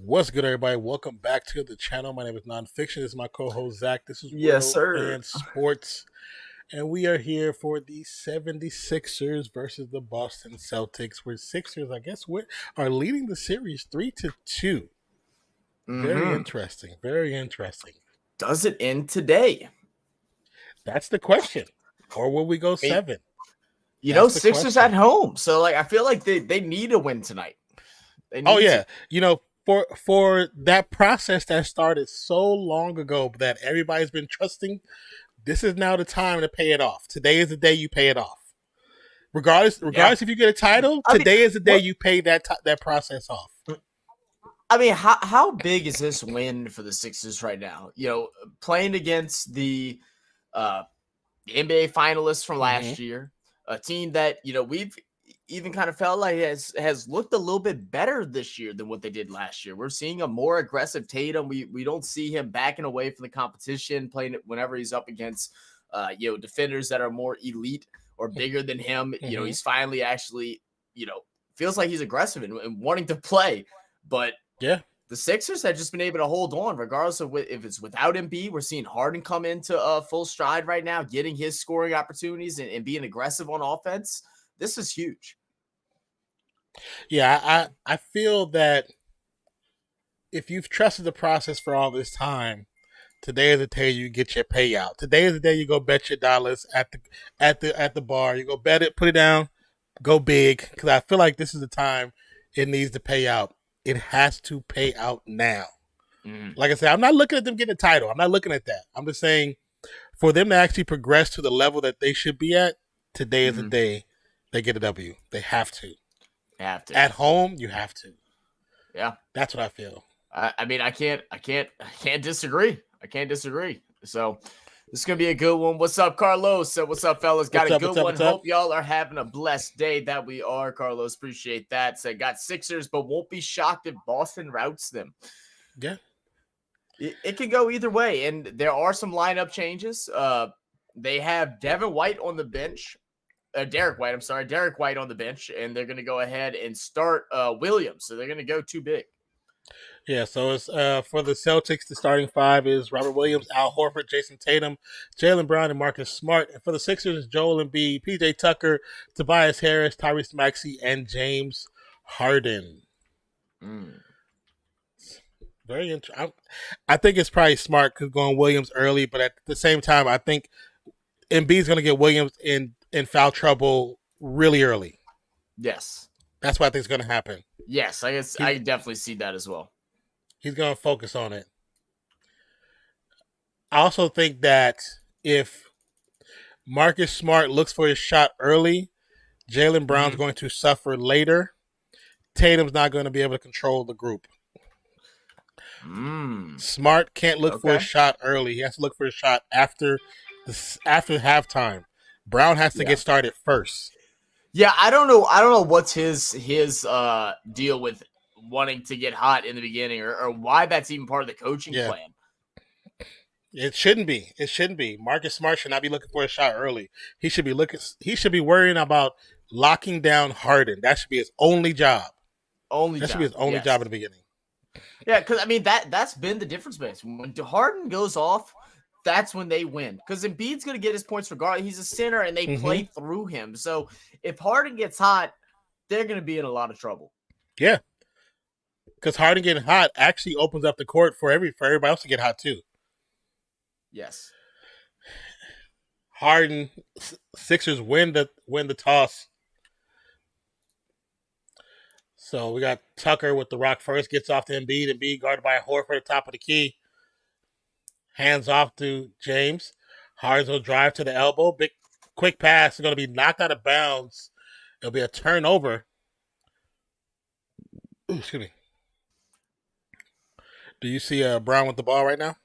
What's good, everybody? Welcome back to the channel. My name is Nonpfixion. This is my co-host, Zach. This is Yes, World sir. Fan Sports. And we are here for the 76ers versus the Boston Celtics, where Sixers, I guess, are leading the series 3-2. Very interesting. Very interesting. Does it end today? That's the question. Or will we go 7? You know, Sixers at home. So, I feel like they need a win tonight. You know, for that process that started so long ago that everybody's been trusting, this is now the time to pay it off. Today is the day you pay it off. Regardless if you get a title, today is the day you pay that process off. I mean, how big is this win for the Sixers right now? You know, playing against the NBA finalists from last year, a team that, you know, we've even kind of felt like has looked a little bit better this year than what they did last year. We're seeing a more aggressive Tatum. We don't see him backing away from the competition, playing it whenever he's up against defenders that are more elite or bigger than him. You know, he's finally actually, feels like he's aggressive and wanting to play. But yeah, the Sixers have just been able to hold on regardless of if it's without Embiid. We're seeing Harden come into full stride right now, getting his scoring opportunities and being aggressive on offense. This is huge. Yeah, I feel that if you've trusted the process for all this time, today is the day you get your payout. Today is the day you go bet your dollars at the bar. You go bet it, put it down, go big. Because I feel like this is the time it needs to pay out. It has to pay out now. Like I said, I'm not looking at them getting a title. I'm not looking at that. I'm just saying for them to actually progress to the level that they should be at, today is the day they get a W. They have to. At home, you have to. Yeah, that's what I feel. I mean, I can't disagree. I can't disagree. So this is gonna be a good one. What's up, Carlos? What's up, fellas? Got a good one. Hope y'all are having a blessed day. That we are, Carlos. Appreciate that. So got Sixers, but won't be shocked if Boston routs them. Yeah, it can go either way, and there are some lineup changes. They have Devin White on the bench. Derek White on the bench, and they're going to go ahead and start Williams. So they're going to go too big. Yeah, so it's for the Celtics, the starting 5 is Robert Williams, Al Horford, Jayson Tatum, Jaylen Brown, and Marcus Smart. And for the Sixers, Joel Embiid, PJ Tucker, Tobias Harris, Tyrese Maxey, and James Harden. Very interesting. I think it's probably smart because going Williams early, but at the same time, I think Embiid's going to get Williams in foul trouble really early. Yes. That's what I think is going to happen. Yes, I guess I definitely see that as well. He's going to focus on it. I also think that if Marcus Smart looks for his shot early, Jaylen Brown's going to suffer later. Tatum's not going to be able to control the group. Smart can't look for a shot early. He has to look for a shot after halftime. Brown has to get started first. Yeah, I don't know what's his deal with wanting to get hot in the beginning, or why that's even part of the coaching plan. It shouldn't be. It shouldn't be. Marcus Smart should not be looking for a shot early. He should be worrying about locking down Harden. That should be his only job. That should be his only job in the beginning. Yeah, because I mean that's been the difference maker. When Harden goes off, that's when they win. Because Embiid's going to get his points regardless. He's a center, and they play through him. So if Harden gets hot, they're going to be in a lot of trouble. Yeah, because Harden getting hot actually opens up the court for everybody else to get hot too. Yes. Harden, Sixers win the toss. So we got Tucker with the rock first, gets off to Embiid. Embiid guarded by Horford at the top of the key. Hands off to James. Harden will drive to the elbow. Big quick pass is going to be knocked out of bounds. It'll be a turnover. Ooh, excuse me. Do you see Brown with the ball right now?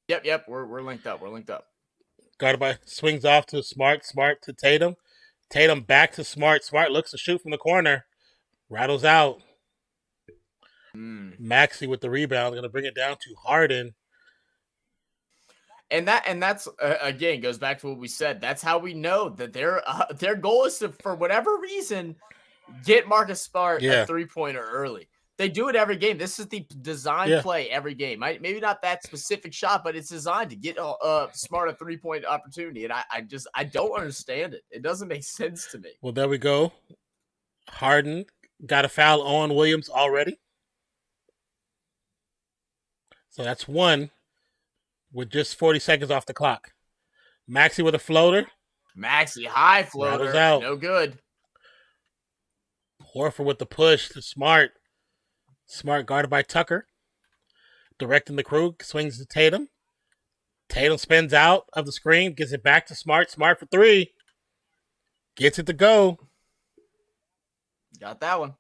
Yep. We're linked up. Guarded by, swings off to Smart to Tatum. Tatum back to Smart. Smart looks to shoot from the corner. Rattles out. Maxey with the rebound. Going to bring it down to Harden. And that's again goes back to what we said. That's how we know that their goal is to, for whatever reason, get Marcus Smart a 3-pointer early. They do it every game. This is the design play every game. Maybe not that specific shot, but it's designed to get Smart a 3-point opportunity. And I don't understand it. It doesn't make sense to me. Well, there we go. Harden got a foul on Williams already. So that's one with just 40 seconds off the clock. Maxey with a floater. Maxey, high floater. Out. No good. Horford with the push to Smart. Smart guarded by Tucker. Directing the crew. Swings to Tatum. Tatum spins out of the screen. Gets it back to Smart. Smart for three. Gets it to go. Got that one.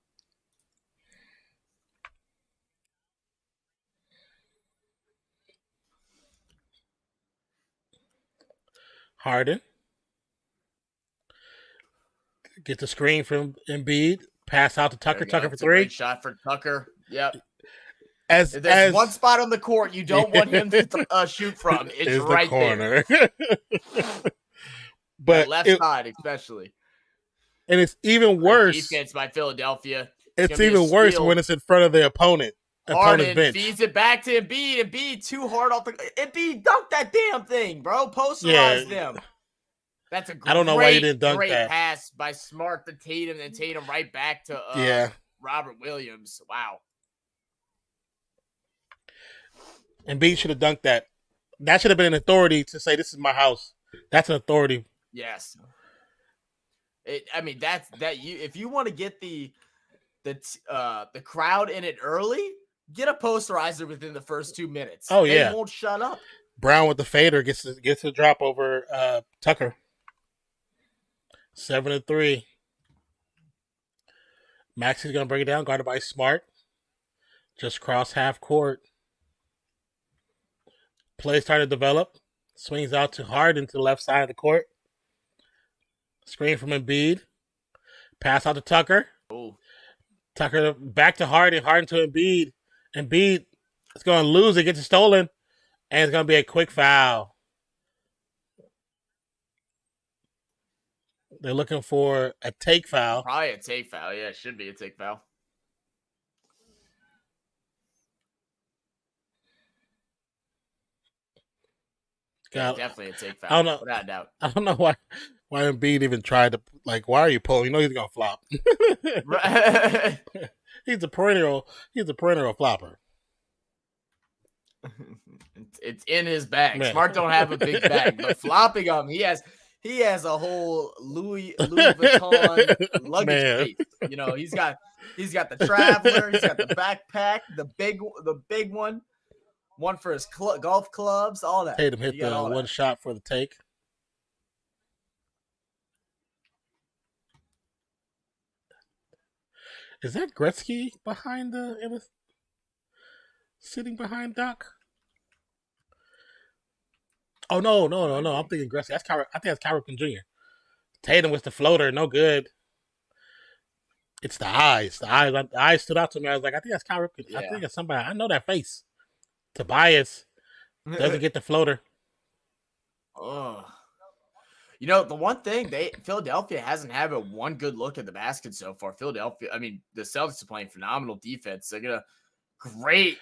Harden. Get the screen from Embiid. Pass out to Tucker. Tucker for three. Great shot for Tucker. Yep. As there's one spot on the court you don't want him to shoot from, it's right the corner. There. But left side especially. And it's even worse. Defense by Philadelphia. It's even worse when it's in front of the opponent's bench. Feeds it back to Embiid. Embiid too hard off the. Embiid dunk that damn thing, bro. Posterize them. That's a great, I don't know why you didn't dunk great that. Pass by Smart to Tatum, and Tatum right back to Robert Williams. Wow. Embiid should have dunked that. That should have been an authority to say, "This is my house." That's an authority. Yes. If you want to get the crowd in it early, get a posterizer within the first 2 minutes. Oh yeah, they won't shut up. Brown with the fader gets the drop over Tucker. 7-3. Maxey's gonna bring it down, guarded by Smart. Just cross half court. Play started to develop. Swings out to Harden to the left side of the court. Screen from Embiid. Pass out to Tucker. Ooh. Tucker back to Harden. Harden to Embiid. Embiid is going to lose it. Gets it stolen. And it's going to be a quick foul. They're looking for a take foul. Probably a take foul. Yeah, it should be a take foul. Definitely a take foul. I don't know. Without a doubt. I don't know why Embiid even tried to, why are you pulling? You know he's going to flop. Right. He's a perennial flopper. It's in his bag. Man. Smart don't have a big bag, but flopping him, he has a whole Louis Vuitton luggage case. You know, he's got the traveler, he's got the backpack, the big one for his golf clubs, all that. Tatum hit the one shot for the take. Is that Gretzky behind sitting behind Doc? Oh no! I'm thinking Gretzky. I think that's Cal Ripken Jr. Tatum was the floater, no good. It's the eyes. The eyes stood out to me. I was like, I think that's Cal Ripken. I Yeah. think it's somebody. I know that face. Tobias doesn't get the floater. Oh. You know, the one thing Philadelphia hasn't had a one good look at the basket so far. Philadelphia, I mean, the Celtics are playing phenomenal defense. They're gonna great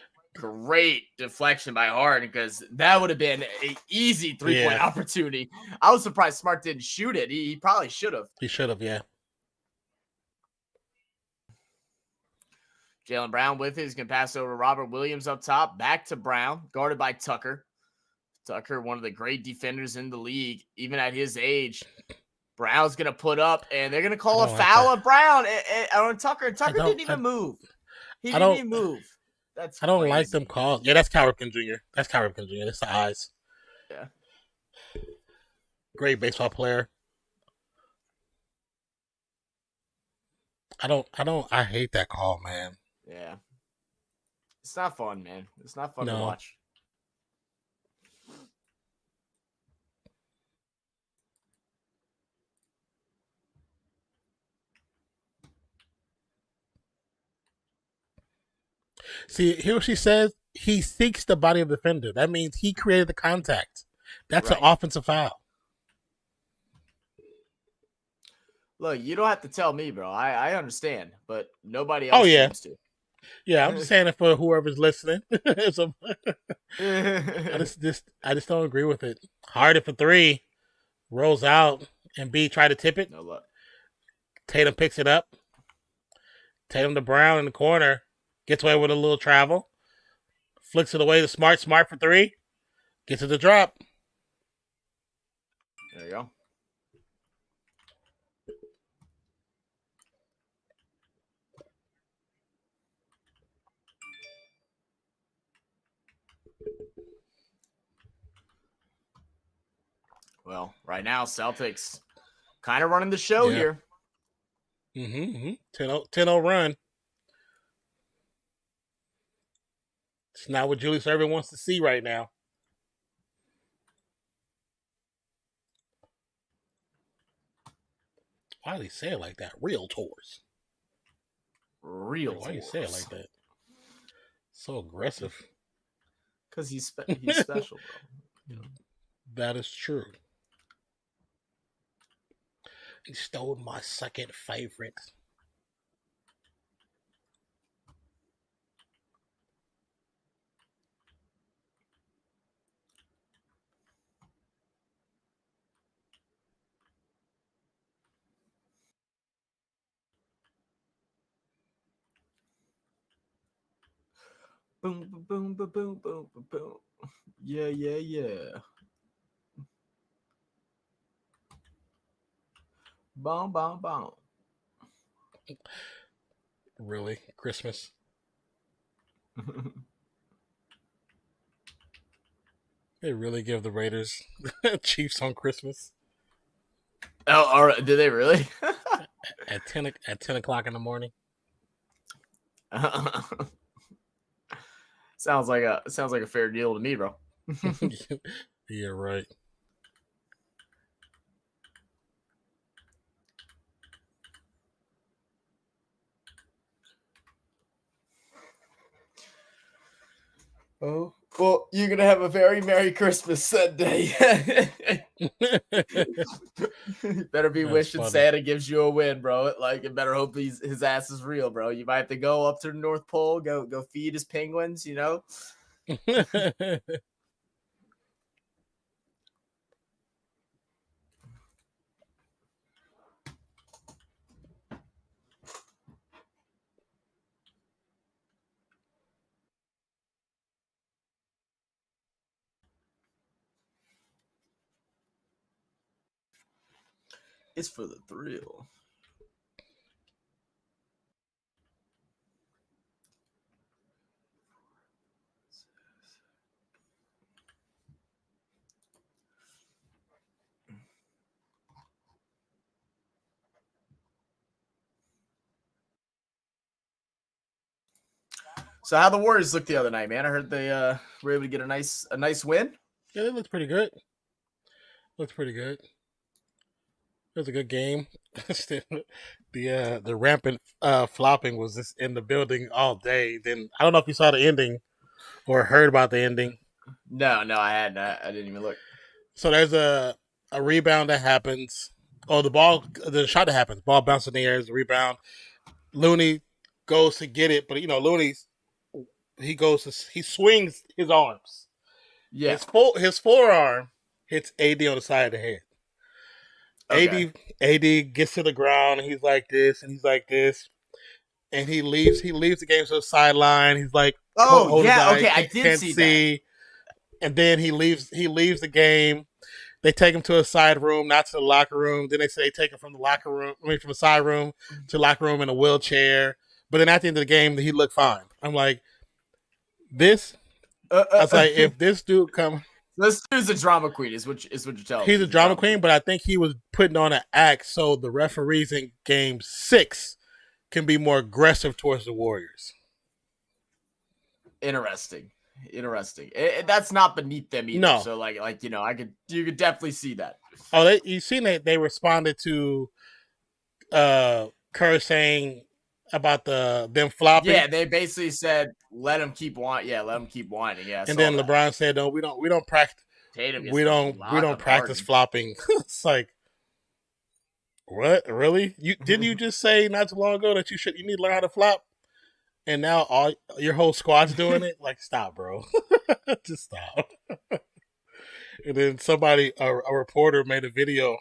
deflection by Harden because that would have been an easy 3-point opportunity. I was surprised Smart didn't shoot it. He probably should have. He should have, yeah. Jaylen Brown with it. He's going to pass over Robert Williams up top. Back to Brown, guarded by Tucker. Tucker, one of the great defenders in the league, even at his age. Brown's going to put up, and they're going to call a foul on Brown on Tucker. Tucker didn't even move. He didn't even move. I don't like them calls. Yeah, that's Cal Ripken Jr. That's Cal Ripken Jr. That's the eyes. Yeah. Great baseball player. I hate that call, man. Yeah. It's not fun, man. It's not fun to watch. See, here she says he seeks the body of the defender. That means he created the contact. That's an offensive foul. Look, you don't have to tell me, bro. I understand, but nobody else seems to. Yeah, I'm just saying it for whoever's listening. So, I just don't agree with it. Harden for 3, rolls out, and B try to tip it. No luck. Tatum picks it up. Tatum to Brown in the corner, gets away with a little travel, flicks it away to Smart for 3, gets it to drop. There you go. Well, right now, Celtics kind of running the show here. 10-0 run. It's not what Julius Erving wants to see right now. Why do they say it like that? Realtors. Why do you say it like that? So aggressive. Because he's special, bro. That is true. He stole my second favorite. Boom, boom, boom, boom, boom, boom, boom. Yeah. Bomb. Really? Christmas? They really give the Raiders Chiefs on Christmas? Oh, all right. Did they really? at 10 o'clock in the morning? Sounds like a fair deal to me, bro. Yeah, right. Oh, well, you're gonna have a very Merry Christmas that day. Better be wishing Santa gives you a win, bro. Like, it better hope his ass is real, bro. You might have to go up to the North Pole, go feed his penguins, you know. It's for the thrill. So how the Warriors looked the other night, man? I heard they were able to get a nice win. Yeah, it looks pretty good. Looks pretty good. It was a good game. The rampant flopping was just in the building all day. Then I don't know if you saw the ending or heard about the ending. No, I hadn't. I didn't even look. So there's a rebound that happens. Oh, the shot that happens. Ball bounces in the air. There's a rebound. Looney goes to get it, but Looney he swings his arms. Yeah. His forearm hits AD on the side of the head. Okay. AD gets to the ground and he's like this and he's like this. And he leaves the game to the sideline. He's like, oh yeah, okay, I did see that. And then he leaves the game. They take him to a side room, not to the locker room. Then they say they take him from the side room to the locker room in a wheelchair. But then at the end of the game, he looked fine. I'm like, this. I was like, if this dude come, this dude's a drama queen, is what you're telling me. He's a drama queen, but I think he was putting on an act so the referees in Game 6 can be more aggressive towards the Warriors. Interesting. That's not beneath them either. No. So you could definitely see that. Oh, you seen that they responded to Kerr saying about them flopping. Yeah, they basically said let him keep whining. Yeah, let him keep whining. Yeah. And then LeBron said, "No, we don't practice. We don't practice flopping." It's like, what? Really? Didn't you just say not too long ago that you need to learn how to flop? And now your whole squad's doing it? Like, stop, bro. Just stop. And then a reporter made a video,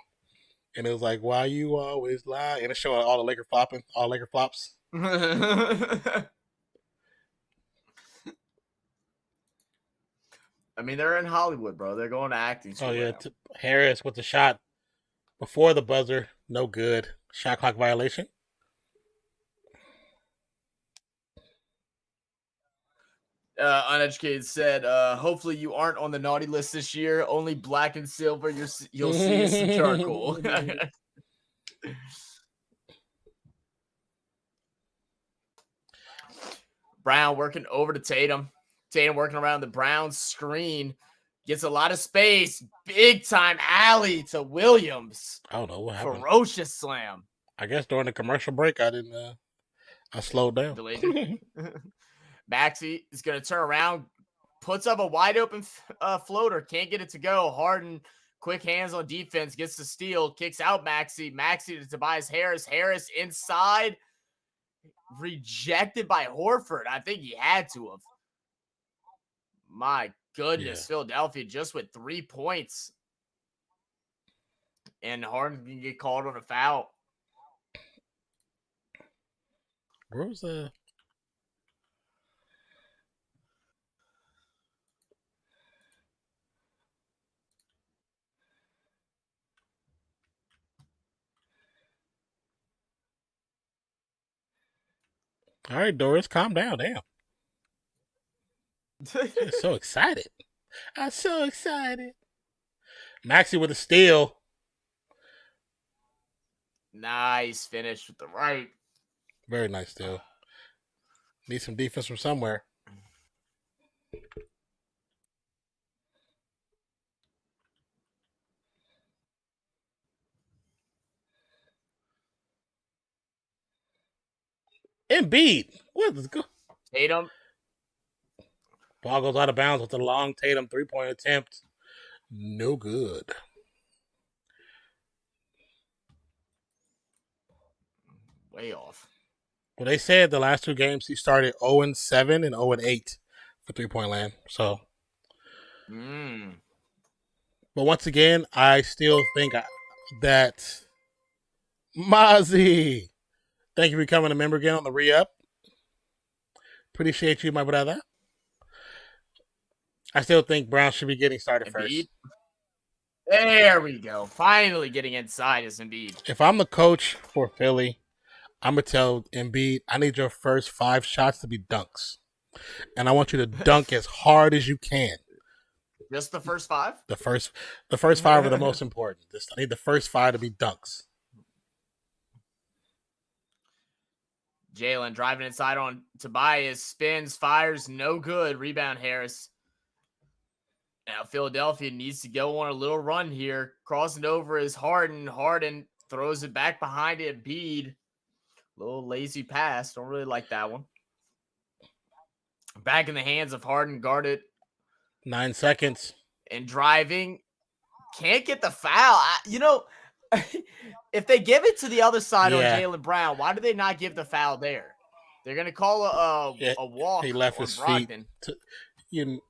and it was like, why you always lie? And it showed all the Laker flopping, all Laker flops. I mean, they're in Hollywood, bro. They're going to acting school. Oh, yeah. Harris with the shot before the buzzer. No good. Shot clock violation. Uneducated said, hopefully you aren't on the naughty list this year. Only black and silver you'll see is some charcoal. Brown working over to Tatum. Tatum working around the Brown screen. Gets a lot of space. Big time alley to Williams. I don't know what happened. Ferocious slam. I guess during the commercial break, I slowed down. Maxey is going to turn around, puts up a wide open floater, can't get it to go. Harden, quick hands on defense, gets the steal, kicks out Maxey. Maxey to Tobias Harris. Harris inside, rejected by Horford. I think he had to have. My goodness, yeah. Philadelphia just with 3 points. And Harden can get called on a foul. Where was the... All right, Doris, calm down. Damn. I'm so excited. I'm so excited. Maxey with a steal. Nice finish with the right. Very nice steal. Need some defense from somewhere. Embiid. What is good? Tatum. Ball goes out of bounds with a long Tatum 3-point attempt. No good. Way off. Well, they said the last 2 games he started 0-7 and 0-8 for 3-point land. So. But once again, I still think that Mozzie. Thank you for becoming a member again on the re-up. Appreciate you, my brother. I still think Brown should be getting started first. There we go. Finally getting inside is Embiid. If I'm the coach for Philly, I'm going to tell Embiid, I need your first 5 shots to be dunks. And I want you to dunk as hard as you can. Just the first 5? The first 5 are the most important. I need the first 5 to be dunks. Jalen driving inside on Tobias, spins, fires, no good. Rebound Harris. Now Philadelphia needs to go on a little run here. Crossing over is Harden. Harden throws it back behind it. Embiid. Little lazy pass. Don't really like that one. Back in the hands of Harden, guarded. 9 seconds. And driving. Can't get the foul. If they give it to the other side on Jaylen Brown, why do they not give the foul there? They're going to call a walk. He left his Brogdon. feet.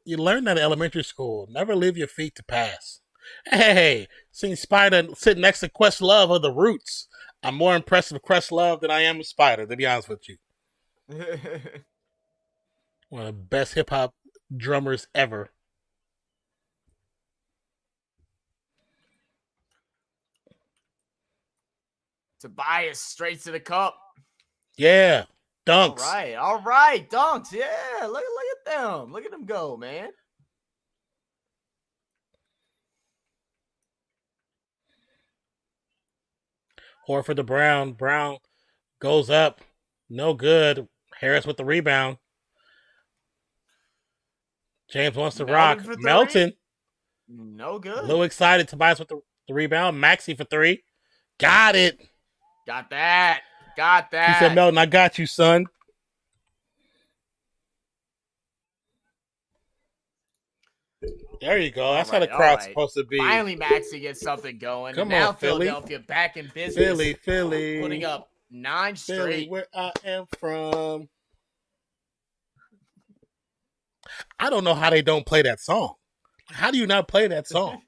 You learned that in elementary school. Never leave your feet to pass. Hey, seeing Spider sitting next to Questlove of the Roots. I'm more impressed with Questlove than I am with Spider, to be honest with you. One of the best hip-hop drummers ever. Tobias straight to the cup. Yeah. Dunks. All right. Dunks. Yeah. Look at them. Look at them go, man. Horford to Brown. Brown goes up. No good. Harris with the rebound. James wants to rock. Melton. No good. A little excited. Tobias with the rebound. Maxey for 3. Got it. Got that. He said, Melton, I got you, son. There you go. That's how the crowd's supposed to be. Finally, Maxey gets something going. Come now on, Philly. Philadelphia back in business. Philly. Putting up 9 straight. Philly, where I am from. I don't know how they don't play that song. How do you not play that song?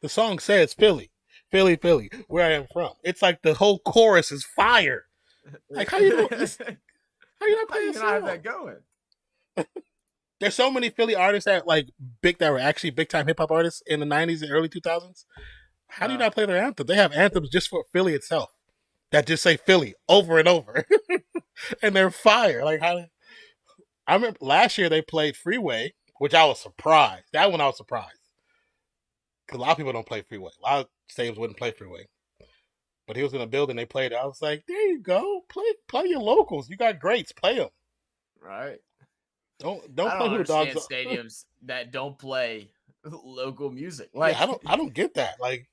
The song says Philly, Philly, Philly, where I am from. It's like the whole chorus is fire. Like how you not play that song? Have that going? There's so many Philly artists that were actually big time hip hop artists in the 90s and early 2000s. How do you not play their anthem? They have anthems just for Philly itself that just say Philly over and over, and they're fire. Like how? I remember last year they played Freeway, which I was surprised. That one I was surprised because a lot of people don't play Freeway. A lot of stadiums wouldn't play Freeway, but he was in the building. They played it. I was like, there you go, play your locals. You got greats, play them. Right. Don't play who the dogs are. Stadiums that don't play local music. I don't get that. Like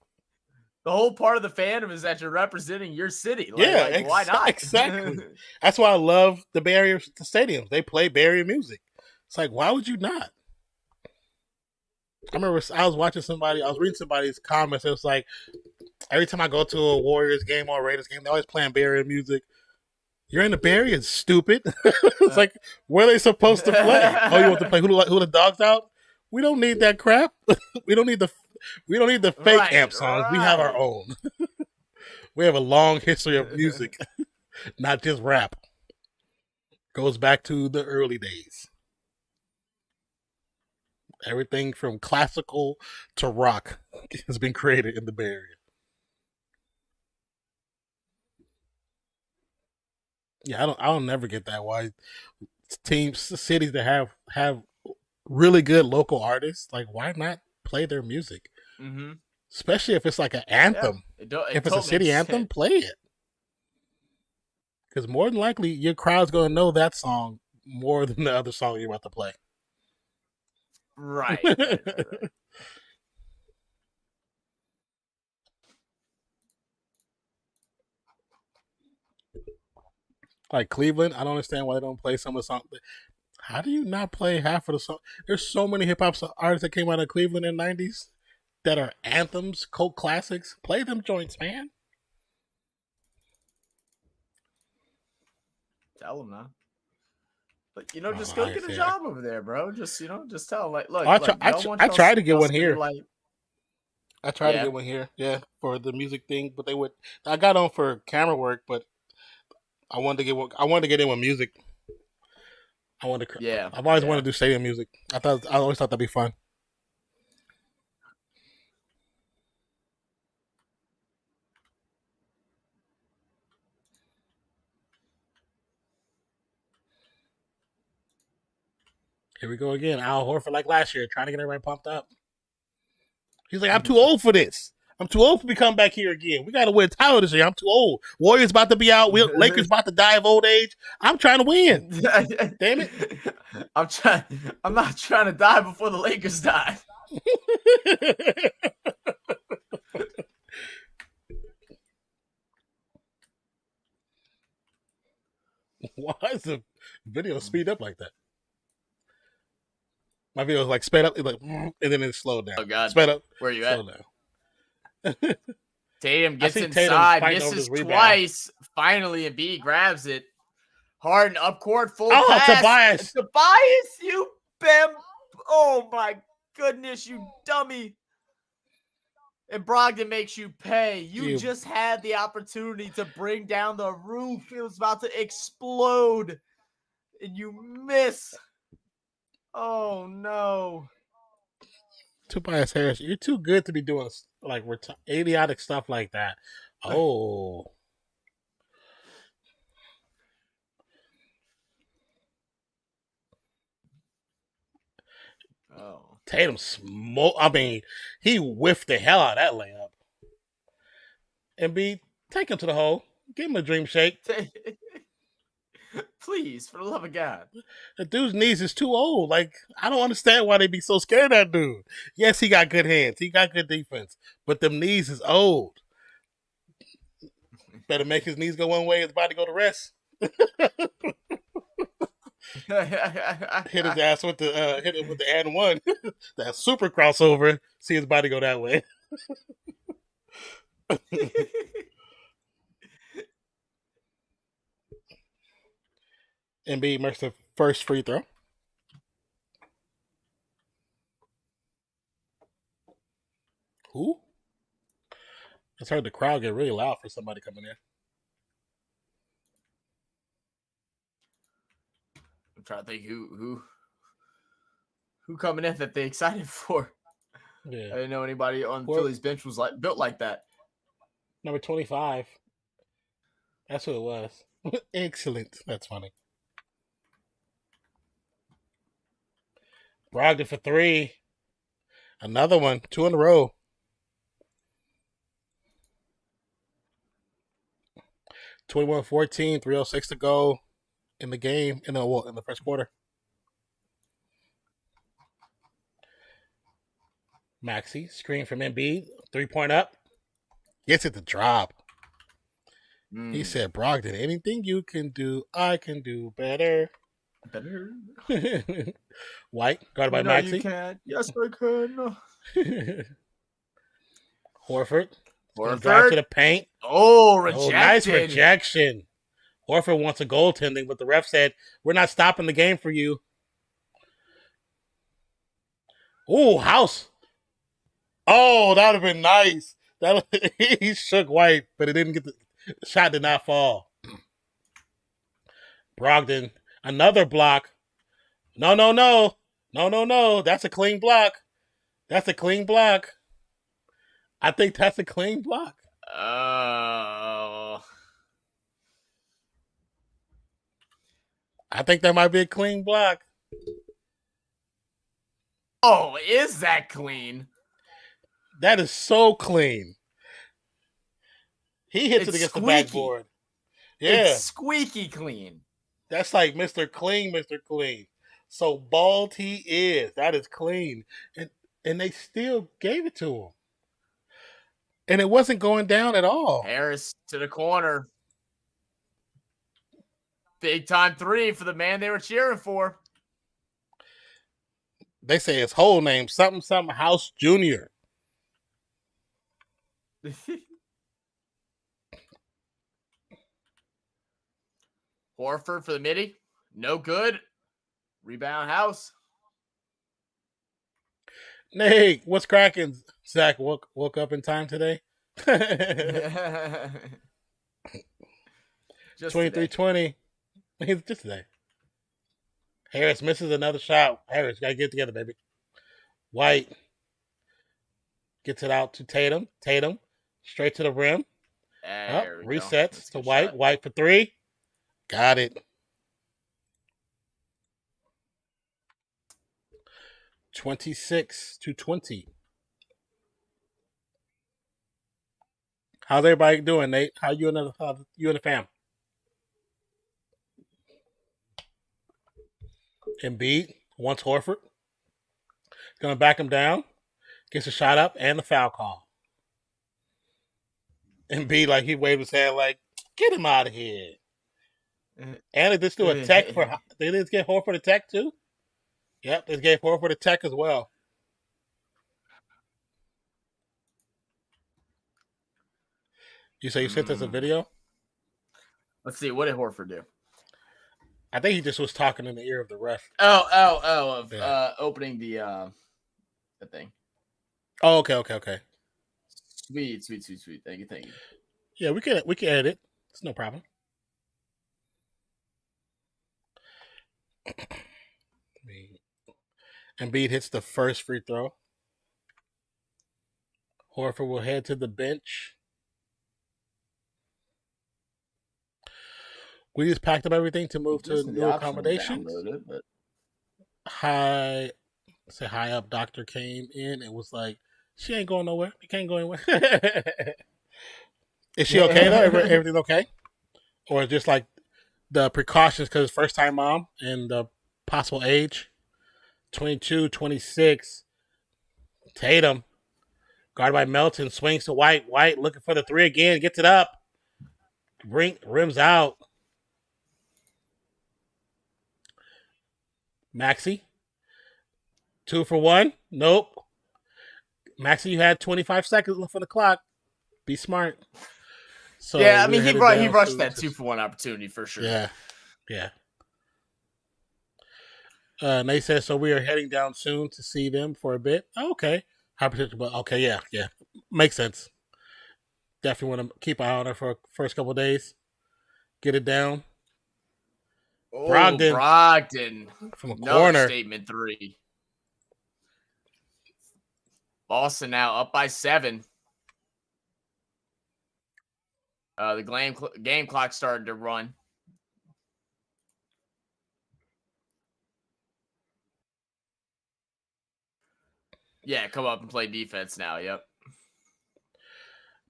the whole part of the fandom is that you're representing your city. Why not? Exactly. That's why I love the Bay Area stadiums. They play Bay Area music. It's like, why would you not? I remember I was reading somebody's comments. It was like, every time I go to a Warriors game or a Raiders game, they're always playing Bay Area music. You're in the Bay Area, it's stupid. It's like, where are they supposed to play? Oh, you want to play who the dogs out? We don't need that crap. We don't need the fake amp songs. We have our own. We have a long history of music, not just rap. Goes back to the early days. Everything from classical to rock has been created in the Bay Area. Yeah, I'll never get that. Why cities that have really good local artists, like why not play their music? Mm-hmm. Especially if it's like an anthem. Yeah, if it's a city anthem, play it. Because more than likely, your crowd's going to know that song more than the other song you're about to play. Right. Like Cleveland, I don't understand why they don't play some of the songs. How do you not play half of the song? There's so many hip hop artists that came out of Cleveland in the 90s that are anthems, cult classics. Play them joints, man. Tell them now. But just go get a job over there, bro. Just just tell them look. I tried to get one here. I tried to get one here, for the music thing, but I got on for camera work, but I wanted to get one. I wanted to get in with music. I've always wanted to do stadium music. I always thought that'd be fun. Here we go again. Al Horford like last year, trying to get everybody pumped up. He's like, I'm too old for this. I'm too old to be coming back here again. We got to win a title this year. I'm too old. Warriors about to be out. Lakers about to die of old age. I'm trying to win. Damn it. I'm not trying to die before the Lakers die. Why is the video speed up like that? My video is like sped up, like, and then it slowed down. Oh God, sped up. Where are you slow at? Down. Tatum gets inside, misses twice. Finally, Embiid grabs it. Harden up court, full pass. Tobias! Tobias, you bam! Oh my goodness, you dummy! And Brogdon makes you pay. You just had the opportunity to bring down the roof. It was about to explode, and you miss. Oh no! Tobias Harris, you're too good to be doing like idiotic stuff like that. Oh. Oh. Tatum he whiffed the hell out of that layup. And take him to the hole. Give him a dream shake. Please, for the love of God. The dude's knees is too old. Like, I don't understand why they be so scared of that dude. Yes, he got good hands. He got good defense. But them knees is old. Better make his knees go one way, his body go the rest. Hit his ass with the hit him with the and one. That super crossover. See his body go that way. Embiid makes the first free throw. Who? I just heard the crowd get really loud for somebody coming in. I'm trying to think who coming in that they excited for. Yeah. I didn't know anybody on Philly's bench was built like that. Number 25. That's who it was. Excellent. That's funny. Brogdon for 3. Another one. 2 in a row. 21-14. 3:06 to go in the game. In the first quarter. Maxey, screen from Embiid. 3-point up. Gets it to drop. He said, Brogdon, anything you can do, I can do better. White, guarded by Maxey. You can. Yes, I can. Horford. Drive to the paint. Oh, rejected. Oh, nice rejection. Horford wants a goaltending, but the ref said, we're not stopping the game for you. Oh, house. Oh, that would have been nice. He shook White, but it didn't get the shot did not fall. Brogdon, another block. No. That's a clean block. That's a clean block. I think that's a clean block. Oh. I think that might be a clean block. Oh, is that clean? That is so clean. He hits it against the backboard. Yeah. It's squeaky clean. That's like Mr. Clean, Mr. Clean. So bald he is. That is clean. And they still gave it to him. And it wasn't going down at all. Harris to the corner. Big time 3 for the man they were cheering for. They say his whole name, something House Jr. Horford for the midi. No good. Rebound House. Nate, what's cracking? Zach woke up in time today. 23-20. Just today. Harris misses another shot. Harris, got to get together, baby. White gets it out to Tatum. Tatum straight to the rim. Resets to White. Shot. White for 3. Got it. 26-20. How's everybody doing, Nate? How you and the fam? Embiid wants Horford. Gonna back him down. Gets a shot up and the foul call. Embiid, like, he waved his hand like, get him out of here. And they just do a tech for. They just get Horford a tech too. Yep, they gave Horford a tech as well. You say you sent us a video? Let's see. What did Horford do? I think he just was talking in the ear of the ref. Opening the thing. Oh, okay. Sweet. Thank you. Yeah, we can edit it. It's no problem. Embiid hits the first free throw. Horford will head to the bench. We just packed up everything to move to new accommodations. High up doctor came in and was like, she ain't going nowhere. You can't go anywhere. Is she okay though? Everything's okay? Or just like the precautions because first time mom and the possible age? 22, 26. Tatum, guarded by Melton, swings to White. White looking for the three again, gets it up. Rims out. Maxey, 2 for 1. Nope. Maxey, you had 25 seconds left for the clock. Be smart. So yeah, I mean, he rushed that 2 for 1 opportunity for sure. Yeah. Nate says, so we are heading down soon to see them for a bit. Oh, okay. High potential, but okay, yeah. Makes sense. Definitely want to keep an eye on her for the first couple of days. Get it down. Oh, Brogdon. From a corner. Statement 3. Boston now up by 7. The game clock started to run. Yeah, come up and play defense now. Yep.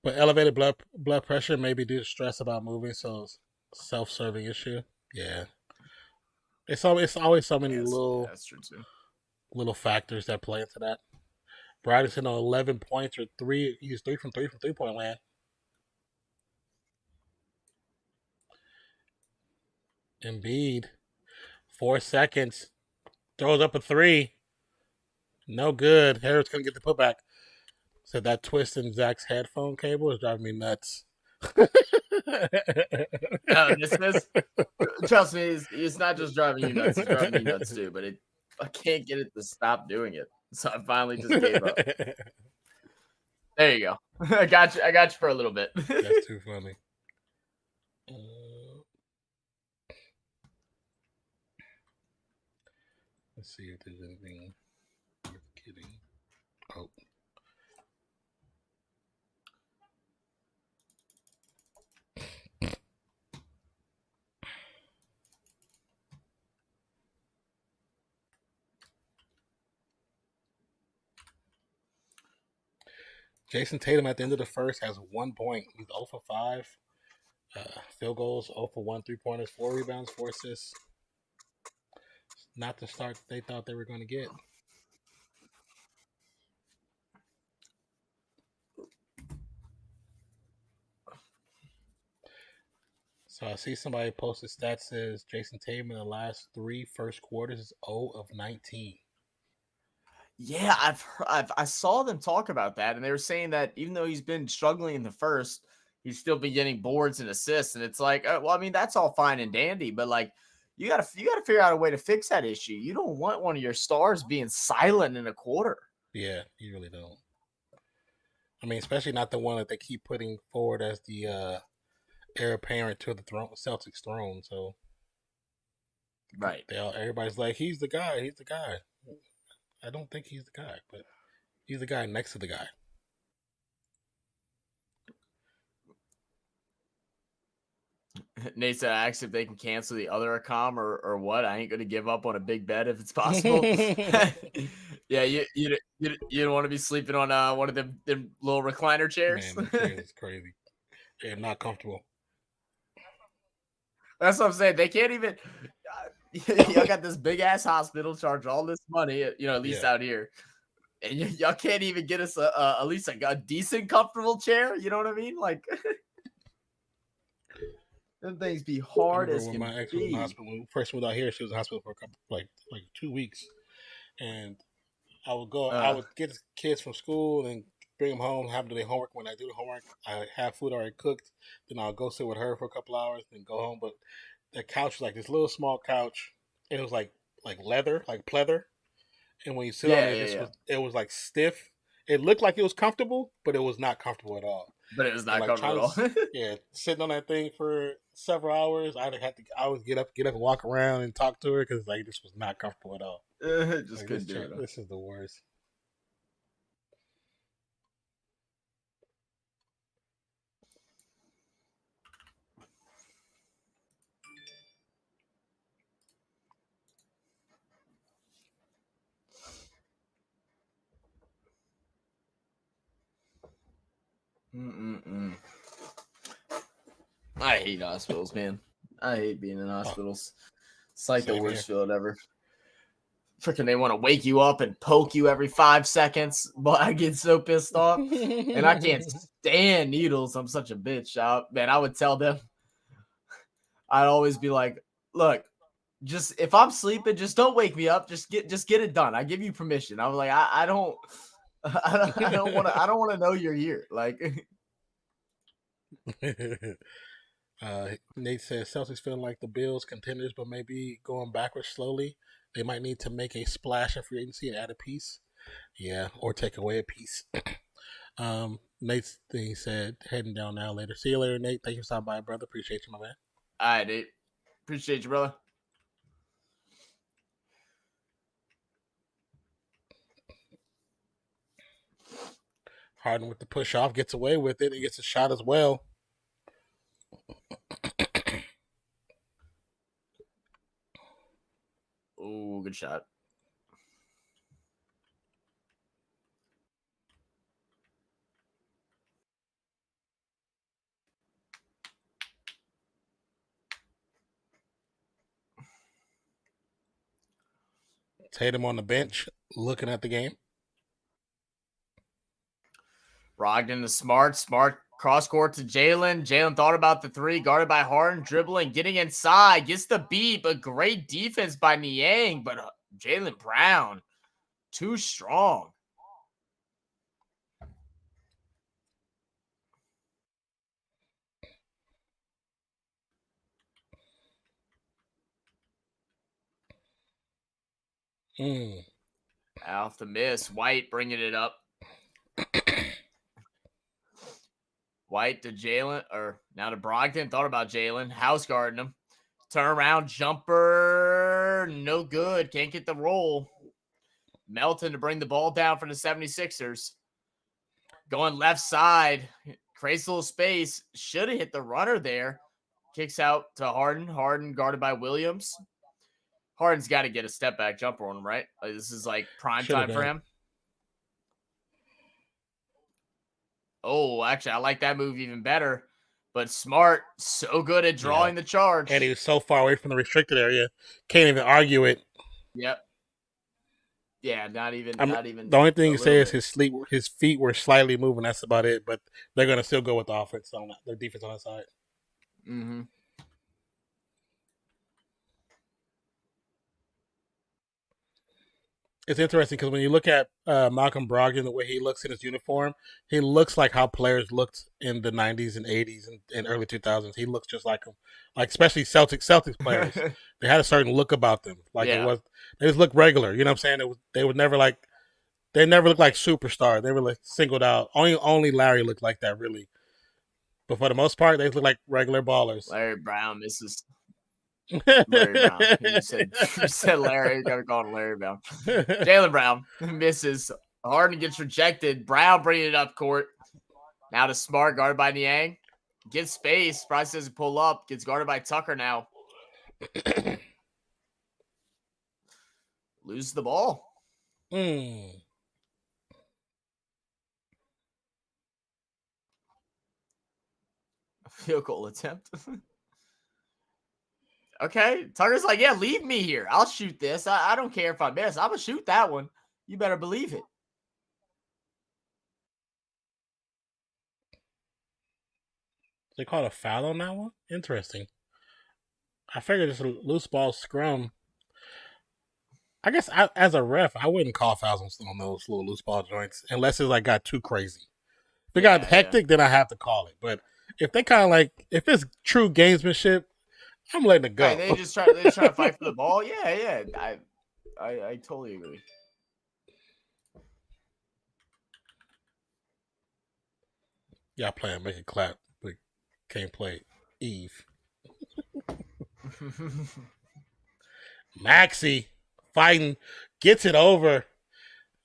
But elevated blood pressure may be due to stress about moving, so it's a self-serving issue. Yeah. It's always so many little factors that play into that. Brogdon's hitting 11 points or 3. He's 3 from 3 from 3-point land. Embiid, 4 seconds, throws up a 3. No good. Harris couldn't get the putback. Said that twist in Zach's headphone cable is driving me nuts. Trust me, it's not just driving you nuts, it's driving me nuts too, but I can't get it to stop doing it. So I finally just gave up. There you go. I got you for a little bit. That's too funny. Let's see if there's anything worth getting. Oh. Jayson Tatum at the end of the first has 1 point. He's 0 for 5. Field goals, 0 for 1 3-pointers, 4 rebounds, 4 assists. Not the start they thought they were going to get. So I see somebody posted stats says Jayson Tatum in the last 3 first quarters is 0 of 19. Yeah, I saw them talk about that, and they were saying that even though he's been struggling in the first, he's still been getting boards and assists. And it's like, well, I mean, that's all fine and dandy, but like, you gotta figure out a way to fix that issue. You don't want one of your stars being silent in a quarter. Yeah, you really don't. I mean, especially not the one that they keep putting forward as the heir apparent to the Celtics throne. So, right, everybody's like, he's the guy. He's the guy. I don't think he's the guy, but he's the guy next to the guy. Nate said, I asked if they can cancel the other accom or what. I ain't going to give up on a big bet if it's possible. Yeah, you don't want to be sleeping on one of them little recliner chairs. Man, the chair is crazy. They're not comfortable. That's what I'm saying. They can't even. Y'all got this big ass hospital, charge all this money, at least out here, and y'all can't even get us at least a decent, comfortable chair. You know what I mean? Like, them things be hard as when can my ex was in the be. hospital, when we first moved out here, she was in the hospital for a couple, like 2 weeks, and I would get the kids from school and bring them home, have them do their homework. When I do the homework, I have food already cooked. Then I'll go sit with her for a couple hours, then go home. But the couch was like this little small couch. It was like leather, like pleather. And when you sit on it, it was like stiff. It looked like it was comfortable, but it was not comfortable at all. But it was not like comfortable at all. sitting on that thing for several hours. I always get up and walk around and talk to her because like this was not comfortable at all. Just like, couldn't do it. This is the worst. I hate hospitals, man. I hate being in hospitals. It's like the worst feeling ever. Freaking, they want to wake you up and poke you every 5 seconds. But I get so pissed off, and I can't stand needles. I'm such a bitch. Man, I would tell them. I'd always be like, "Look, just if I'm sleeping, just don't wake me up. Just get it done. I give you permission." I was like, I don't want to know you're here. Like, Nate says Celtics feeling like the Bills contenders, but maybe going backwards slowly. They might need to make a splash of free agency and add a piece. Yeah, or take away a piece. Nate, he said, heading down now later. See you later, Nate. Thank you for stopping by, brother. Appreciate you, my man. All right, Nate. Appreciate you, brother. Harden with the push off, gets away with it. He gets a shot as well. Oh, good shot. Tatum on the bench, looking at the game. Brogdon to Smart cross court to Jalen. Jalen thought about the three, guarded by Harden, dribbling, getting inside, gets the beat, but great defense by Niang. But Jaylen Brown, too strong. Off the miss. White bringing it up. White to Jalen, or now to Brogdon. Thought about Jalen. House guarding him. Turnaround jumper. No good. Can't get the roll. Melton to bring the ball down for the 76ers. Going left side. Creates a little space. Should have hit the runner there. Kicks out to Harden. Harden guarded by Williams. Harden's got to get a step back jumper on him, right? This is like prime time for him. Oh, actually, I like that move even better. But Smart, so good at drawing the charge. And he was so far away from the restricted area. Can't even argue it. Yep. Yeah, not even. The only thing you say is his feet were slightly moving. That's about it. But they're going to still go with the offense on their defense on that side. Mm-hmm. It's interesting because when you look at Malcolm Brogdon, the way he looks in his uniform, he looks like how players looked in the 90s and 80s and early 2000s. He looks just like them, like especially Celtics players. They had a certain look about them. Like it was, they just look regular. You know what I'm saying? They never looked like superstars. They were like singled out. Only Larry looked like that really. But for the most part, they look like regular ballers. Larry Brown misses. Larry Brown. You said Larry. You got to call him Larry Brown. Jaylen Brown misses. Harden gets rejected. Brown bringing it up court. Now to Smart, guarded by Niang. Gets space. Price doesn't pull up. Gets guarded by Tucker now. Loses the ball. Field goal attempt. Okay. Tucker's like, yeah, leave me here. I'll shoot this. I don't care if I miss. I'm going to shoot that one. You better believe it. They called a foul on that one? Interesting. I figured it's a loose ball scrum. I guess as a ref, I wouldn't call fouls on those little loose ball joints unless it like got too crazy. If it got hectic, then I have to call it. But if they kind of like, if it's true gamesmanship, I'm letting it go. Right, they just try to fight for the ball. Yeah. I totally agree. Y'all playing, make it clap, but can't play Eve. Maxie fighting, gets it over,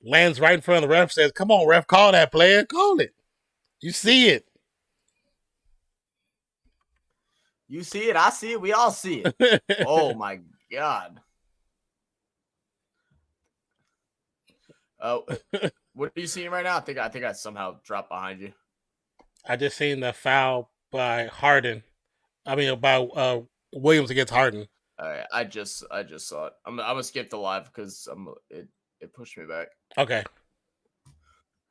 lands right in front of the ref, says, "Come on, ref, call that player, call it. You see it." You see it, I see it, we all see it. Oh my God. Oh, what are you seeing right now? I think I somehow dropped behind you. I just seen the foul by Harden. I mean, by Williams against Harden. All right, I just saw it. I'm gonna skip the live because it pushed me back. Okay.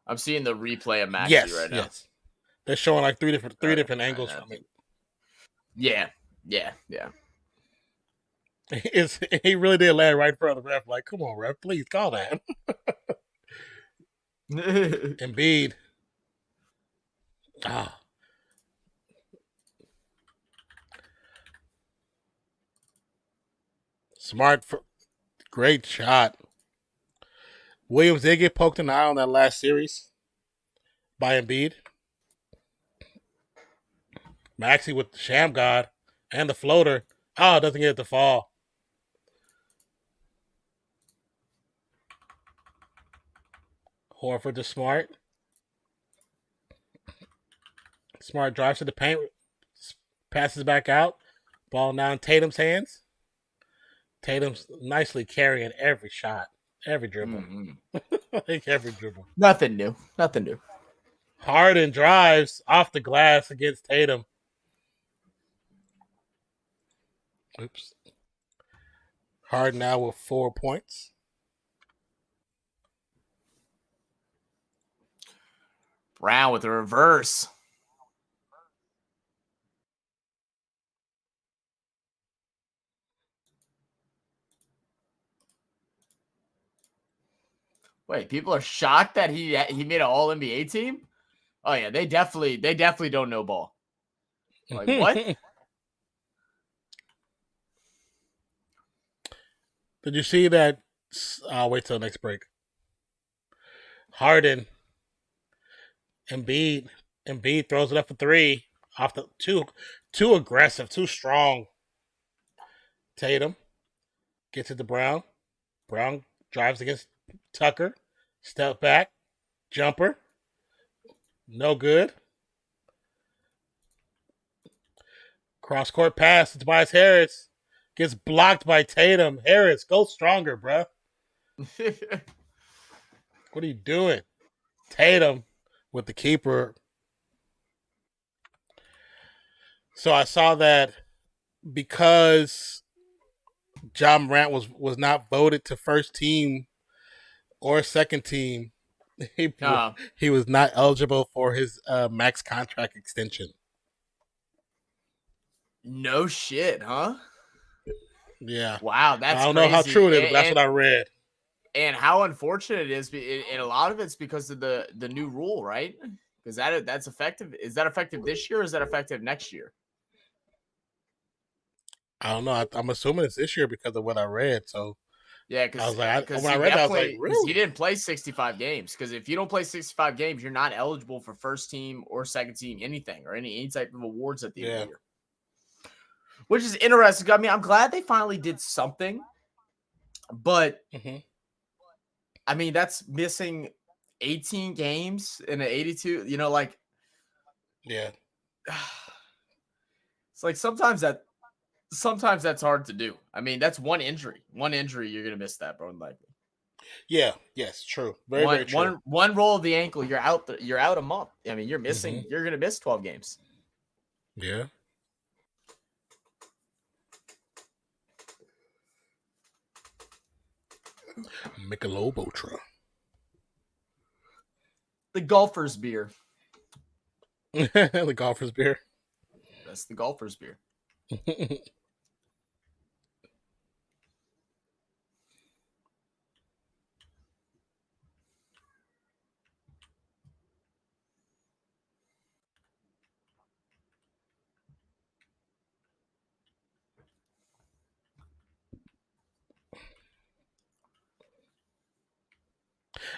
I'm seeing the replay of Maxie right now. Yes. They're showing like three different angles from it. Yeah. He really did land right in front of the ref. Like, come on, ref, please call that. Embiid. Smart, great shot. Williams did get poked in the eye on that last series by Embiid. Maxey with the sham god and the floater. Doesn't get it to fall. Horford to Smart. Smart drives to the paint, passes back out. Ball now in Tatum's hands. Tatum's nicely carrying every shot, every dribble. Mm-hmm. Every dribble. Nothing new. Harden drives off the glass against Tatum. Oops. Harden now with 4 points. Brown with a reverse. Wait, people are shocked that he made an All NBA team? Oh yeah, they definitely don't know ball. Like what? Did you see that? I'll wait till the next break. Harden, Embiid throws it up for three off the too aggressive, too strong. Tatum gets it to Brown. Brown drives against Tucker. Step back. Jumper. No good. Cross court pass to Tobias Harris. Gets blocked by Tatum. Harris, go stronger, bro. What are you doing? Tatum with the keeper. So I saw that because Ja Morant was not voted to first team or second team, he was not eligible for his max contract extension. No shit, huh? Yeah. Wow, that's I don't crazy. know how true it is, but that's what I read. And how unfortunate it is, and a lot of it's because of the new rule, right? Because that's effective. Is that effective this year or is that effective next year? I don't know. I'm assuming it's this year because of what I read. So yeah, because when I read that, I was like, really? He didn't play 65 games. Because if you don't play 65 games, you're not eligible for first team or second team anything or any type of awards at the end of the year. Which is interesting. I mean, I'm glad they finally did something, but I mean, that's missing 18 games in an 82. You know, like, yeah, it's like sometimes that's hard to do. I mean, that's one injury. One injury, you're gonna miss that, bro. Likely. Yeah. Yes. True. Very true. One roll of the ankle, you're out. You're out a month. I mean, you're missing. You're gonna miss 12 games. Yeah. Michelob Ultra. The golfer's beer. The golfer's beer. That's the golfer's beer.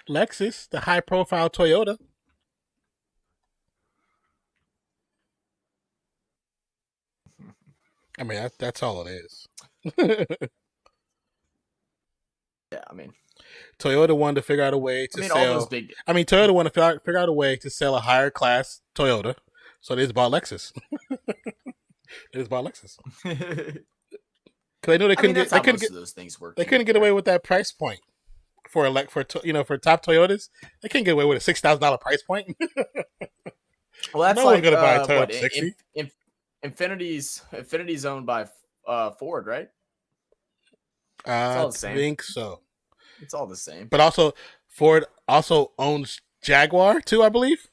Lexus, the high-profile Toyota. I mean, that's all it is. Yeah, I mean, Toyota wanted to figure out a way to all sell. those big. Toyota wanted to figure out a way to sell a higher class Toyota, so they just bought Lexus. They just bought Lexus because they knew they couldn't get. They couldn't get those things work. They couldn't get away with that price point for for top Toyotas. They can't get away with a $6,000 price point. Well, that's no like one's gonna buy a Toyota 60. Infinity's owned by Ford, right? I think so. It's all the same. But also, Ford also owns Jaguar too, I believe.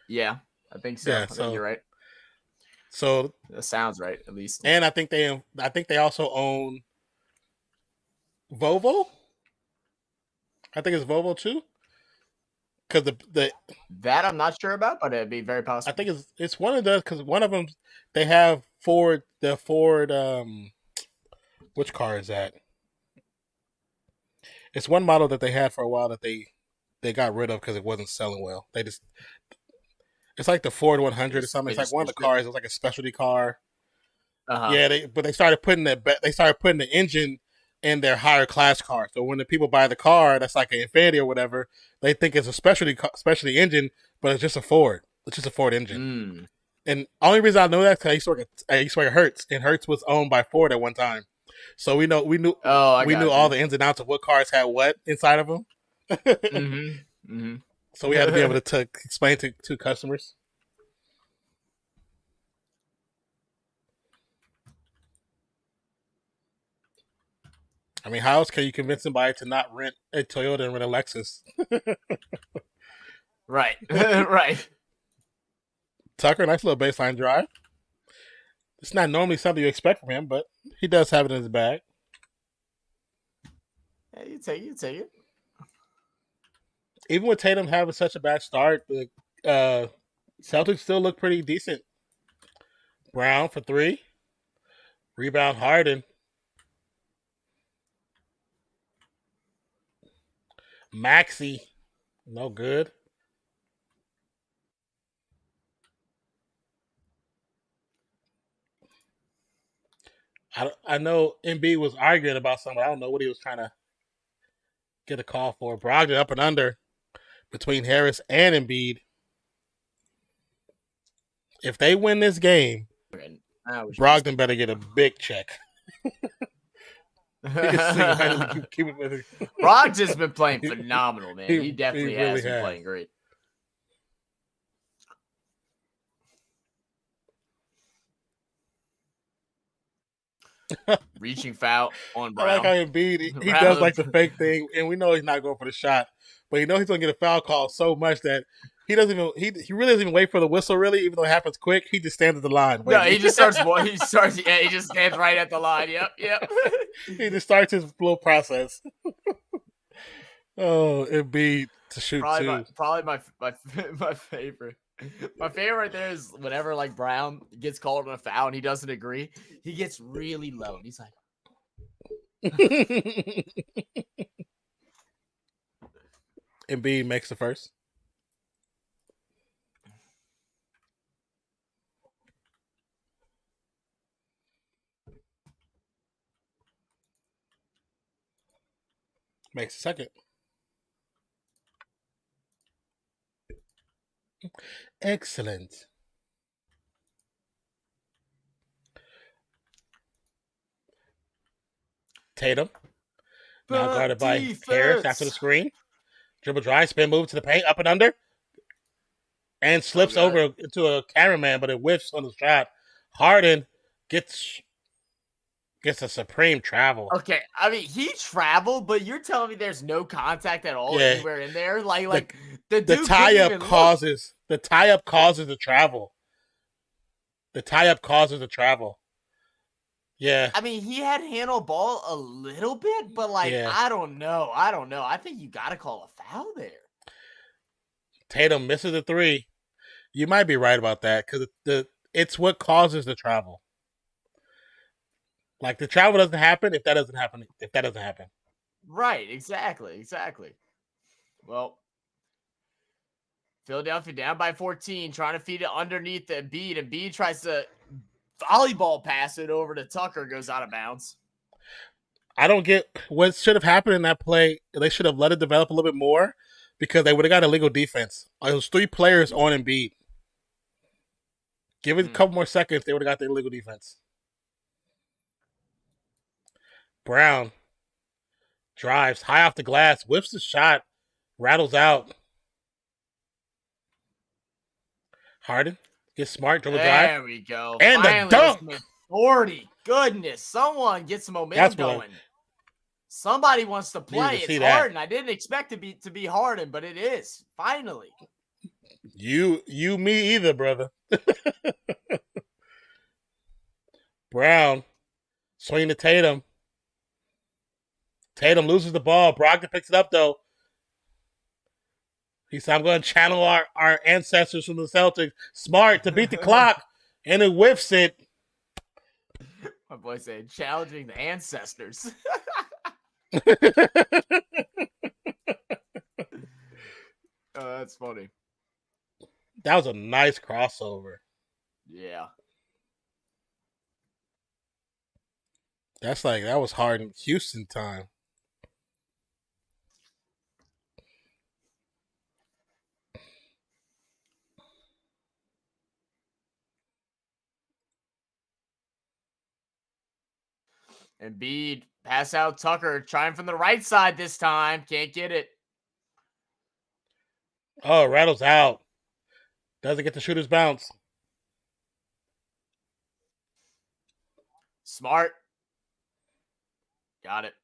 Yeah, I think so. Yeah, I think you're right. So that sounds right, at least. And I think they also own Volvo. I think it's Volvo too. Because that I'm not sure about, but it'd be very possible. I think it's one of those because one of them they have Ford. The Ford. Which car is that? It's one model that they had for a while that they got rid of because it wasn't selling well. It's like the Ford 100 or something. It's like one of the cars. It's like a specialty car. Yeah, they started putting the engine in their higher class car. So when the people buy the car, that's like an Infiniti or whatever, they think it's a specialty engine, but it's just a Ford. It's just a Ford engine. And only reason I know that is because I used to work at Hertz, and Hertz was owned by Ford at one time. So we knew all the ins and outs of what cars had what inside of them. So we had to be able to explain to customers. I mean, how else can you convince somebody to not rent a Toyota and rent a Lexus? Right. Right. Tucker, nice little baseline drive. It's not normally something you expect from him, but he does have it in his bag. Yeah, you take it. Even with Tatum having such a bad start, the Celtics still look pretty decent. Brown for 3. Rebound Harden. Maxey. No good. I know Embiid was arguing about something. I don't know what he was trying to get a call for. Brogdon up and under between Harris and Embiid. If they win this game, Brogdon better get a big check. Brogdon's been playing phenomenal, man. He definitely has been playing great. Reaching foul on Brown. I like how Embiid, he does like the fake thing, and we know he's not going for the shot, but you know he's going to get a foul call so much that he doesn't even he really doesn't even wait for the whistle. Really, even though it happens quick, he just stands at the line. No, he just starts. Yeah, he just stands right at the line. Yep. He just starts his little process. Oh, Embiid to shoot probably my favorite. My favorite right there is whenever like Brown gets called on a foul and he doesn't agree, he gets really low and he's like, Embiid makes the first. Makes the second. Excellent. Tatum. Now guarded by Harris after the screen. Dribble drive, spin move to the paint, up and under. and slips over into a cameraman, but it whiffs on the shot. Harden gets a supreme travel. Okay, I mean he traveled, but you're telling me there's no contact at all anywhere in there? Like the dude tie-up causes the tie-up causes the travel. The tie-up causes the travel. Yeah. I mean, he had handle ball a little bit, but like I don't know. I think you got to call a foul there. Tatum misses the three. You might be right about that because it's what causes the travel. Like the travel doesn't happen if that doesn't happen. Right, exactly. Well, Philadelphia down by 14, trying to feed it underneath the Embiid. Embiid tries to volleyball pass it over to Tucker, goes out of bounds. I don't get what should have happened in that play. They should have let it develop a little bit more because they would have got illegal defense. It was 3 players on Embiid. Give it a couple more seconds, they would have got the illegal defense. Brown drives high off the glass, whiffs the shot, rattles out. Harden gets smart, dribble drive. There we go. And finally, the dunk. 40. Goodness, someone get some momentum going. Somebody wants to play. It's Harden. I didn't expect it to be Harden, but it is. Finally. You, me either, brother. Brown swinging to Tatum. Tatum loses the ball. Brogdon picks it up, though. He said, I'm going to channel our ancestors from the Celtics. Smart to beat the clock. And it whiffs it. My boy said, challenging the ancestors. Oh, that's funny. That was a nice crossover. Yeah. That was hard in Houston time. Embiid pass out Tucker, trying from the right side this time. Can't get it. Oh, rattles out. Doesn't get the shooter's bounce. Smart. Got it.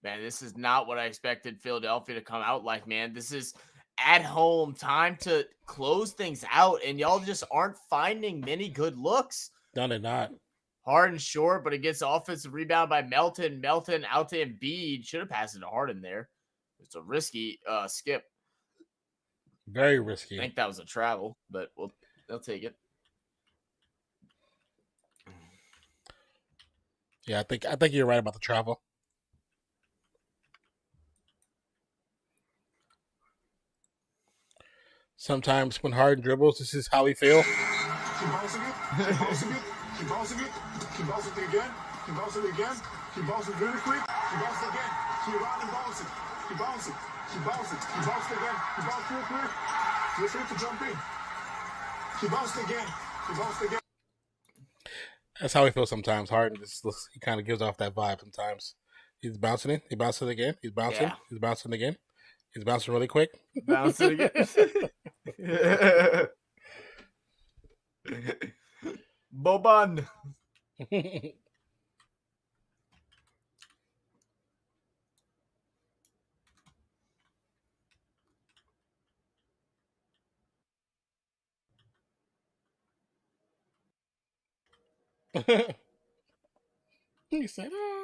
Man, this is not what I expected Philadelphia to come out like, man. This is at home, time to close things out, and y'all just aren't finding many good looks. No, they're not. Harden short, but it gets offensive rebound by Melton. Melton out to Embiid. Should have passed it to Harden there. It's a risky skip. Very risky. I think that was a travel, but they'll take it. Yeah, I think you're right about the travel. Sometimes when Harden dribbles, this is how we feel. Keep bouncing it. Keep bouncing it. Keep bouncing it. Keep bouncing it again. Keep bouncing it again. Keep bouncing it really quick. Keep bouncing it again. Keep around and bounce it. Keep bouncing. Keep bouncing. Keep bouncing again. Keep bouncing real quick. Feel free to jump in. Keep bouncing again. Keep bouncing again. That's how we feel sometimes. Harden he kind of gives off that vibe sometimes. He's bouncing it. He bounces again. He's bouncing. Yeah. He's bouncing again. He's bouncing really quick. Bouncing again. Boban. He said, ah.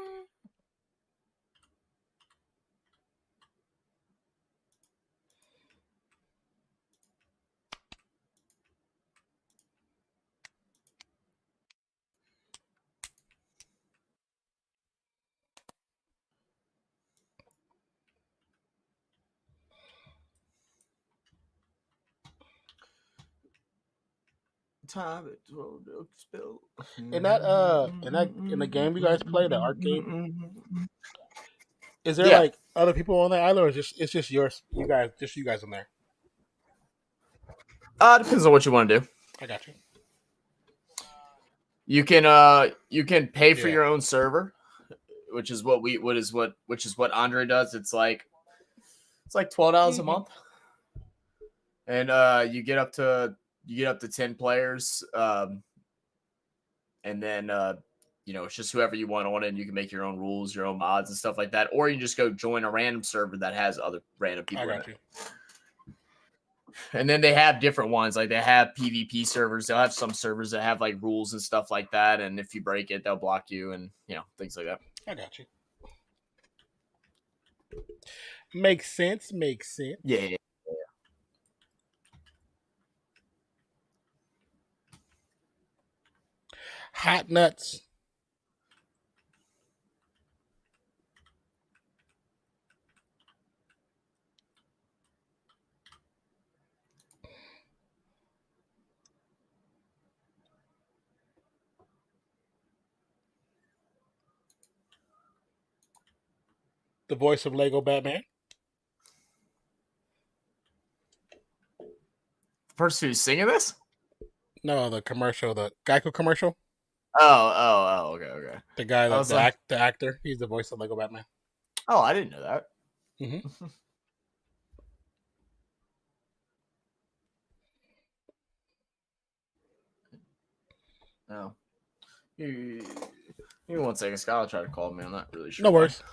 Time it will spill. In the game you guys play, the arcade, is there like other people on the island, or it's just you guys on there? Depends on what you want to do. I got you. You can pay for your own server, which is what Andre does. It's like $12 a month. And you get up to 10 players, and then it's just whoever you want on it, and you can make your own rules, your own mods, and stuff like that. Or you can just go join a random server that has other random people in it. And then they have different ones, like they have PvP servers. They'll have some servers that have like rules and stuff like that, and if you break it, they'll block you, and things like that. I got you. Makes sense. Yeah. Hot nuts. The voice of Lego Batman. The person who's singing this? No, the commercial, the Geico commercial. Okay. The guy, the actor, he's the voice of Lego Batman. Oh, I didn't know that. Mm-hmm. No. Give me 1 second, Scott. I'll try to call me. I'm not really sure. No worries.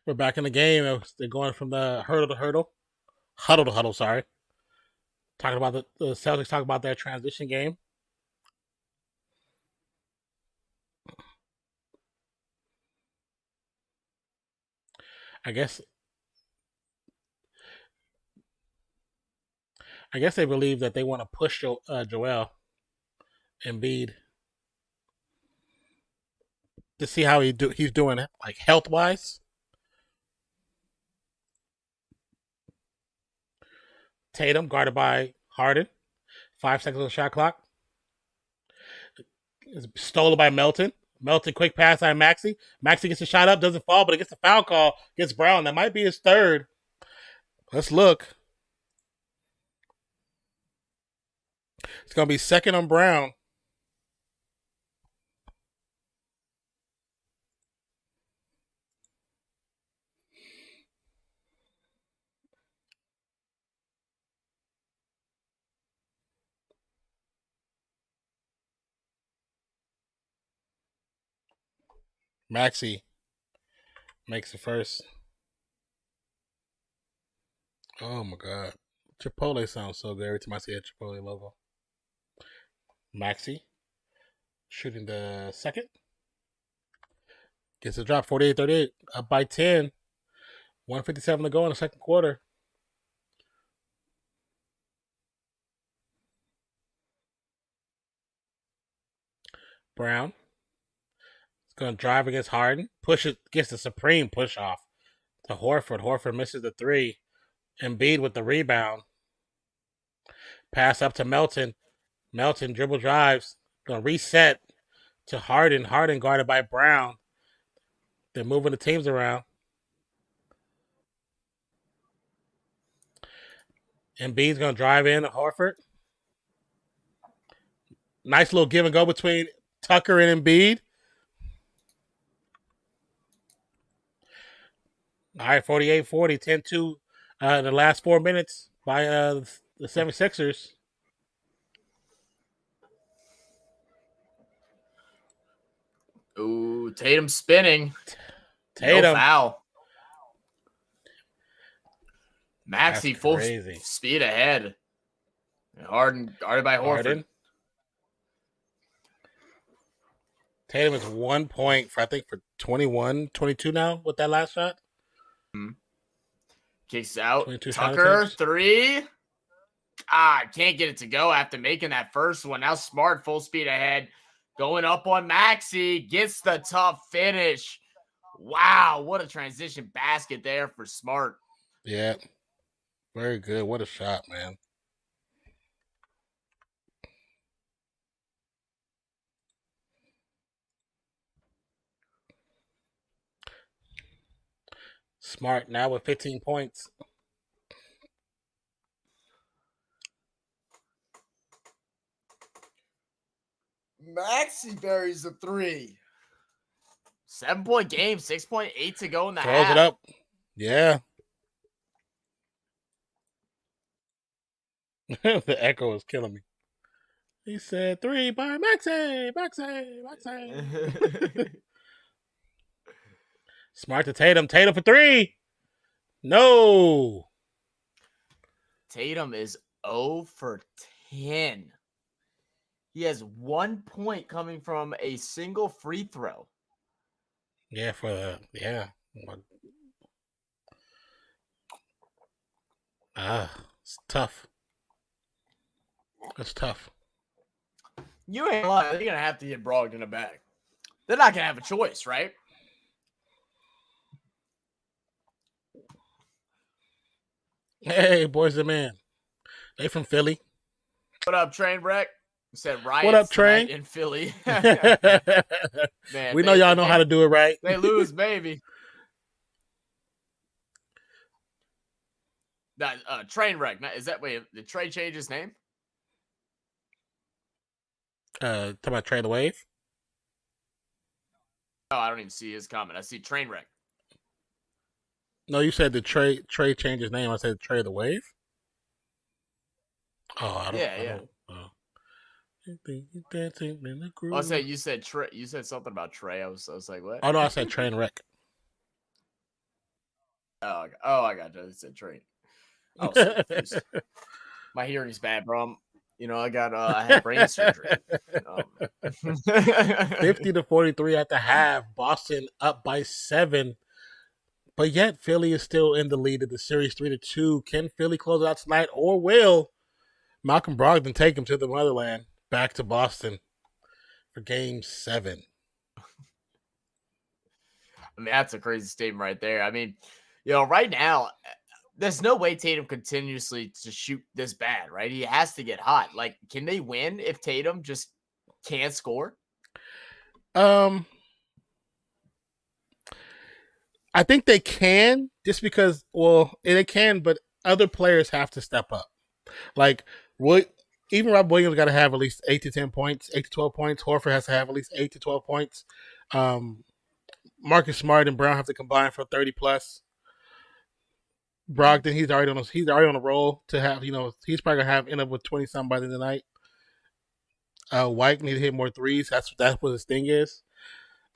We're back in the game. They're going from the huddle to huddle. Sorry. Talking about the Celtics. Talking about their transition game. I guess they believe that they want to push Joel Embiid to see how he's doing, like health wise. Tatum guarded by Harden. 5 seconds on the shot clock. It's stolen by Melton. Melton, quick pass on Maxey. Maxey gets a shot up, doesn't fall, but it gets a foul call. Gets Brown. That might be his third. Let's look. It's going to be second on Brown. Maxey makes the first. Oh my God. Chipotle sounds so good every time I see a Chipotle logo. Maxey shooting the second. Gets a drop, 48-38. Up by 10. 1:57 to go in the second quarter. Brown is going to drive against Harden. Gets the supreme push off to Horford. Horford misses the three. Embiid with the rebound. Pass up to Melton. Melton dribble drives. Going to reset to Harden. Harden guarded by Brown. They're moving the teams around. Embiid's going to drive in to Horford. Nice little give and go between Tucker and Embiid. All right, 48-40, 10-2 in the last 4 minutes by the 76ers. Ooh, Tatum spinning. Tatum. No foul. Maxey full speed ahead. Harden guarded by Horford. Harden. Tatum is 1 point for 21, 22 now with that last shot. Kicks out. Tucker, three. Can't get it to go after making that first one. Now Smart full speed ahead. Going up on Maxey. Gets the tough finish. Wow, what a transition basket there for Smart. Yeah. Very good. What a shot, man. Smart now with 15 points. Maxey buries a 3. 7-point game, 6.8 to go in the Throws half. it up. Yeah. The echo is killing me. He said 3 by Maxey. Smart to Tatum. Tatum for 3. No. Tatum is 0 for 10. He has 1 point coming from a single free throw. Yeah, it's tough. It's tough. You ain't lying. They're going to have to get Brogdon a bag. They're not going to have a choice, right? Hey, boys the man. They from Philly. What up, Trainwreck? Said riots What up, Train? in Philly. Man, we know y'all know how to do it right. They lose, baby. Trainwreck. Is that way? Did Trey change his name? Talking about Trey the Wave? Oh, I don't even see his comment. I see Trainwreck. No, you said the Trey changed his name. I said Trey the Wave. Oh, I don't. Yeah. Dancing in the groove. I say you said Trey. You said something about Trey. I was like, what? Oh no, I said Train Wreck. I got you. I said Train. Oh, so my hearing's bad, bro. I had brain surgery. 50-43 at the half. Boston up by 7. But yet Philly is still in the lead of the series 3-2. Can Philly close it out tonight, or will Malcolm Brogdon take him to the motherland, back to Boston for Game 7? I mean, that's a crazy statement right there. I mean, right now, there's no way Tatum continuously to shoot this bad, right? He has to get hot. Like, can they win if Tatum just can't score? I think they can, just because, they can, but other players have to step up. Like, even Rob Williams got to have at least 8 to 10 points, 8 to 12 points. Horford has to have at least 8 to 12 points. Marcus Smart and Brown have to combine for 30 plus. Brogdon, he's already on a roll to have. He's probably gonna end up with 20-something by the end of the night. White need to hit more threes. That's what his thing is.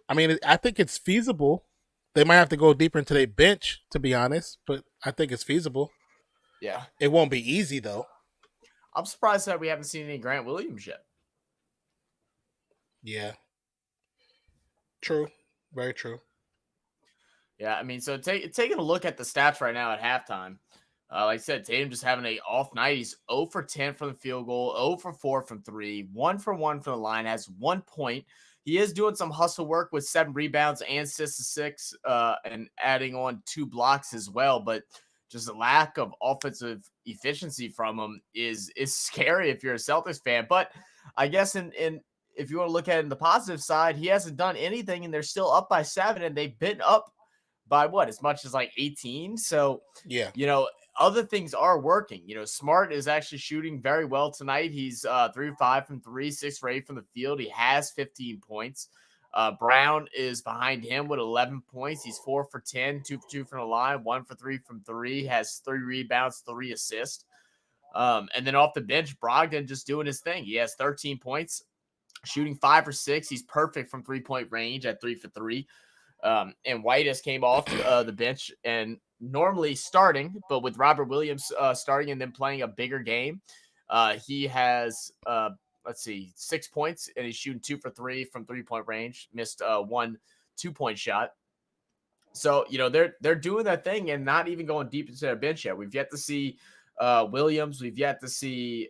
I mean, I think it's feasible. They might have to go deeper into their bench, to be honest, but I think it's feasible. Yeah, it won't be easy though. I'm surprised that we haven't seen any Grant Williams yet. Yeah, true, very true. Yeah, I mean, so taking a look at the stats right now at halftime, like I said, Tatum just having an off night. He's 0 for 10 from the field goal, 0 for 4 from 3, 1 for 1 from the line, has 1 point. He is doing some hustle work with 7 rebounds and 6, and adding on 2 blocks as well. But just a lack of offensive efficiency from him is scary if you're a Celtics fan. But I guess if you want to look at it in the positive side, he hasn't done anything, and they're still up by 7, and they've been up by as much as like 18. So, yeah, other things are working. Smart is actually shooting very well tonight. He's 3 for 5 from 3, 6 for 8 from the field. He has 15 points. Brown is behind him with 11 points. He's 4 for 10, 2 for 2 from the line, 1 for 3 from 3, has 3 rebounds, 3 assists. And then off the bench, Brogdon just doing his thing. He has 13 points, shooting 5 for 6. He's perfect from 3-point range at 3 for 3. And White has came off the bench and normally starting, but with Robert Williams starting and then playing a bigger game, he has 6 points, and he's shooting 2 for 3 from 3-point range. Missed 1 2-point shot. So they're doing that thing and not even going deep into their bench yet. We've yet to see Williams. We've yet to see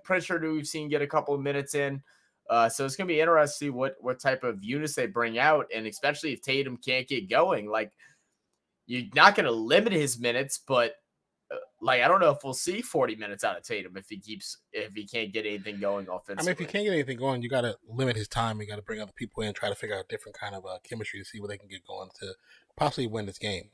Pritchard, who we've seen get a couple of minutes in. So it's going to be interesting to see what type of units they bring out, and especially if Tatum can't get going. Like, you're not going to limit his minutes, but I don't know if we'll see 40 minutes out of Tatum if he can't get anything going offensively. I mean, if he can't get anything going, you got to limit his time. You got to bring other people in, try to figure out a different kind of chemistry to see where they can get going to possibly win this game.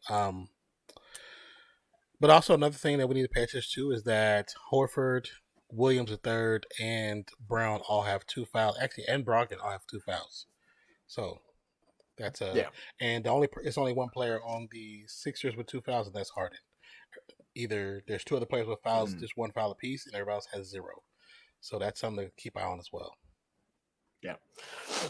But also another thing that we need to pay attention to is that Horford Williams the third, and Brown all have 2 fouls. Actually, and Brogdon all have 2 fouls. So that's and it's only one player on the Sixers with 2 fouls, and that's Harden. Either there's 2 other players with fouls, just 1 foul apiece, and everybody else has 0. So that's something to keep an eye on as well. Yeah.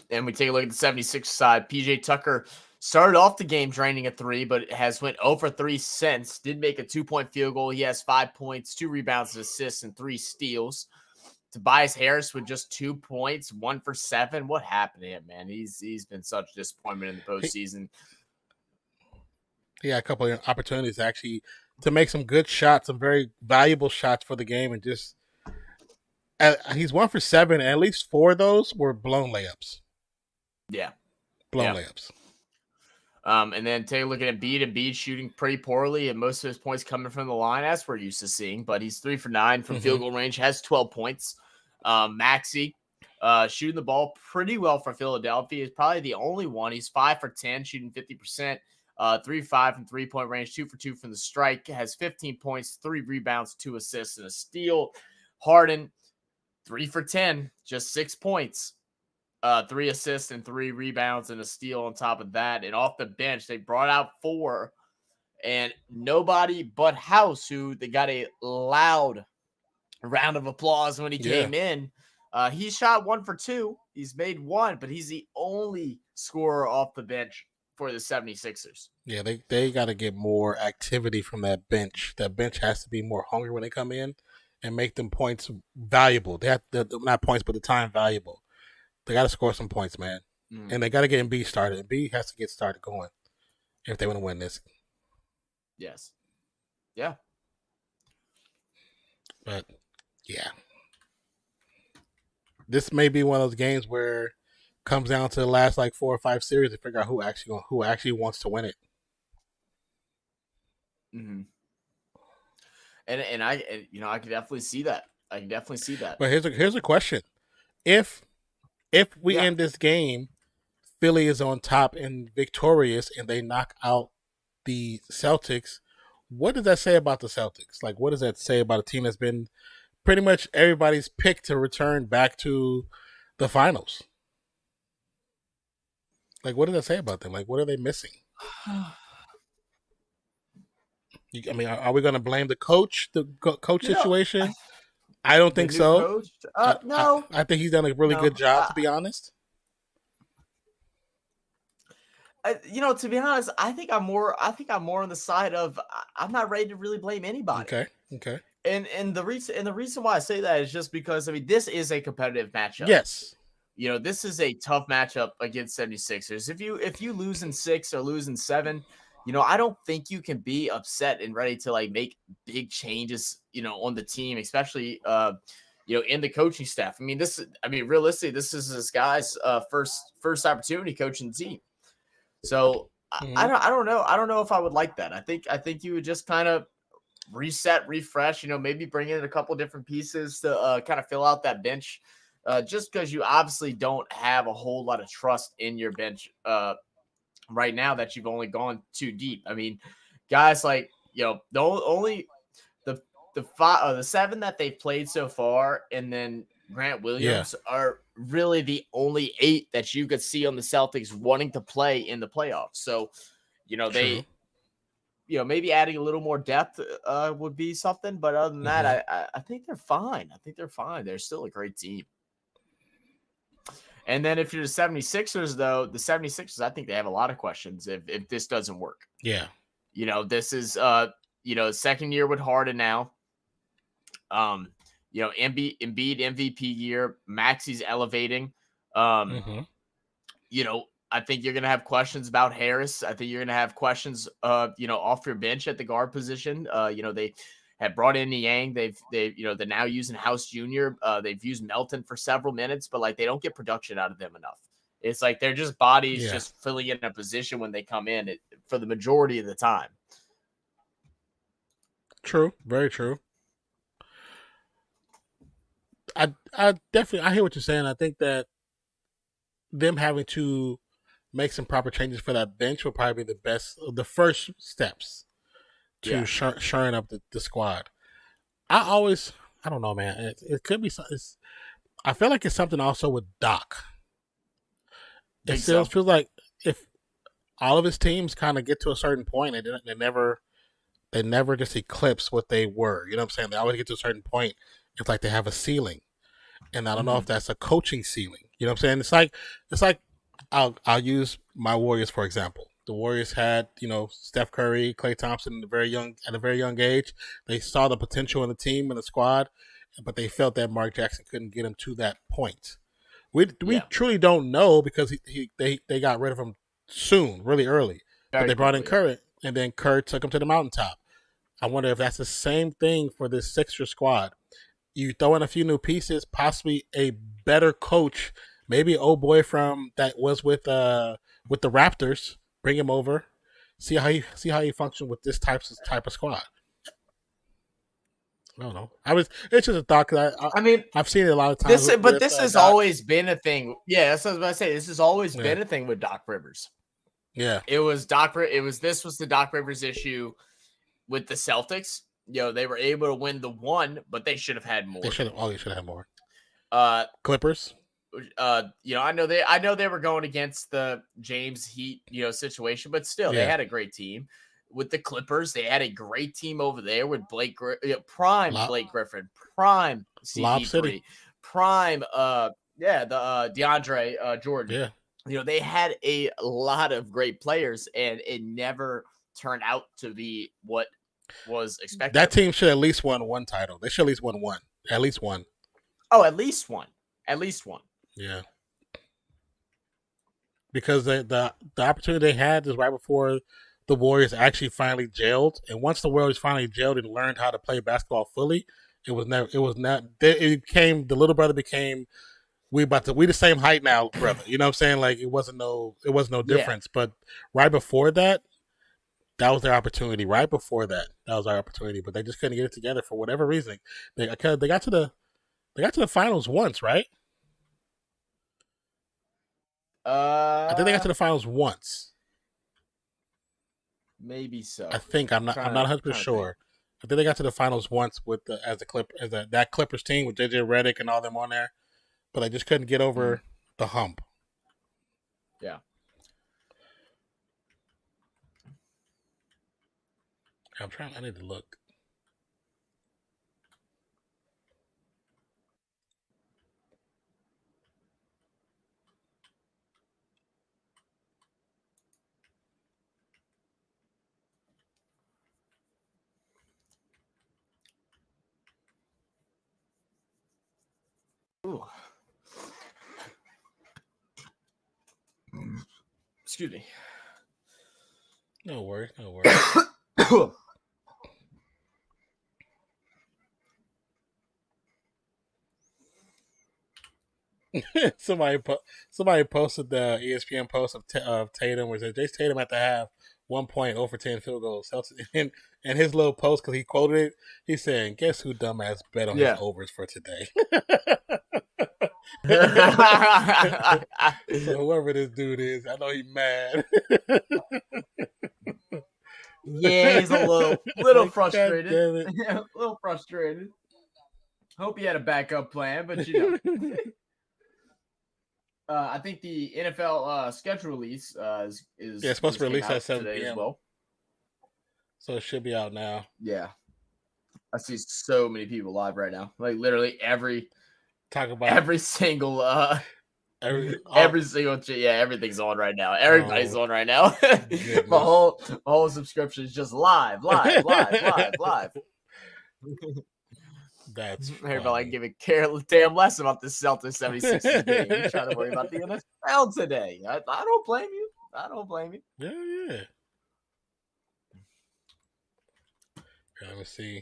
And we take a look at the 76 side. PJ Tucker started off the game draining a 3, but has went 0 for 3 since. Did make a 2-point field goal. He has 5 points, 2 rebounds, and assists, and 3 steals. Tobias Harris with just 2 points, 1 for 7. What happened to him, man? He's been such a disappointment in the postseason. He had a couple of opportunities actually to make some good shots, some very valuable shots for the game, and just he's 1 for 7. And at least 4 of those were blown layups. Yeah, blown layups. And then take a look at Embiid. Embiid shooting pretty poorly, and most of his points coming from the line, as we're used to seeing. But he's 3 for 9 from field goal range, has 12 points. Maxey shooting the ball pretty well for Philadelphia. Is probably the only one. He's 5 for 10, shooting 50%. 3 for 5 from 3-point range, 2 for 2 from the strike. Has 15 points, 3 rebounds, 2 assists, and a steal. Harden, 3 for 10, just 6 points. 3 assists and 3 rebounds and a steal on top of that. And off the bench, they brought out 4. And nobody but House, who they got a loud round of applause when he came in. He shot 1 for 2. He's made 1, but he's the only scorer off the bench for the 76ers. Yeah, they got to get more activity from that bench. That bench has to be more hungry when they come in and make them points valuable. They have not points, but the time valuable. They got to score some points, man. And they got to get Embiid started. Embiid has to get started going if they want to win this. Yes. Yeah. But, yeah. This may be one of those games where it comes down to the last 4 or 5 series to figure out who actually wants to win it. Mm-hmm. And I can definitely see that. But here's a question: If we end this game, Philly is on top and victorious, and they knock out the Celtics, what does that say about the Celtics? What does that say about a team that's been pretty much everybody's pick to return back to the finals? What does that say about them? What are they missing? Are we going to blame the coach, situation? I don't think so. No. I think he's done a really good job, to be honest. To be honest, I think I'm more on the side of I'm not ready to really blame anybody. Okay. And the reason why I say that is just because this is a competitive matchup. Yes. This is a tough matchup against 76ers. If you lose in 6 or lose in 7, I don't think you can be upset and ready to make big changes, on the team, especially in the coaching staff. Realistically, this is this guy's first opportunity coaching the team. So I don't know. I don't know if I would like that. I think you would just kind of reset, refresh, maybe bring in a couple different pieces to kind of fill out that bench. Just because you obviously don't have a whole lot of trust in your bench right now that you've only gone too deep. Guys the 7 that they've played so far, and then Grant Williams are really the only 8 that you could see on the Celtics wanting to play in the playoffs. So, they, maybe adding a little more depth would be something. But other than that, I think they're fine. They're still a great team. And then if you're the 76ers, though, I think they have a lot of questions if this doesn't work. Yeah. This is, second year with Harden now. Embiid MVP year. Maxey's elevating. I think you're going to have questions about Harris. I think you're going to have questions, off your bench at the guard position. They have brought in Niang. They're now using House Jr. They've used Melton for several minutes, but they don't get production out of them enough. It's they're just bodies just filling in a position when they come in for the majority of the time. True. Very true. I definitely hear what you're saying. I think that them having to make some proper changes for that bench will probably be the first steps to shoring up the squad. I always I don't know, man. It could be. I feel like it's something also with Doc. It still feels like if all of his teams kind of get to a certain point, they never just eclipse what they were. You know what I'm saying? They always get to a certain point. It's like they have a ceiling, and I don't know if that's a coaching ceiling. You know what I'm saying? It's like I'll use my Warriors for example. The Warriors had Steph Curry, Klay Thompson at a very young age. They saw the potential in the team and the squad, but they felt that Mark Jackson couldn't get him to that point. We truly don't know because they got rid of him soon, really early. But they brought in Curry, and then Kerr took him to the mountaintop. I wonder if that's the same thing for this Sixers squad. You throw in a few new pieces, possibly a better coach, maybe old boy from that was with the Raptors. Bring him over, see how he functions with this type of squad. I don't know. It's just a thought because I've seen it a lot of times. This has always been a thing. Yeah, that's what I was about to say. This has always been a thing with Doc Rivers. Yeah, this was the Doc Rivers issue with the Celtics. They were able to win the one, but they should have had more. They should have had more. Clippers. I know they were going against the James Heat, situation, but still they had a great team. With the Clippers, they had a great team over there with Blake Griffin, prime CP3, prime the DeAndre Jordan. Yeah. They had a lot of great players, and it never turned out to be what was expected. That team should at least won one title. They should at least won one. At least one. Oh, at least one. At least one. Yeah. Because the opportunity they had is right before the Warriors actually finally gelled, and once the Warriors finally gelled and learned how to play basketball fully, the little brother became we the same height now, brother. You know what I'm saying? Like it wasn't no difference. But right before that was their opportunity. Right before that was our opportunity, but they just couldn't get it together for whatever reason. They got to the finals once, right? I think they got to the finals once. Maybe so. I think I'm not 100% sure. I think they got to the finals once with that Clippers team with JJ Redick and all them on there, but they just couldn't get over the hump. Yeah. I need to look. Ooh. Excuse me. No worries. Somebody posted the ESPN post of Tatum where it says Jason Tatum had to have 1 point over 10 field goals. And his little post, because he quoted it, he's saying, "Guess who dumbass bet on his overs for today?" So whoever this dude is, I know he's mad. Yeah, he's a little frustrated. A little frustrated. Hope he had a backup plan, but I think the NFL schedule release is supposed to release at 7 p.m. as well. So it should be out now. Yeah, I see so many people live right now. Like literally every single everything's on right now. Everybody's on right now. My whole subscription is just live. That's everybody give a damn less about the Celtics 76ers game. You're trying to worry about the NFL today. I don't blame you. Yeah. Let me see.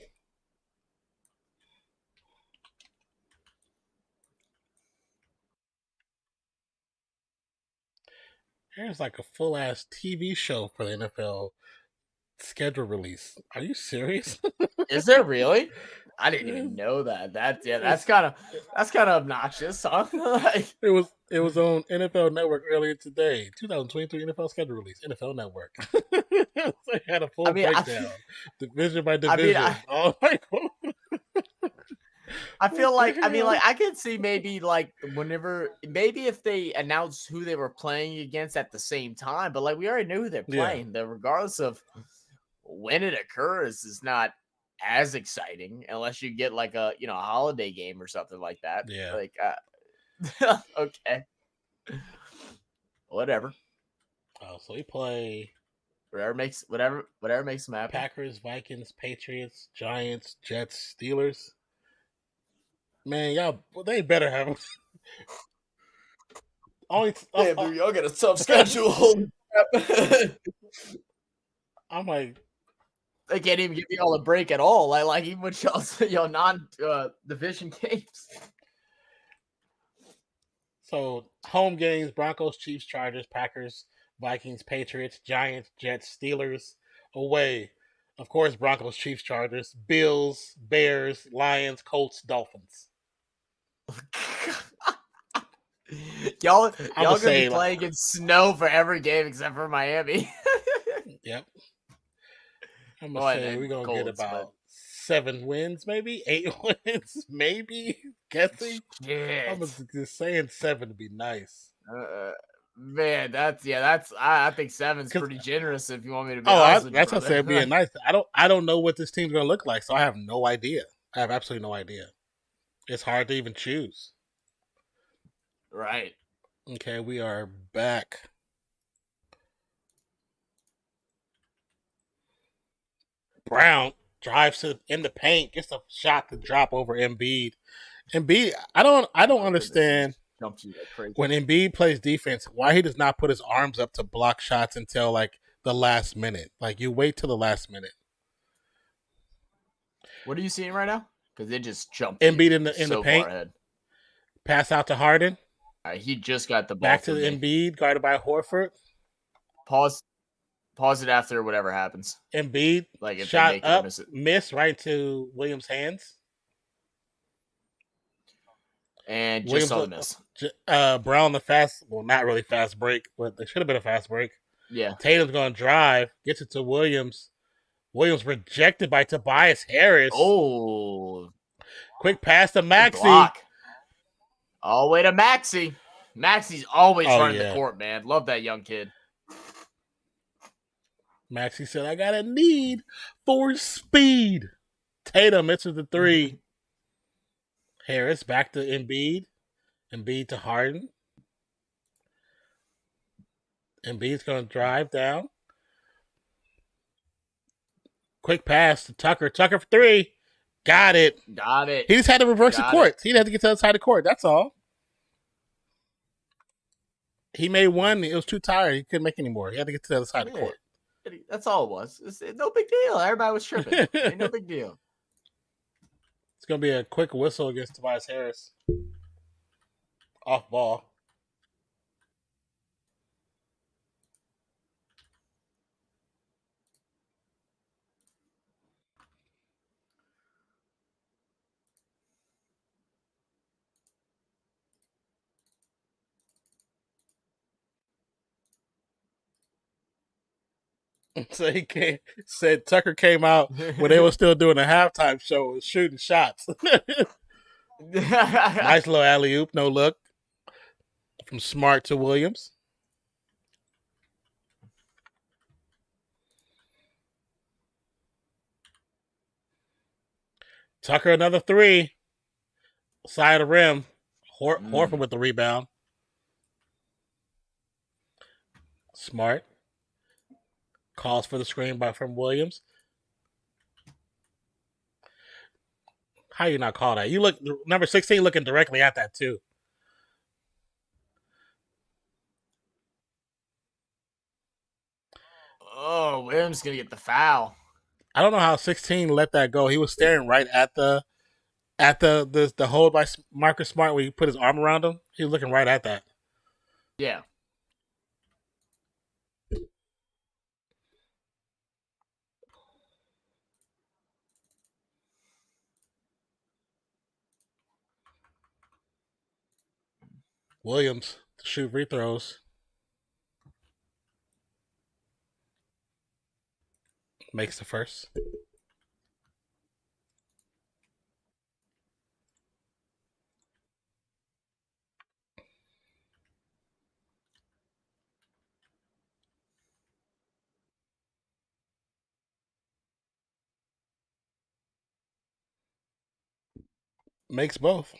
There's like a full ass TV show for the NFL schedule release. Are you serious? Is there really? I didn't even know that. That's kind of obnoxious. Huh? It was on NFL Network earlier today. 2023 NFL schedule release. NFL Network. They had a full breakdown, division by division. I feel like I could see maybe like maybe if they announced who they were playing against at the same time, but like we already knew who they're playing. That regardless of when it occurs is not as exciting unless you get like a a holiday game or something like that. Yeah. Like okay. Whatever. Oh, so we play Whatever makes them happy. Packers, Vikings, Patriots, Giants, Jets, Steelers. Man, they better have only. Y'all got a tough schedule. I'm like, they can't even give y'all a break at all. Like even with y'all non division games. So home games: Broncos, Chiefs, Chargers, Packers, Vikings, Patriots, Giants, Jets, Steelers. Away, of course, Broncos, Chiefs, Chargers, Bills, Bears, Lions, Colts, Dolphins. y'all gonna be playing in snow for every game except for Miami. Yep. I'm gonna say we're gonna get about 7 wins, maybe 8 wins, maybe guessing. I'm just saying 7 to be nice. Man, I think 7's pretty generous if you want me to be honest with you. That's what I said being nice. I don't know what this team's gonna look like, so I have no idea. I have absolutely no idea. It's hard to even choose. Right. Okay, we are back. Brown drives in the paint, gets a shot to drop over Embiid. Embiid, I don't understand when Embiid plays defense, why he does not put his arms up to block shots until like the last minute. Like you wait till the last minute. What are you seeing right now? Because they just jumped Embiid in the paint. Pass out to Harden. He just got the ball. Back to the Embiid, guarded by Horford. Pause it after whatever happens. Embiid, like if shot up, miss right to Williams' hands. And just saw the miss. Brown not really fast break, but there should have been a fast break. Yeah. Tatum's going to drive, gets it to Williams. Williams rejected by Tobias Harris. Oh. Quick pass to Maxey. All the way to Maxey. Maxey's always running the court, man. Love that young kid. Maxey said, I got a need for speed. Tatum misses the 3. Harris back to Embiid. Embiid to Harden. Embiid's going to drive down. Quick pass to Tucker. Tucker for 3. Got it. He just had to reverse the court. He had to get to the other side of the court. That's all. He made one. It was too tired. He couldn't make any more. He had to get to the other side of the court. That's all it was. It's no big deal. Everybody was tripping. Ain't no big deal. It's going to be a quick whistle against Tobias Harris. Off ball. So said Tucker came out when they were still doing a halftime show and shooting shots. Nice little alley-oop, no look. From Smart to Williams. Tucker another 3. Side of the rim. Horford with the rebound. Smart. Calls for the screen from Williams. How you not call that? You look number 16 looking directly at that too. Oh, Williams gonna get the foul. I don't know how 16 let that go. He was staring right at the hold by Marcus Smart where he put his arm around him. He was looking right at that. Yeah. Williams to shoot free throws. Makes the first. Makes both.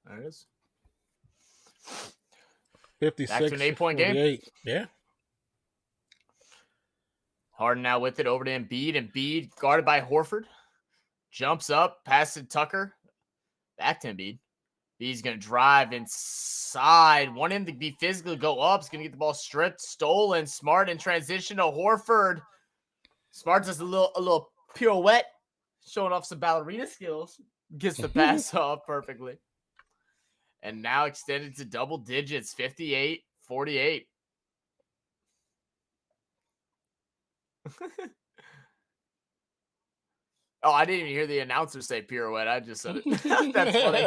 There it is. 56 Back to an 8-point game. Yeah. Harden now with it over to Embiid. Embiid guarded by Horford. Jumps up, passes to Tucker. Back to Embiid. He's going to drive inside. Want him to be physically go up. He's going to get the ball stripped, stolen. Smart in transition to Horford. Smart does a little pirouette, showing off some ballerina skills. Gets the pass off perfectly. And now extended to double digits, 58-48. Oh, I didn't even hear the announcer say pirouette. I just said it. That's funny.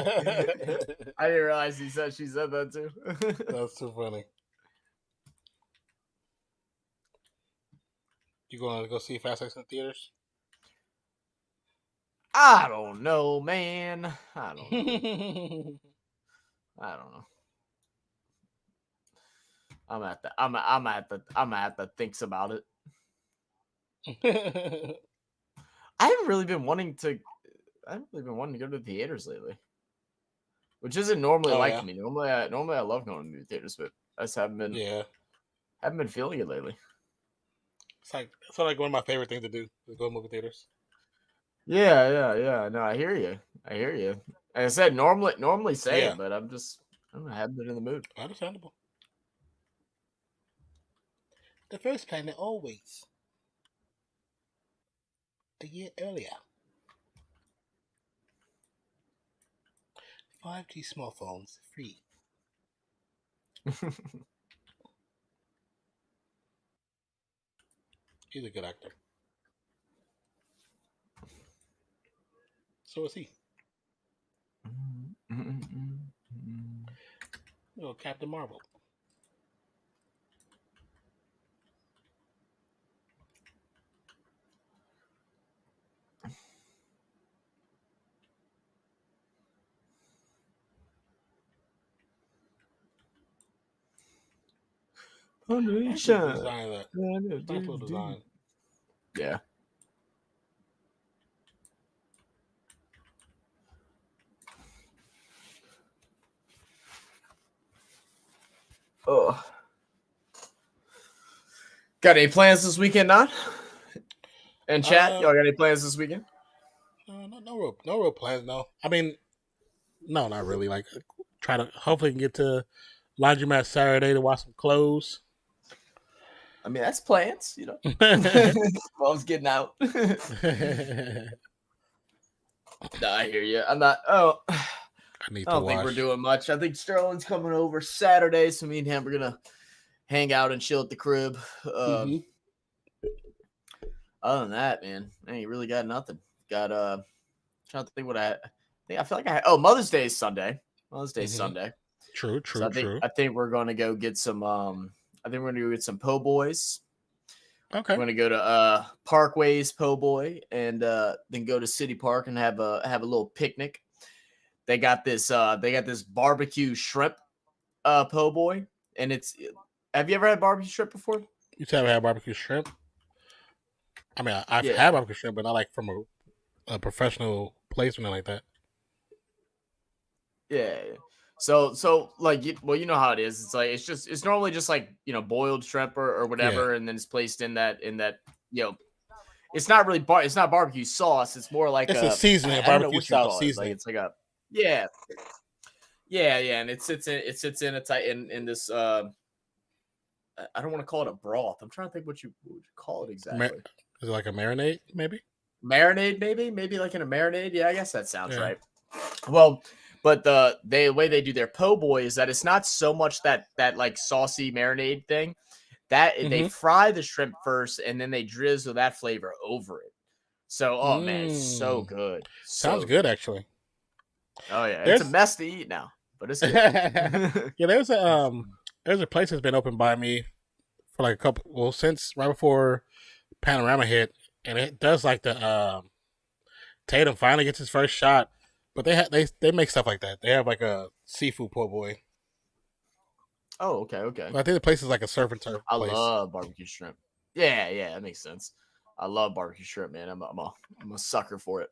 I didn't realize she said that too. That's too funny. You going to go see Fast X in theaters? I don't know, man. I don't know. I don't know. I'm at the thinks about it. I haven't really been wanting to go to the theaters lately, which isn't normally me. Normally I love going to the theaters, but I just haven't been feeling it lately. It's like one of my favorite things to do is go to movie theaters. Yeah. No, I hear you. Like I said, normally say it, but I haven't been in the mood. Understandable. The first planet always. A year earlier. 5G smartphones free. He's a good actor. So is he. Oh, Captain Marvel. Nice little design. Yeah. Oh. Got any plans this weekend, Don? And chat, y'all got any plans this weekend? No real plans. No, I mean, no, not really. Like, try to hopefully get to laundromat Saturday to wash some clothes. I mean, that's plans, you know. Mom's getting out. No, I hear you. I'm not. I don't think we're doing much. I think Sterling's coming over Saturday, so me and him are gonna hang out and chill at the crib. Other than that, man, I ain't really got nothing. Got trying to think what I think. I feel like Mother's Day is Sunday. Sunday. True. I think we're gonna go get some. I think we're gonna go get some po' boys. Okay. We're gonna go to Parkway's Po' Boy and then go to City Park and have a little picnic. They got this barbecue shrimp po' boy, and it's. Have you ever had barbecue shrimp before? You ever had barbecue shrimp? I mean, I've had barbecue shrimp, but not like from a professional place or anything like that. Yeah. So like, you know how it is. It's like it's normally just like, you know, boiled shrimp or whatever, and then it's placed in that it's not really it's not barbecue sauce. It's more like it's a seasoning, barbecue style seasoning. Like, it's like yeah, and it sits in in this I don't want to call it a broth. I'm trying to think what you would call it exactly. Is it like a marinade, maybe? Maybe like in a marinade. Yeah, I guess that sounds right. Well, but the way they do their po' boy is that it's not so much that like saucy marinade thing. That they fry the shrimp first and then they drizzle that flavor over it. So, man, it's so good. Sounds good, actually. Oh yeah, it's a mess to eat now, but it's good. Yeah, there's a place that's been open by me for like since right before Panorama hit, and it does like the Tatum finally gets his first shot, but they make stuff like that. They have like a seafood po' boy. Oh, okay. But I think the place is like a surf and turf place. I love barbecue shrimp. Yeah, that makes sense. I love barbecue shrimp, man. I'm a sucker for it.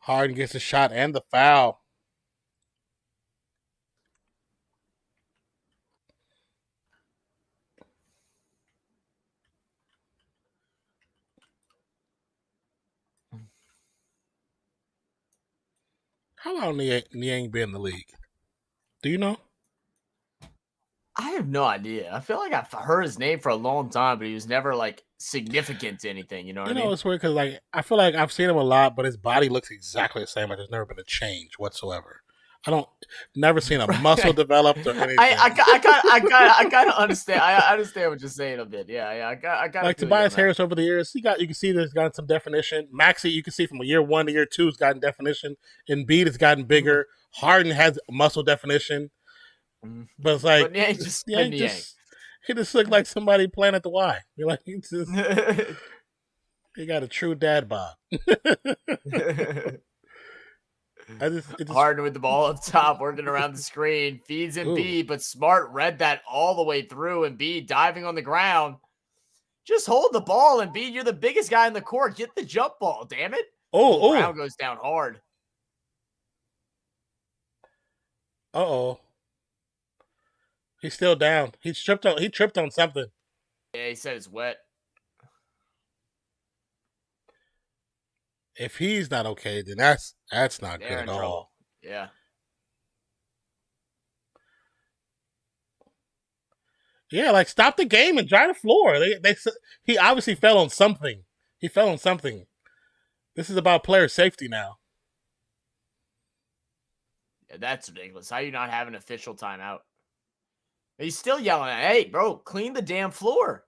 Harden gets the shot and the foul. How long Niang been in the league? Do you know? I have no idea. I feel like I've heard his name for a long time, but he was never like significant to anything. You know what I mean? It's weird because like I feel like I've seen him a lot, but his body looks exactly the same. Like there's never been a change whatsoever. Never seen a muscle developed or anything. I kind of understand. I understand what you're saying a bit. Yeah. I got like Tobias Harris over the years. You can see there's gotten some definition. Maxey, you can see from year 1 to year 2 has gotten definition. Embiid has gotten bigger. Harden has muscle definition. But it's like Niang he just looked like somebody playing at the Y. You're like he got a true dad bod. Harden with the ball up top, working around the screen, feeds Embiid, but Smart read that all the way through. Embiid diving on the ground. Just hold the ball, Embiid. You're the biggest guy in the court. Get the jump ball, damn it. Brown goes down hard. Uh-oh. He's still down. He tripped on something. Yeah, he said it's wet. If he's not okay, then that's not good at all. Yeah. Yeah, like stop the game and dry the floor. He obviously fell on something. This is about player safety now. Yeah, that's ridiculous. How you not have an official timeout? He's still yelling at, hey, bro, clean the damn floor.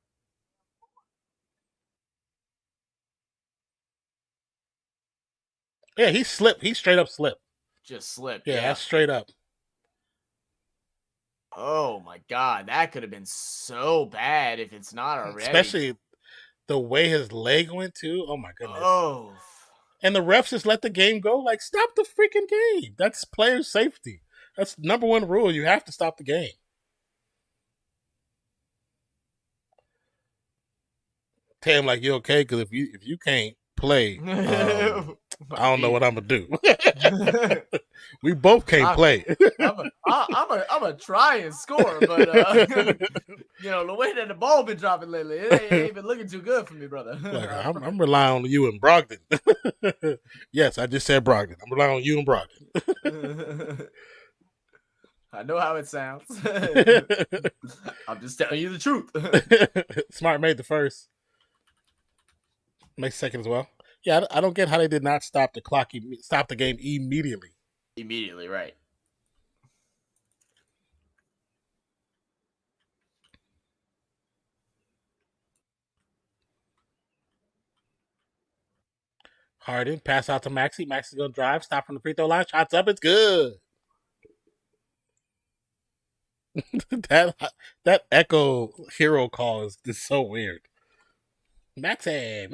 Yeah, he slipped. He straight up slipped. Just slipped. Yeah, that's straight up. Oh, my God. That could have been so bad if it's not already. Especially the way his leg went, too. Oh, my goodness. Oh. And the refs just let the game go. Like, stop the freaking game. That's player safety. That's number 1 rule. You have to stop the game. Tell him, like, you okay? Because if you can't play, I don't know what I'm going to do. We both can't play. I'm a try and score, but the way that the ball been dropping lately, it ain't been looking too good for me, brother. Like, I'm relying on you and Brogdon. Yes, I just said Brogdon. I'm relying on you and Brogdon. I know how it sounds. I'm just telling you the truth. Smart made the first. Makes second as well. Yeah, I don't get how they did not stop the clock, stop the game immediately. Immediately, right. Harden, pass out to Maxey. Maxey's going to drive, stop from the free throw line. Shots up, it's good. that echo hero call is just so weird. Maxey.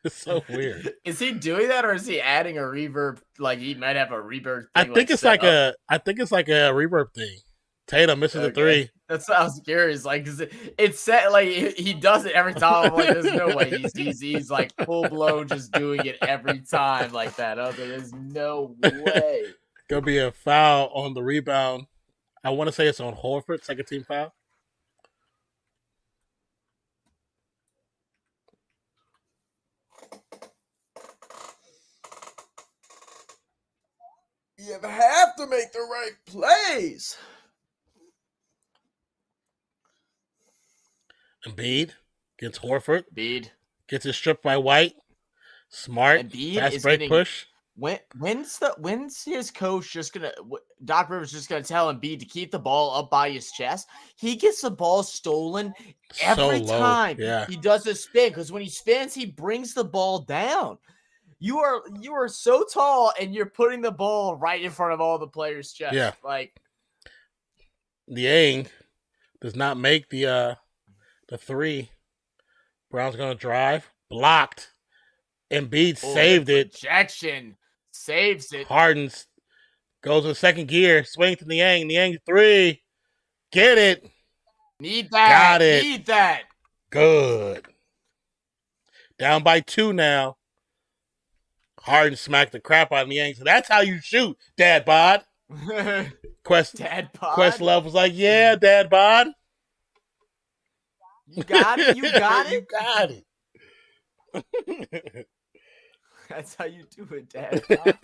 It's so weird. Is he doing that, or is he adding a reverb? Like he might have a reverb thing. I think it's like a reverb thing. Tatum misses the 3. That's what I was curious. Like, cause it's set like he does it every time. I'm like, there's no way he's like full blown just doing it every time like that. There's no way. Gonna be a foul on the rebound. I want to say it's on Horford, second team foul. You have to make the right plays. Embiid gets Horford. Embiid gets his strip by White. Smart. Embiid fast break push. When's his coach just gonna? Doc Rivers just gonna tell Embiid to keep the ball up by his chest? He gets the ball stolen every time. Yeah. He does a spin, because when he spins, he brings the ball down. You are so tall, and you're putting the ball right in front of all the players' chests. Yeah. Like Niang does not make the 3. Brown's gonna drive. Blocked. Embiid saved it. Projection. Saves it. Harden's goes in second gear. Swing to Niang. Niang 3. Get it. Need that. Got it. Need that. Good. Down by 2 now. Harden smacked the crap out of Niang. So that's how you shoot, Dad Bod. Dad Bod. Questlove was like, yeah, Dad Bod. You got it. You got it. You got it. That's how you do it, Dad Bod.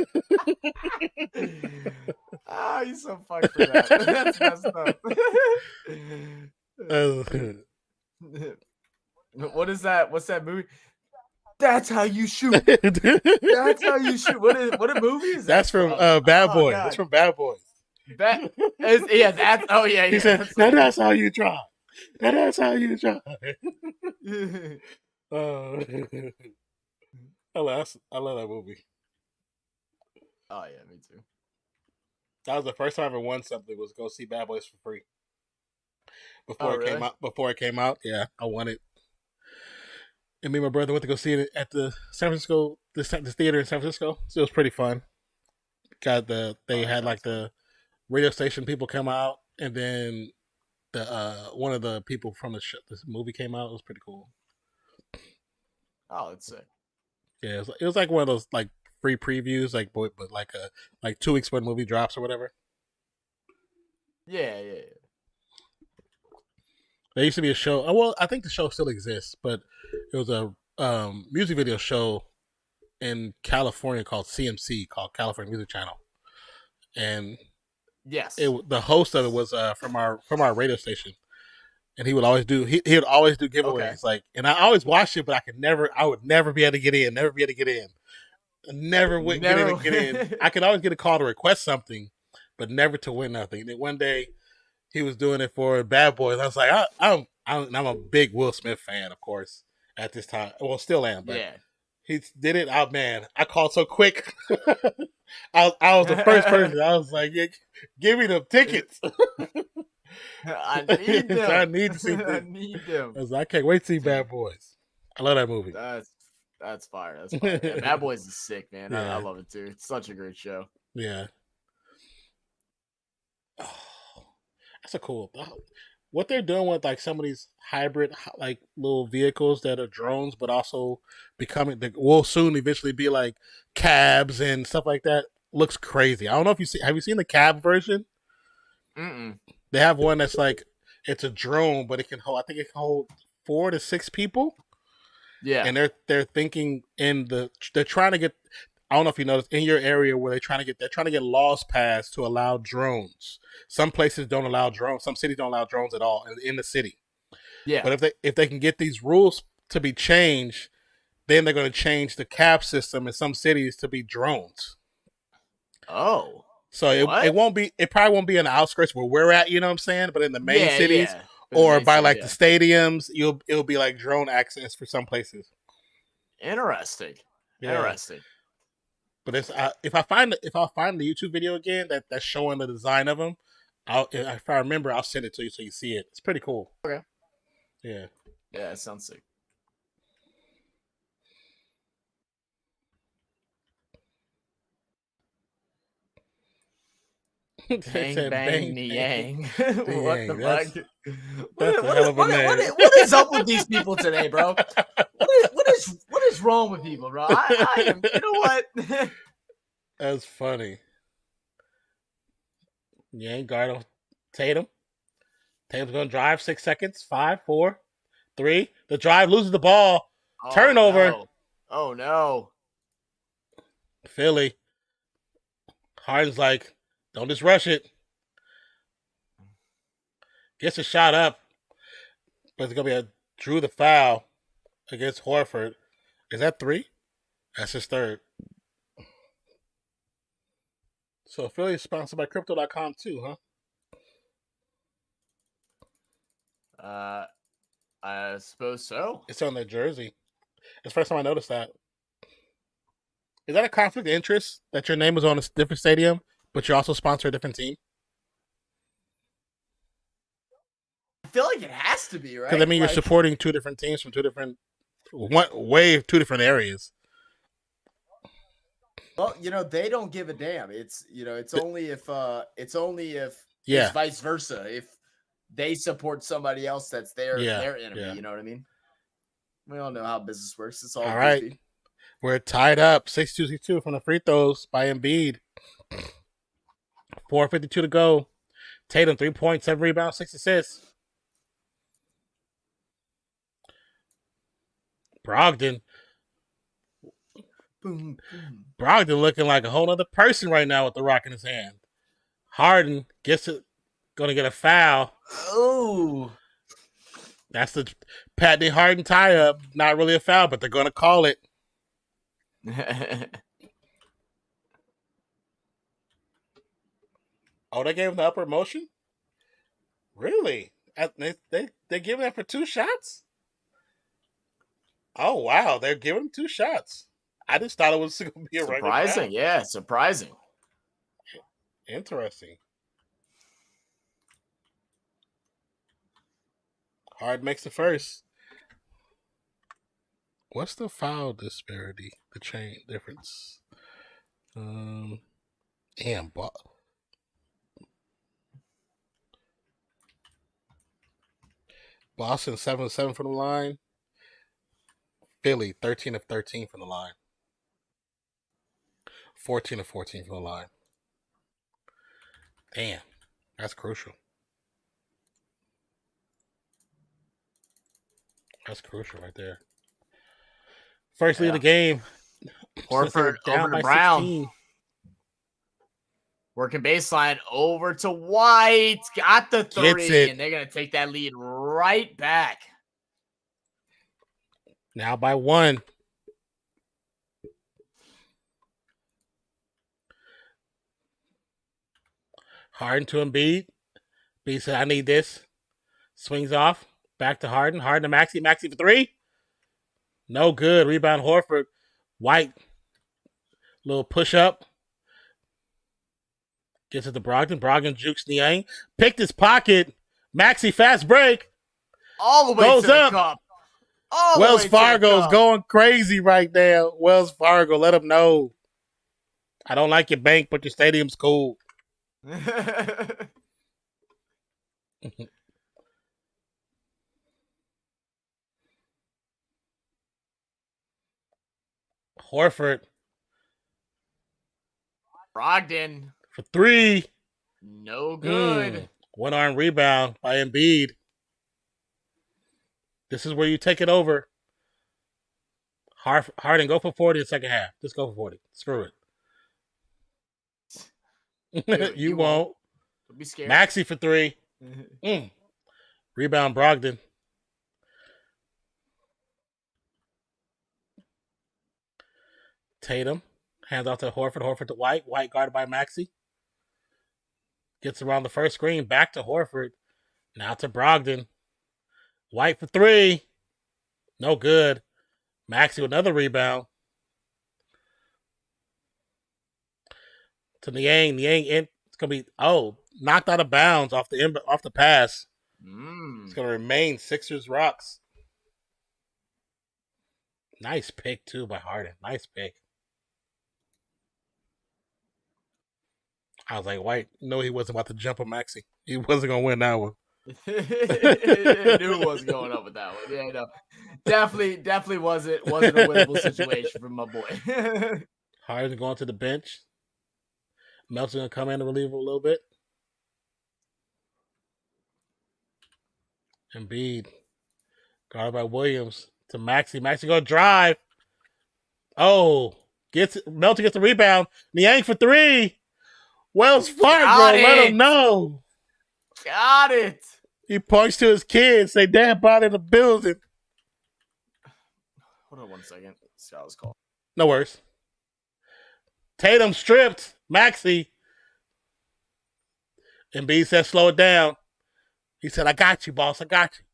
Oh, you're so fucked for that. That's messed up. What is that? What's that movie? That's how you shoot. That's how you shoot. What a movie is that? That's from Bad Boys. God. That's from Bad Boys. Yeah, that's He said, now that's how you try. Now that's how you try. I love that movie. Oh yeah, me too. That was the first time I ever won something, was go see Bad Boys for free. Before it came out, yeah, I won it. And me and my brother went to go see it at the San Francisco, this theater in San Francisco. So it was pretty fun. They had like the radio station people come out, and then the one of the people from this movie came out. It was pretty cool. Oh, that's sick. Yeah, it was like one of those like free previews, but like 2 weeks when the movie drops or whatever. Yeah. There used to be a show. Well, I think the show still exists, but it was a music video show in California called CMC, called California Music Channel, and yes, the host of it was from our radio station, and he would always do giveaways. Okay. Like, and I always watched it, but I would never be able to get in. Never would get in. I could always get a call to request something, but never to win nothing. And then one day, he was doing it for Bad Boys. I was like, I'm a big Will Smith fan, of course, at this time. Well, still am, but yeah. He did it. Oh man, I called so quick. I was the first person. I was like, yeah, give me the tickets. I need them. I need to see I them. need them. I was like, I can't wait to see Bad Boys. I love that movie. That's fire. That's fire. Yeah, Bad Boys is sick, man. Yeah. I love it too. It's such a great show. Yeah. Oh, that's a cool. What they're doing with like some of these hybrid like little vehicles that are drones, but also will soon eventually be like cabs and stuff like that. Looks crazy. I don't know if have you seen the cab version? Mm-mm. They have one that's like, it's a drone, but I think it can hold 4 to 6 people. Yeah. And they're thinking they're trying to get, I don't know if you noticed, in your area where they're trying to get laws passed to allow drones. Some places don't allow drones. Some cities don't allow drones at all in the city. Yeah. But if they can get these rules to be changed, then they're going to change the cab system in some cities to be drones. Oh. So it probably won't be in the outskirts where we're at, you know what I'm saying? But in the main cities or by like the stadiums, it'll be like drone access for some places. Interesting. Yeah. Interesting. But it's if I find the YouTube video again that's showing the design of them, if I remember, I'll send it to you so you see it. It's pretty cool. Okay. Yeah. Yeah, it sounds sick. Bang, bang, Niang. What the fuck? What is up with these people today, bro? What is wrong with people, bro? I am. You know what? That's funny. Niang guard on Tatum. Tatum's gonna drive 6 seconds. 5, 4, 3. The drive loses the ball. Turnover. No. Oh no. Philly. Harden's like, don't just rush it. Gets a shot up. But it's going to be drew the foul against Horford. Is that 3? That's his 3rd. So Philly is sponsored by Crypto.com too, huh? I suppose so. It's on their jersey. It's the first time I noticed that. Is that a conflict of interest that your name is on a different stadium, but you also sponsor a different team? I feel like it has to be, right? Because I mean, you're supporting 2 different teams from 2 different areas. Well, they don't give a damn. It's only if Yeah. it's vice versa. If they support somebody else that's their enemy, Yeah. you know what I mean? We all know how business works. It's all right. goofy. We're tied up 6-2 from the free throws by Embiid. 4:52 to go. Tatum 3 points, 7 rebounds, 6 assists. Brogdon. Boom, boom. Brogdon looking like a whole other person right now with the rock in his hand. Harden gets it, going to get a foul. Oh. That's the Patney Harden tie-up. Not really a foul, but they're going to call it. Oh, they gave him the upward motion? Really? They giving that for 2 shots? Oh, wow. They're giving him 2 shots. I just thought it was going to be a regular surprising, foul. yeah, surprising. Interesting. Hard makes the first. What's the foul disparity? The chain difference. Damn, Boston 7-7 from the line. Philly 13 of 13 from the line. 14 of 14 from the line. Damn, that's crucial. That's crucial right there. First lead of the game. Horford over to Brown. 16. Working baseline over to White. Got the 3, and they're going to take that lead right back. Now by 1. Harden to Embiid. Embiid said, I need this. Swings off. Back to Harden. Harden to Maxey. Maxey for 3. No good. Rebound Horford. White. Little push up. Gets it to Brogdon. Brogdon jukes Niang. Picked his pocket. Maxey fast break. All the way goes to up. the cup. Wells Fargo's going crazy right now. Wells Fargo, let them know. I don't like your bank, but your stadium's cool. Horford. Brogdon. For 3. No good. 1 arm rebound by Embiid. This is where you take it over. Harden, go for 40 in the second half. Just go for 40. Screw it. You won't. Don't be scared. Maxey for 3. Rebound Brogdon. Tatum. Hands off to Horford. Horford to White. White guarded by Maxey. Gets around the first screen. Back to Horford. Now to Brogdon. White for 3. No good. Maxey with another rebound. To Niang. Niang in. It's going to be, knocked out of bounds off the pass. It's going to remain Sixers Rocks. Nice pick, too, by Harden. Nice pick. I was like, White, no, he wasn't about to jump on Maxey. He wasn't going to win that one. Knew what's going on with that one. Yeah, no. Definitely wasn't a winnable situation for my boy. Harden's going to the bench. Melton's going to come in and relieve him a little bit. Embiid. Guarded by Williams to Maxey. Maxey going to drive. Melton gets the rebound. Niang for 3. Wells Fargo, let him know. Got it. He points to his kids. Say, Dad brought in the building. Hold on 1 second. Scott was called. No worries. Tatum stripped. Maxey. Embiid said, slow it down. He said, I got you, boss. I got you.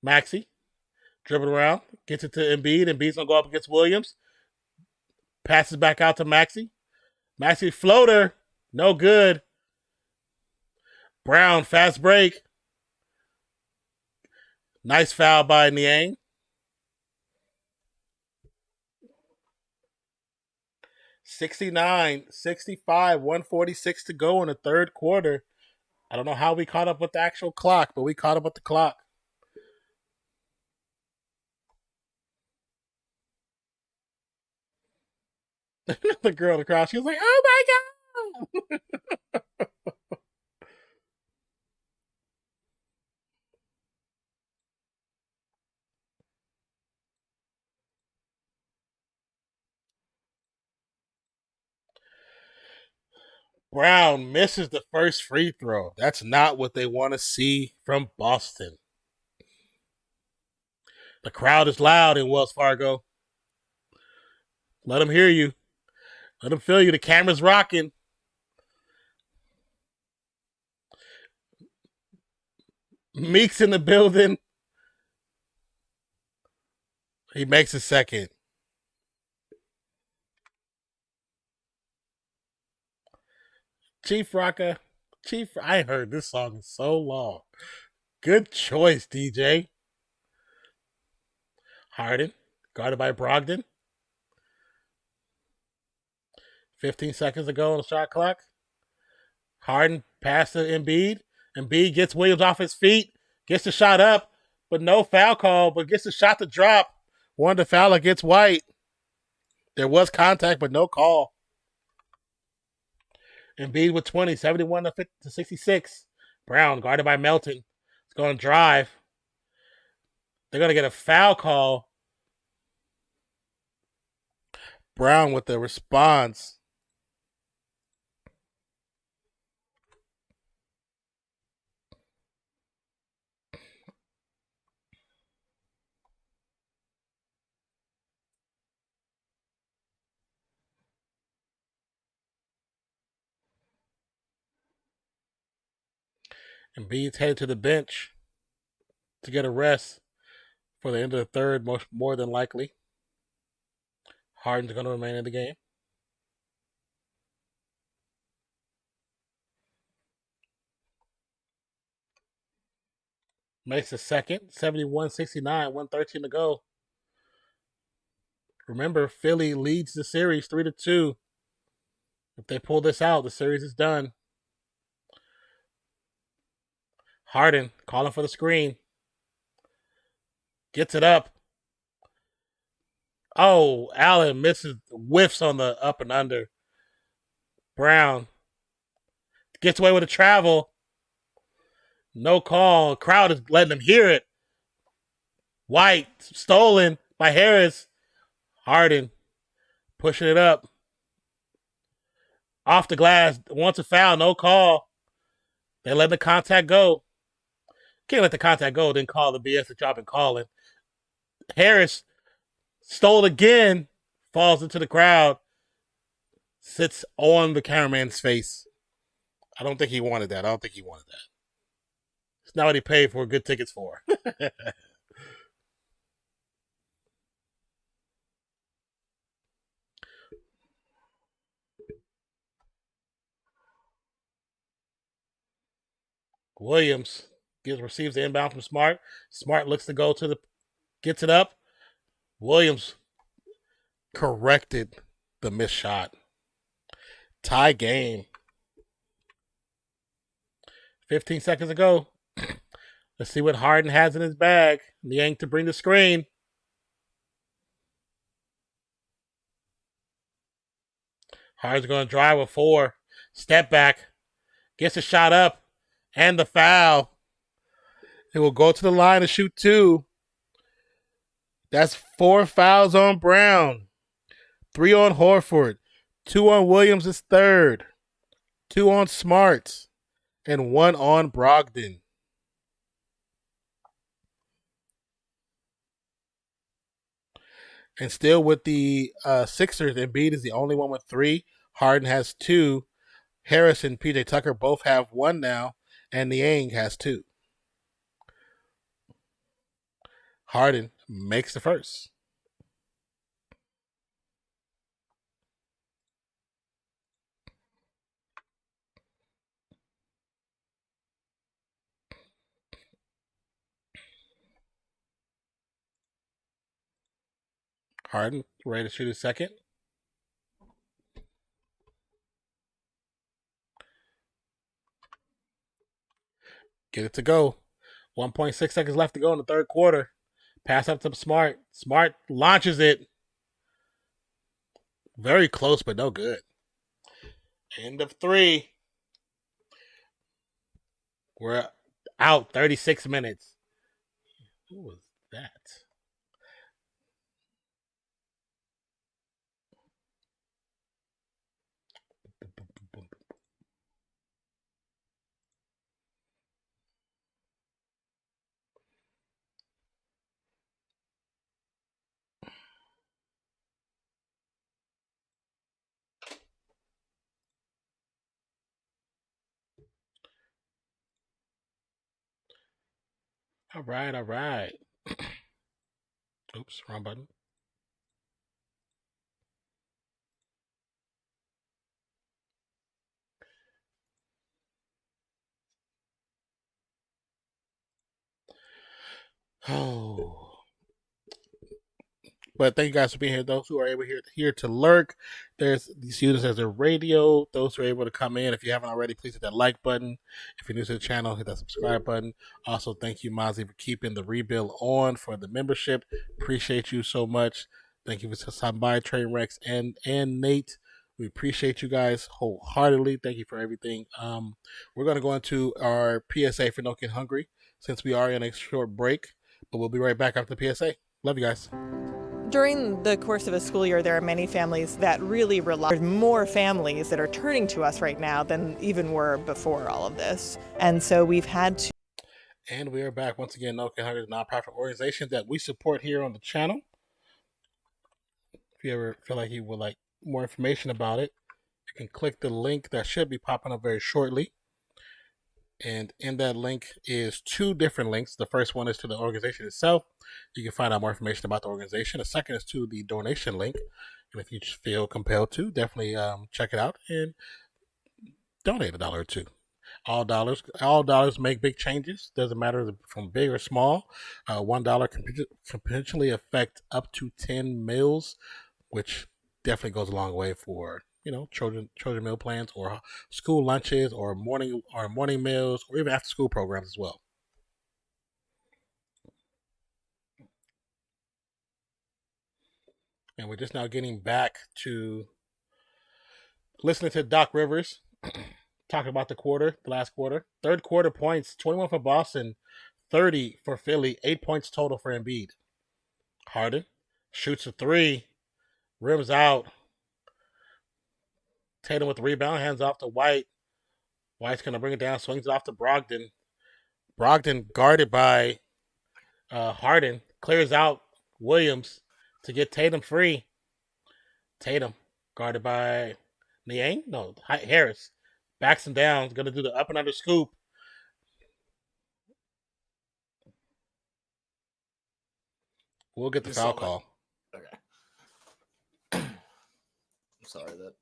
Maxey. Dribble around. Gets it to Embiid. Embiid's going to go up against Williams. Passes back out to Maxey. Maxey floater. No good. Brown, fast break. Nice foul by Niang. 69-65, 146 to go in the third quarter. I don't know how we caught up with the actual clock, but we caught up with the clock. The girl in the crowd, she was like, "Oh my god!" Brown misses the first free throw. That's not what they want to see from Boston. The crowd is loud in Wells Fargo. Let them hear you. Let them feel you. The camera's rocking. Meek's in the building. He makes a second. Chief Rocka. Chief, I ain't heard this song in so long. Good choice, DJ. Harden, guarded by Brogdon. 15 seconds to go on the shot clock. Harden passes to Embiid. Embiid gets Williams off his feet. Gets the shot up, but no foul call, but gets the shot to drop. One to foul against White. There was contact, but no call. Embiid with 20, 71 to 66. Brown, guarded by Melton. It's going to drive. They're going to get a foul call. Brown with the response. Embiid's headed to the bench to get a rest for the end of the third, more than likely. Harden's going to remain in the game. Makes a second, 71-69, 1:13 to go. Remember, Philly leads the series 3-2. If they pull this out, the series is done. Harden calling for the screen. Gets it up. Oh, Allen misses, whiffs on the up and under. Brown gets away with a travel. No call. Crowd is letting them hear it. White stolen by Harris. Harden pushing it up. Off the glass. Wants a foul. No call. They let the contact go. Can't let the contact go. Then call the BS that y'all been calling. Harris stole it again. Falls into the crowd. Sits on the cameraman's face. I don't think he wanted that. It's not what he paid for good tickets for. Williams receives the inbound from Smart. Smart looks to go to the, gets it up. Williams corrected the missed shot. Tie game. 15 seconds to go. Let's see what Harden has in his bag. Niang to bring the screen. Harden's going to drive with 4. Step back. Gets the shot up. And the foul. It will go to the line to shoot 2. That's 4 fouls on Brown. 3 on Horford. 2 on Williams' third. 2 on Smart. And 1 on Brogdon. And still with the Sixers, Embiid is the only one with 3. Harden has 2. Harris and PJ Tucker both have 1 now. And Niang has 2. Harden makes the first. Harden ready to shoot his second. Get it to go. 1.6 seconds left to go in the third quarter. Pass up to Smart. Smart launches it. Very close, but no good. End of 3. We're out 36 minutes. Who was that? All right, all right. Oops, wrong button. Oh. But thank you guys for being here. Those who are able here to lurk, there's these units as a radio. Those who are able to come in, if you haven't already, please hit that like button. If you're new to the channel, hit that subscribe button. Also, thank you, Mozzie, for keeping the rebuild on for the membership. Appreciate you so much. Thank you for stopping by, Train Rex and Nate. We appreciate you guys wholeheartedly. Thank you for everything. We're going to go into our PSA for No Kid Hungry since we are in a short break, but we'll be right back after the PSA. Love you guys. During the course of a school year, there are many families that really rely. There's more families that are turning to us right now than even were before all of this. And so we've had to. And we are back once again. No Kid Hungry is a nonprofit organization that we support here on the channel. If you ever feel like you would like more information about it, you can click the link that should be popping up very shortly. And in that link is 2 different links. The first one is to the organization itself. You can find out more information about the organization. The second is to the donation link. And if you feel compelled to, definitely check it out and donate $1 or 2. All dollars make big changes. Doesn't matter from big or small. $1 can potentially affect up to 10 meals, which definitely goes a long way for children meal plans or school lunches or morning meals or even after school programs as well. And we're just now getting back to listening to Doc Rivers talking about the last quarter. Third quarter points, 21 for Boston, 30 for Philly, 8 points total for Embiid. Harden shoots a 3, rims out. Tatum with the rebound, hands off to White. White's going to bring it down, swings it off to Brogdon. Brogdon guarded by Harden, clears out Williams to get Tatum free. Tatum guarded by Niang? No, Harris. Backs him down, going to do the up and under scoop. We'll get the foul call. Okay. I'm sorry that.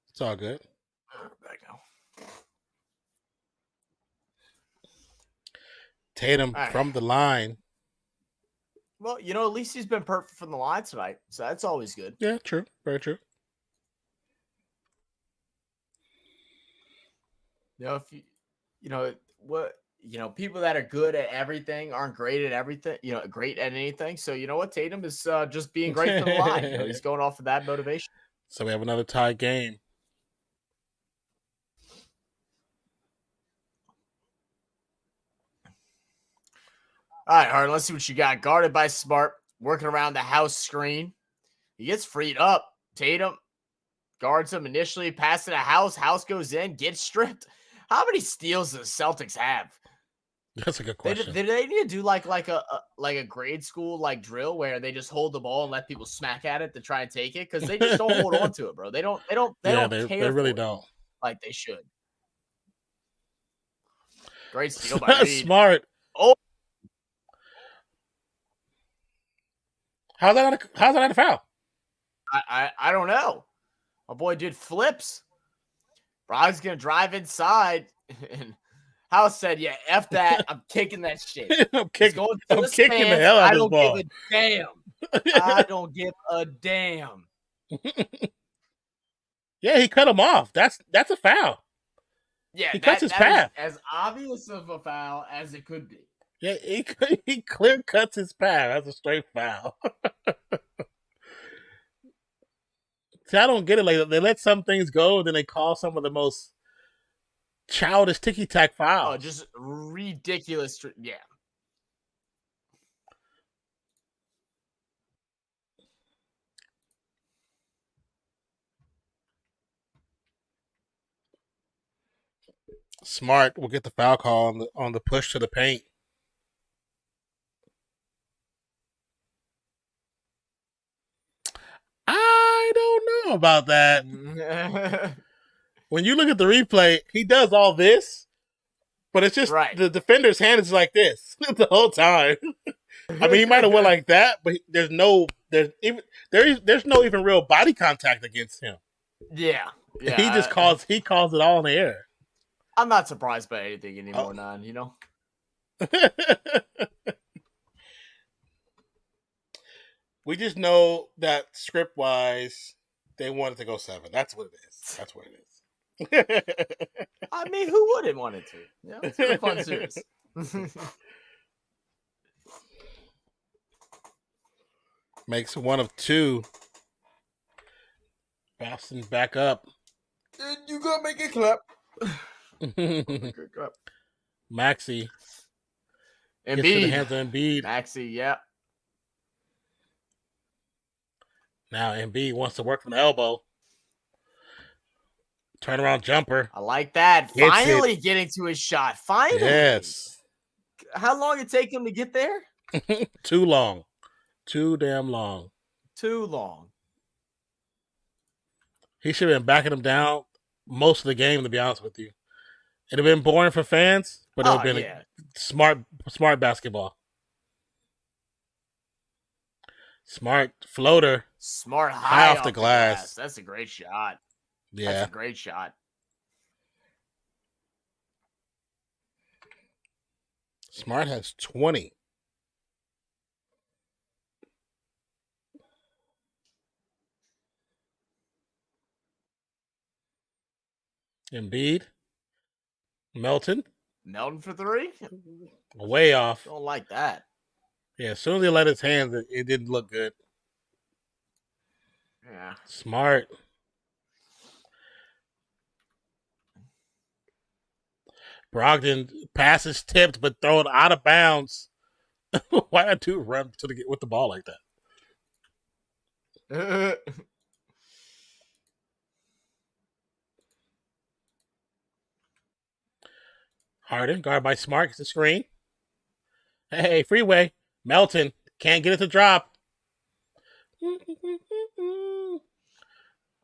It's all good. Back now. Tatum from the line. Well, at least he's been perfect from the line tonight, so that's always good. Yeah, true. Very true. If people that are good at everything aren't great at everything, great at anything. So you know what? Tatum is just being great from the line. He's going off of that motivation. So we have another tie game. All right, Harden, let's see what you got. Guarded by Smart, working around the house screen. He gets freed up. Tatum guards him initially, pass to the house. House goes in, gets stripped. How many steals does the Celtics have? That's a good question. Did they need to do like a grade school drill where they just hold the ball and let people smack at it to try and take it? Because they just don't hold on to it, bro. They don't care. They really don't. Like they should. Great steal by Reed. Smart. Oh. How's that not a foul? I don't know. My boy did flips. Brog's gonna drive inside, and House said, "Yeah, f that. I'm kicking that shit. I'm kicking the hell out of this ball. I don't give a damn. Yeah, he cut him off. That's a foul. Yeah, he cuts his path. As obvious of a foul as it could be. Yeah, he clear cuts his path. That's a straight foul. See, I don't get it. Like they let some things go, then they call some of the most childish ticky tack fouls. Oh, just ridiculous. Yeah. Smart will get the foul call on the push to the paint. I don't know about that. When you look at the replay, he does all this, but it's just Right. the defender's hand is like this the whole time. I mean, he might have went like that, but there's no even real body contact against him. Yeah. He just calls it all in the air. I'm not surprised by anything anymore, None, you know? We just know that script wise, they wanted to go 7. That's what it is. That's what it is. I mean, who wouldn't want it to? You know, it's a fun series. Makes 1 of 2. Boston back up. You gotta make it clap. Maxey. Embiid. Gets to the hands of Embiid. Maxey, yeah. Now Embiid wants to work from the elbow. Turnaround jumper. I like that. Gets Finally getting to his shot. Finally. Yes. How long did it take him to get there? Too long. Too damn long. Too long. He should have been backing him down most of the game, to be honest with you. It'd have been boring for fans, but it would have been a smart basketball. Smart floater. Smart high off the glass. That's a great shot. Yeah. That's a great shot. Smart has 20. Embiid. Melton. Melton for 3? Way off. Don't like that. Yeah, as soon as he let his hands, it didn't look good. Yeah. Smart. Brogdon passes tipped, but throw it out of bounds. Why not do run with the ball like that? Harden, guarded by Smart, gets the screen. Hey, freeway. Melton can't get it to drop.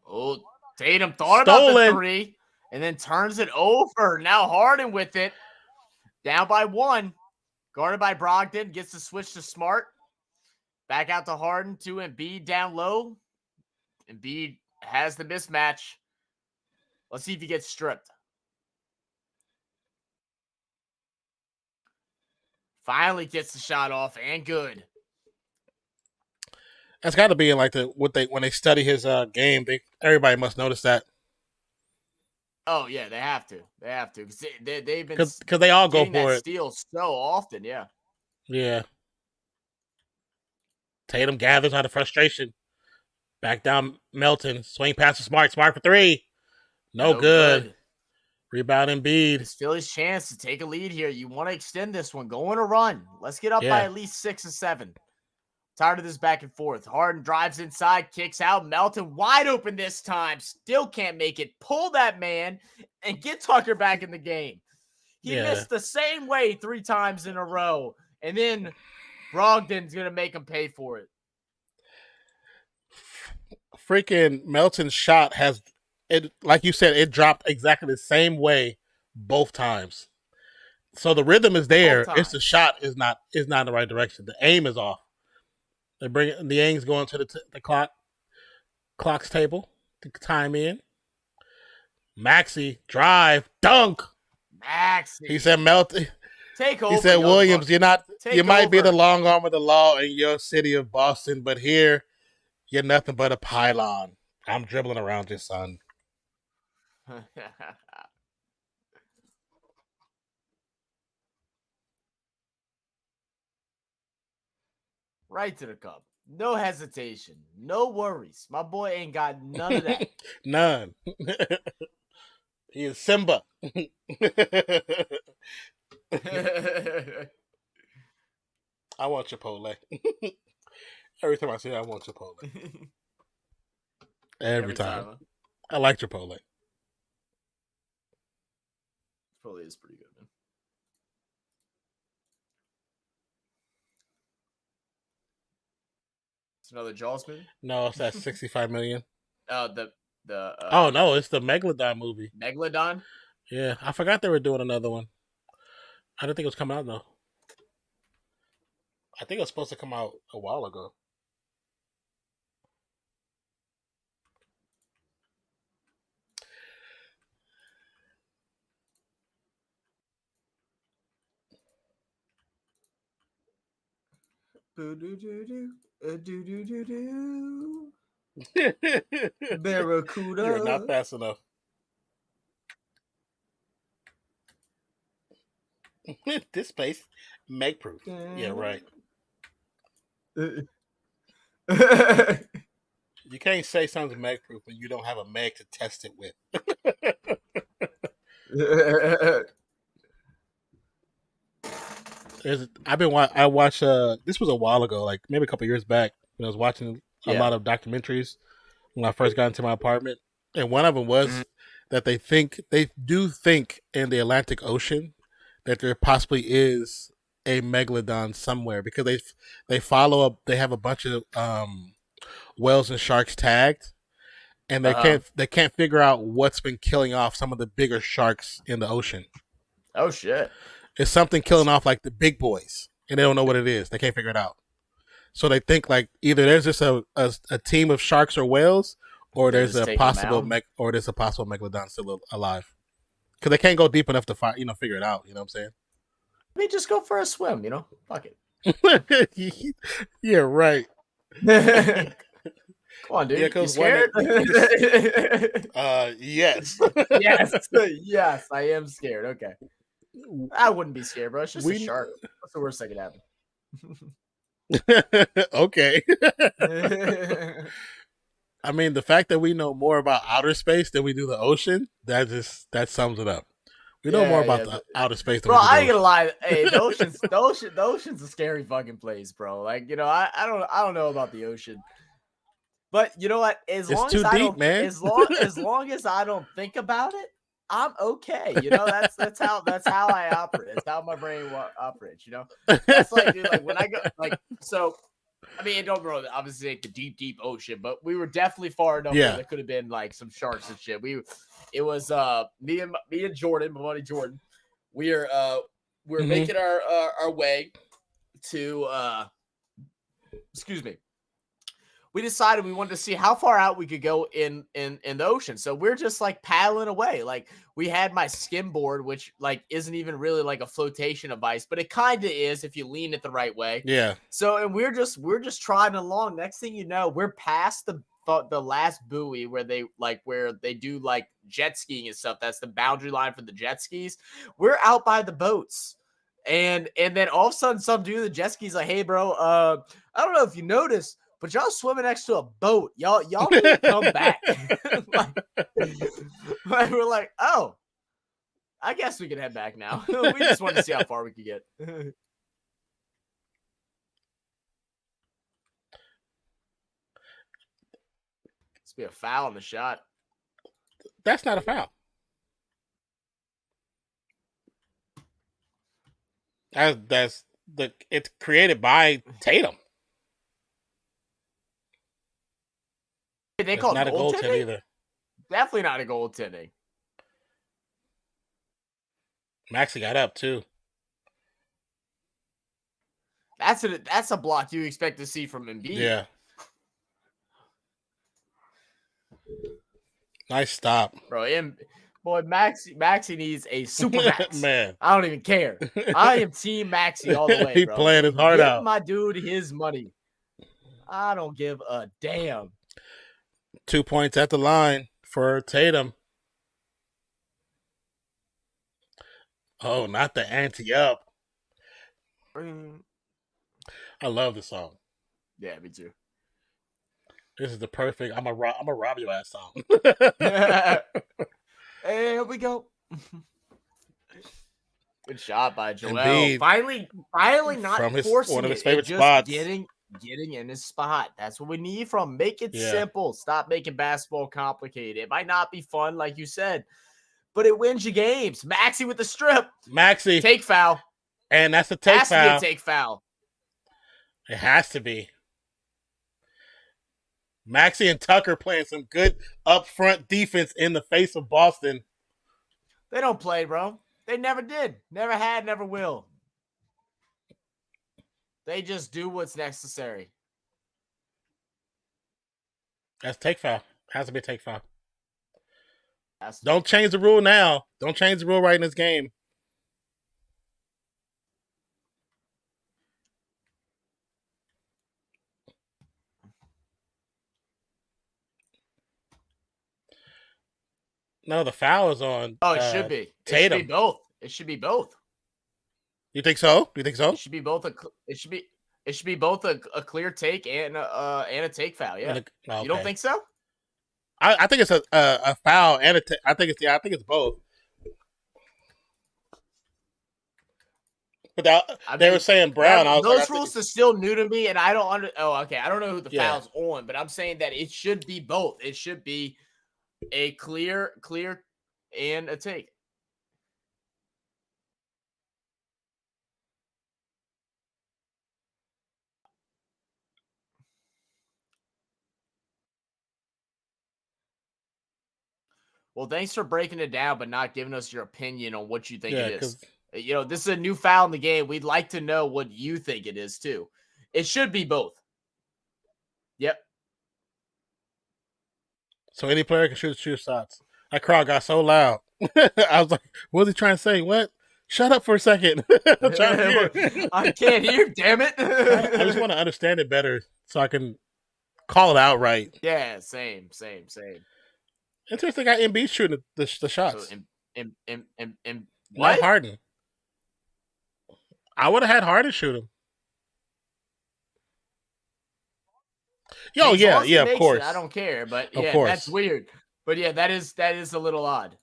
Oh, Tatum thought about the 3 and then turns it over. Now Harden with it. Down by 1. Guarded by Brogdon. Gets the switch to Smart. Back out to Harden. To Embiid down low. Embiid has the mismatch. Let's see if he gets stripped. Finally gets the shot off and good. That's got to be in like when they study his game. Everybody must notice that. Oh yeah, they have to. They have to because they've been because they all go for that it. steal so often. Yeah. Yeah. Tatum gathers out of frustration. Back down Melton. Swing pass to Smart. Smart for 3. No good. Rebound Embiid. It's Philly's chance to take a lead here. You want to extend this one. Go on a run. Let's get up by at least 6 or 7. Tired of this back and forth. Harden drives inside, kicks out. Melton wide open this time. Still can't make it. Pull that man and get Tucker back in the game. He missed the same way 3 times in a row. And then Brogdon's going to make him pay for it. Freaking Melton's shot has, it, like you said, it dropped exactly the same way both times. So the rhythm is there. It's the shot is not in the right direction. The aim is off. They bring the aim's going to the clock's table to time in. Maxey drive dunk. Maxey. He said Melton. Take over. He said Williams, you might be the long arm of the law in your city of Boston, but here you're nothing but a pylon. I'm dribbling around you, son. Right to the cup. No hesitation. No worries. My boy ain't got none of that. None. He is Simba. I want Chipotle. Every time I see it, I want Chipotle. Every time. Huh? I like Chipotle. Chipotle is pretty good, man. It's another Jaws movie? No, it's that 65 million. Oh no, it's the Megalodon movie. Megalodon? Yeah, I forgot they were doing another one. I didn't think it was coming out though. I think it was supposed to come out a while ago. Barracuda. You're not fast enough. This place, Meg proof. Yeah, right. You can't say something's Meg proof when you don't have a Meg to test it with. I watched this was a while ago, like maybe a couple years back, when I was watching a lot of documentaries when I first got into my apartment, and one of them was that they do think in the Atlantic Ocean that there possibly is a megalodon somewhere, because they follow up. They have a bunch of whales and sharks tagged, and they can't figure out what's been killing off some of the bigger sharks in the ocean. Oh shit! It's something killing off like the big boys, and they don't know what it is. They can't figure it out. So they think like either there's just a team of sharks or whales, or there's a possible megalodon still alive. Because they can't go deep enough to figure it out. You know what I'm saying? I mean, just go for a swim. Fuck it. Yeah, right. Come on, dude. Yeah, you scared? Yes. Yes, I am scared. Okay. I wouldn't be scared, bro. It's just a shark. What's the worst that could happen? Okay. I mean, the fact that we know more about outer space than we do the ocean, that sums it up. We know more about the outer space than bro, we do I ain't gonna lie. Hey, the ocean's a scary fucking place, bro. Like, I don't know about the ocean. But you know what? As long as I don't think about it, I'm okay. That's how I operate. That's how my brain operates. That's like, dude, like when I go, like, so. I mean, don't bro. Obviously, like the deep ocean, but we were definitely far enough where there could have been like some sharks and shit. It was me and Jordan, my buddy Jordan. We're making our way to excuse me. We decided we wanted to see how far out we could go in the ocean. So we're just like paddling away. Like we had my skimboard, which like isn't even really like a flotation device, but it kind of is if you lean it the right way. Yeah. So and we're just trotting along. Next thing you know, we're past the last buoy where they do like jet skiing and stuff. That's the boundary line for the jet skis. We're out by the boats. And then all of a sudden some dude in the jet skis like, hey bro, I don't know if you noticed, but y'all swimming next to a boat. Y'all need to come back. We're like, oh, I guess we can head back now. We just wanted to see how far we could get. This be a foul on the shot. That's not a foul. It's created by Tatum. They call it goaltending either. Definitely not a goaltending. Maxey got up too. That's a block you expect to see from Embiid. Yeah. Nice stop, bro. Boy, Maxey needs a super max. Man, I don't even care. I am team Maxey all the way. He bro. playing his heart out. Give my dude his money. I don't give a damn. 2 points at the line for Tatum. Oh, not the ante up. I love the song. Yeah, me too. This is the perfect. I'm a rob your ass song. Hey, here we go. Good shot by Joel. Embiid, Finally not from forcing one of his it, favorite just spots. getting in his spot. That's what we need from. Make it Yeah. simple. Stop making basketball complicated. It might not be fun, like you said, but it wins you games. Maxey with the strip. Maxey. Take foul. And that's a take Has foul. to be a take foul. It has to be. Maxey and Tucker playing some good upfront defense in the face of Boston. They don't play, bro. They never did. Never had, never will. They just do what's necessary. That's take foul. Has to be a take foul. That's Don't change the rule now. Don't change the rule right in this game. No, the foul is on. Oh, it should be. Tatum. It should be both. It should be both. You think so? You think so? It should be both. It should be both a clear take and a take foul. Yeah. Okay. You don't think so? I think it's a foul and a. I think it's both. But they were saying Brown. Those rules are still new to me, and I don't okay. I don't know who the foul's on, but I'm saying that it should be both. It should be a clear, and a take. Well, thanks for breaking it down, but not giving us your opinion on what you think it is. You know, this is a new foul in the game. We'd like to know what you think it is, too. It should be both. Yep. So any player can shoot shots. That crowd got so loud. I was like, what was he trying to say? What? Shut up for a second. I'm trying to hear. I can't hear, damn it. I just want to understand it better so I can call it out right. Yeah, same. Interesting, got Embiid shooting the shots. So, Not Harden. I would have had Harden shoot him. Yo, yeah, of course. I don't care, but of yeah, course. That's weird. But yeah, that is a little odd.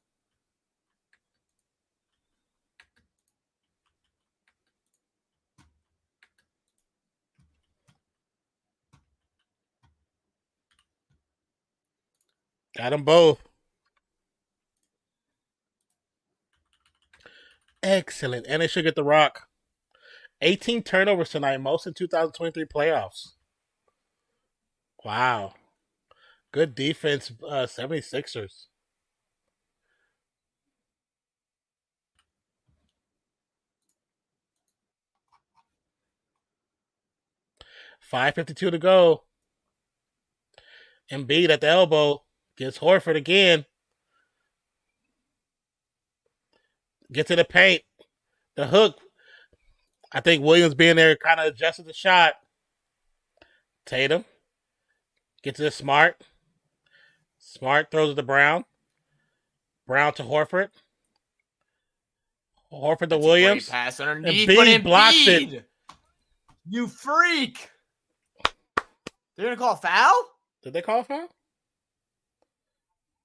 Got them both. Excellent. And they should get the rock. 18 turnovers tonight, most in 2023 playoffs. Wow. Good defense, 76ers. .552 to go. Embiid at the elbow. Gets Horford again. Get to the paint. The hook. I think Williams being there kind of adjusted the shot. Tatum. Get to the Smart. Smart throws it to Brown. Brown to Horford. Horford to Williams. Great pass underneath. Embiid blocks it. You freak. They're going to call a foul? Did they call a foul?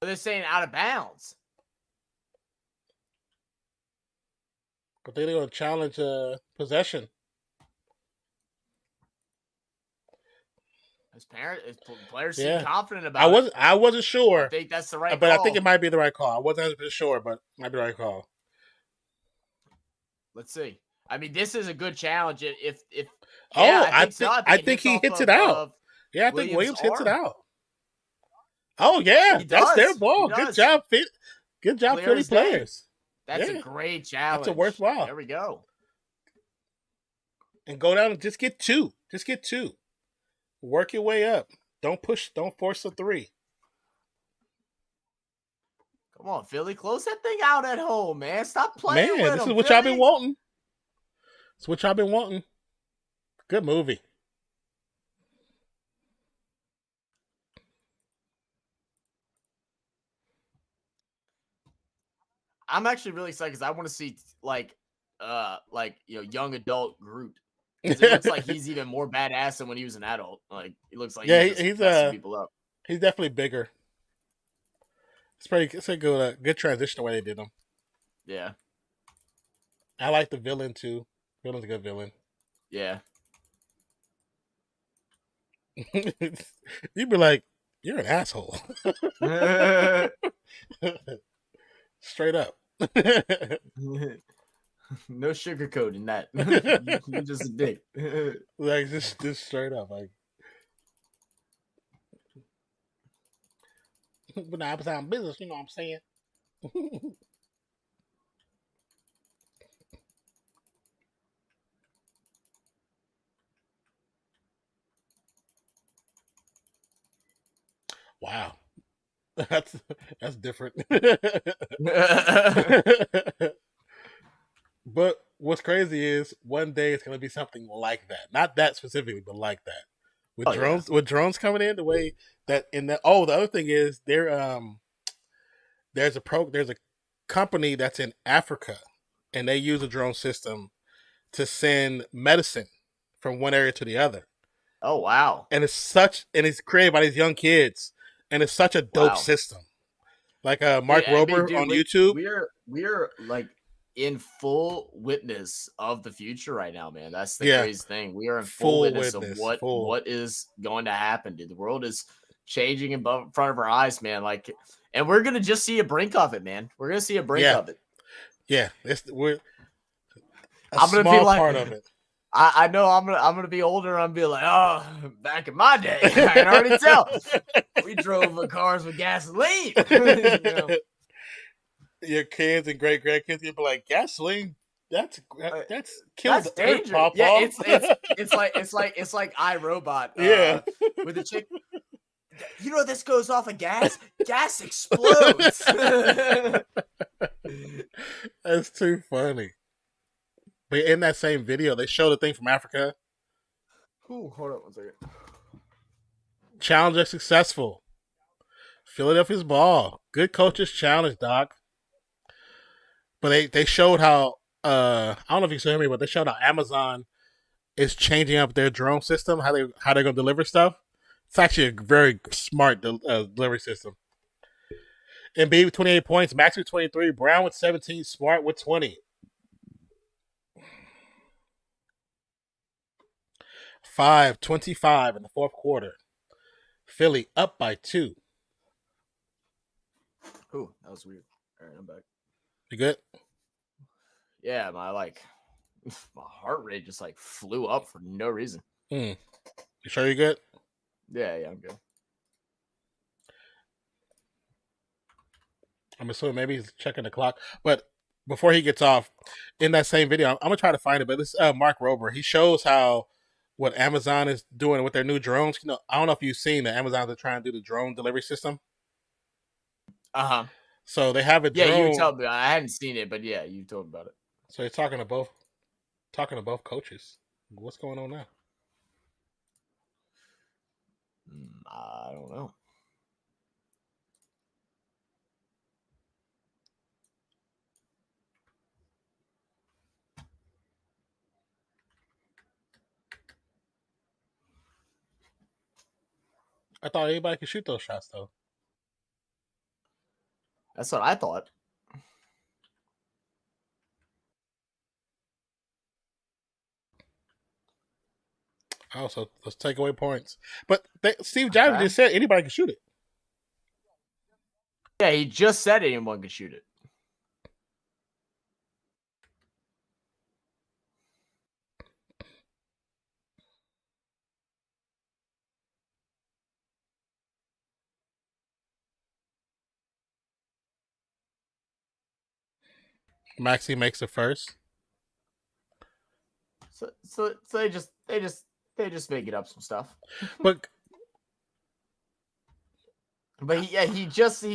They're saying out of bounds. I think they're going to challenge possession. His players seem confident about it. I wasn't sure. I think that's the right but call. I think it might be the right call. I wasn't 100% sure, but it might be the right call. Let's see. I mean, this is a good challenge. I think he hits it out. Yeah, I think Williams hits it out. Oh yeah, that's their ball. Good job, Philly players. That's a great challenge. That's a worthwhile. There we go. And go down and just get two. Just get two. Work your way up. Don't push. Don't force a three. Come on, Philly. Close that thing out at home, man. Stop playing with this them, is what y'all been wanting. It's what y'all been wanting. Good movie. I'm actually really excited because I want to see young adult Groot. 'Cause it looks like he's even more badass than when he was an adult. Like, he looks like Yeah, he's messing people up. He's definitely bigger. It's a good transition the way they did him. Yeah. I like the villain too. Villain's a good villain. Yeah. You'd be like, you're an asshole. Straight up. No sugarcoating that. You're just a dick. Like just straight up. Like, but now I'm on business, you know what I'm saying? Wow. That's different. But what's crazy is one day it's gonna be something like that. Not that specifically, but like that. With drones coming in the way that the other thing is there's a company that's in Africa and they use a drone system to send medicine from one area to the other. Oh wow. And it's created by these young kids and it's such a dope system. Like Mark Rober on YouTube. We're like in full witness of the future right now, man. That's the crazy thing. We are in full witness of what is going to happen, dude. The world is changing in front of our eyes, man. Like, and we're gonna just see a brink of it, man. We're gonna see a brink of it. Yeah, I'm gonna be like part of it. I know I'm gonna be older. I'm gonna be like, oh, back in my day, I can already tell. We drove cars with gasoline. You know? Your kids and great grandkids, you'll be like, gasoline. That's kills the earth, Papa. Yeah, it's like iRobot. With the chick. You know this goes off of gas. Gas explodes. That's too funny. But in that same video, they showed a thing from Africa. Ooh, hold on 1 second. Challenger successful. Philadelphia's ball. Good coaches challenge, Doc. But they showed how I don't know if you saw me, but they showed how Amazon is changing up their drone system, how they're gonna deliver stuff. It's actually a very smart delivery system. Embiid with 28 points, Max with 23, Brown with 17, Smart with 20. 5:25 in the fourth quarter. Philly up by 2. Ooh, that was weird. All right, I'm back. You good? Yeah, my heart rate just like flew up for no reason. You sure you're good? Yeah, I'm good. I'm assuming maybe he's checking the clock. But before he gets off, in that same video, I'm gonna try to find it. But this Mark Rober, he shows how what Amazon is doing with their new drones. You know, I don't know if you've seen that Amazon are trying to do the drone delivery system. So they have a drone. Yeah, you told me. I hadn't seen it, but yeah, you told me about it. So he's talking to both coaches. What's going on now? I don't know. I thought anybody could shoot those shots, though. That's what I thought. Oh, so let's take away points. But Steve Jobs just said anybody can shoot it. Yeah, he just said anyone can shoot it. Maxie makes it first. So they just making up some stuff. But he just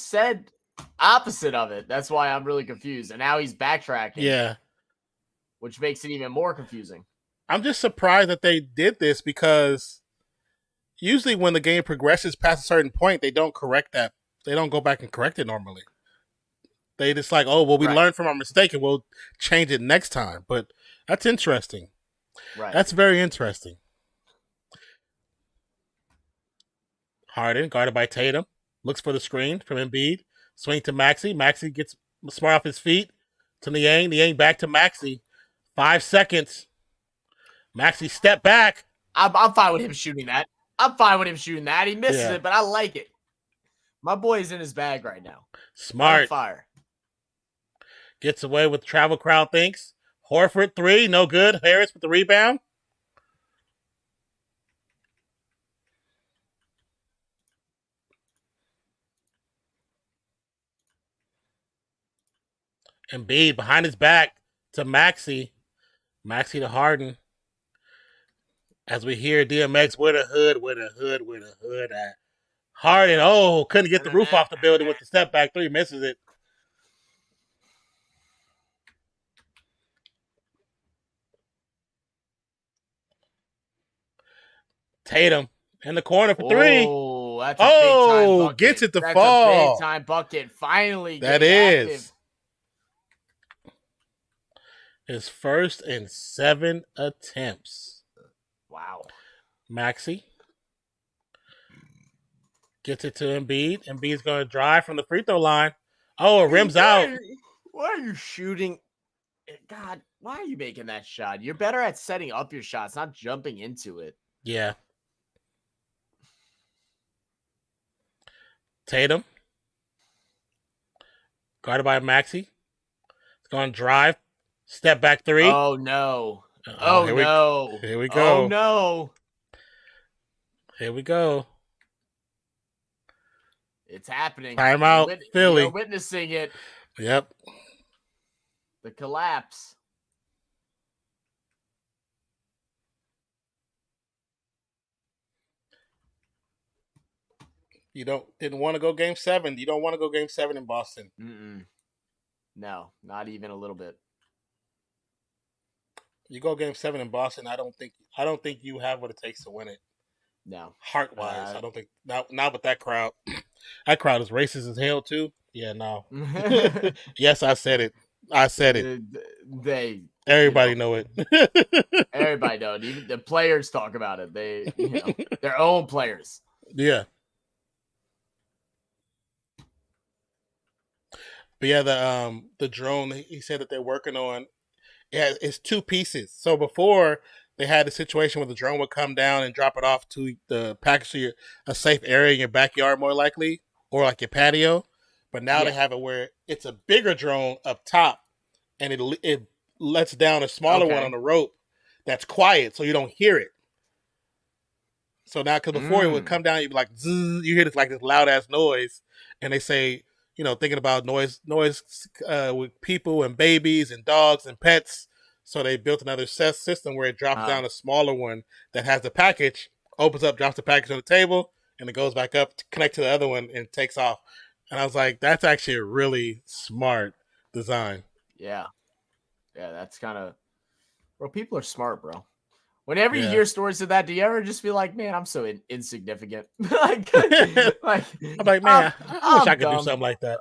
said opposite of it. That's why I'm really confused. And now he's backtracking. Yeah. Which makes it even more confusing. I'm just surprised that they did this because usually when the game progresses past a certain point, they don't correct that. They don't go back and correct it normally. They just like, oh, well, we learned from our mistake and we'll change it next time. But that's interesting. Right. That's very interesting. Harden, guarded by Tatum, looks for the screen from Embiid. Swing to Maxey. Maxey gets Smart off his feet to Niang. Niang back to Maxey. 5 seconds. Maxey step back. I'm fine with him shooting that. I'm fine with him shooting that. He misses Yeah. it, but I like it. My boy is in his bag right now. Smart. Fire. Gets away with travel crowd thinks. Horford 3, no good. Harris with the rebound. Embiid behind his back to Maxey. Maxey to Harden. As we hear DMX, where the hood at. Harden, couldn't get the roof off the building with the step back 3, misses it. Tatum in the corner for 3. Oh, that's a big time bucket. Gets it to that's fall. That's a big time bucket. Finally, that is active. His first in 7 attempts. Wow. Maxey gets it to Embiid. Embiid's going to drive from the free throw line. It rims out. Why are you shooting? God, why are you making that shot? You're better at setting up your shots, not jumping into it. Yeah. Tatum. Guarded by Maxey. It's going to drive. Step back 3. Oh, no. Oh, no. Here we go. Oh, no. Here we go. It's happening. Timeout, Philly. You're witnessing it. Yep. The collapse. You didn't want to go game 7. You don't want to go game 7 in Boston. No, not even a little bit. You go game 7 in Boston, I don't think you have what it takes to win it. No. Heart wise. I don't think not with that crowd. That crowd is racist as hell too. Yeah, no. Yes, I said it. Everybody know it. Everybody know it. Even the players talk about it. They their own players. Yeah. But yeah, the drone he said that they're working on, it's 2 pieces. So before they had the situation where the drone would come down and drop it off to the package to a safe area in your backyard, more likely, or like your patio. But now they have it where it's a bigger drone up top, and it lets down a smaller one on the rope that's quiet, so you don't hear it. So now, because before it would come down, you'd be like, zzz, you hear this loud ass noise, and they say, thinking about noise with people and babies and dogs and pets. So they built another system where it drops down a smaller one that has the package, opens up, drops the package on the table, and it goes back up to connect to the other one and takes off. And I was like, that's actually a really smart design. Yeah. Yeah, that's kind of... Bro, people are smart, bro. Whenever you hear stories of that, do you ever just feel like, man, I'm so insignificant? I'm like, man, I wish I could do something like that.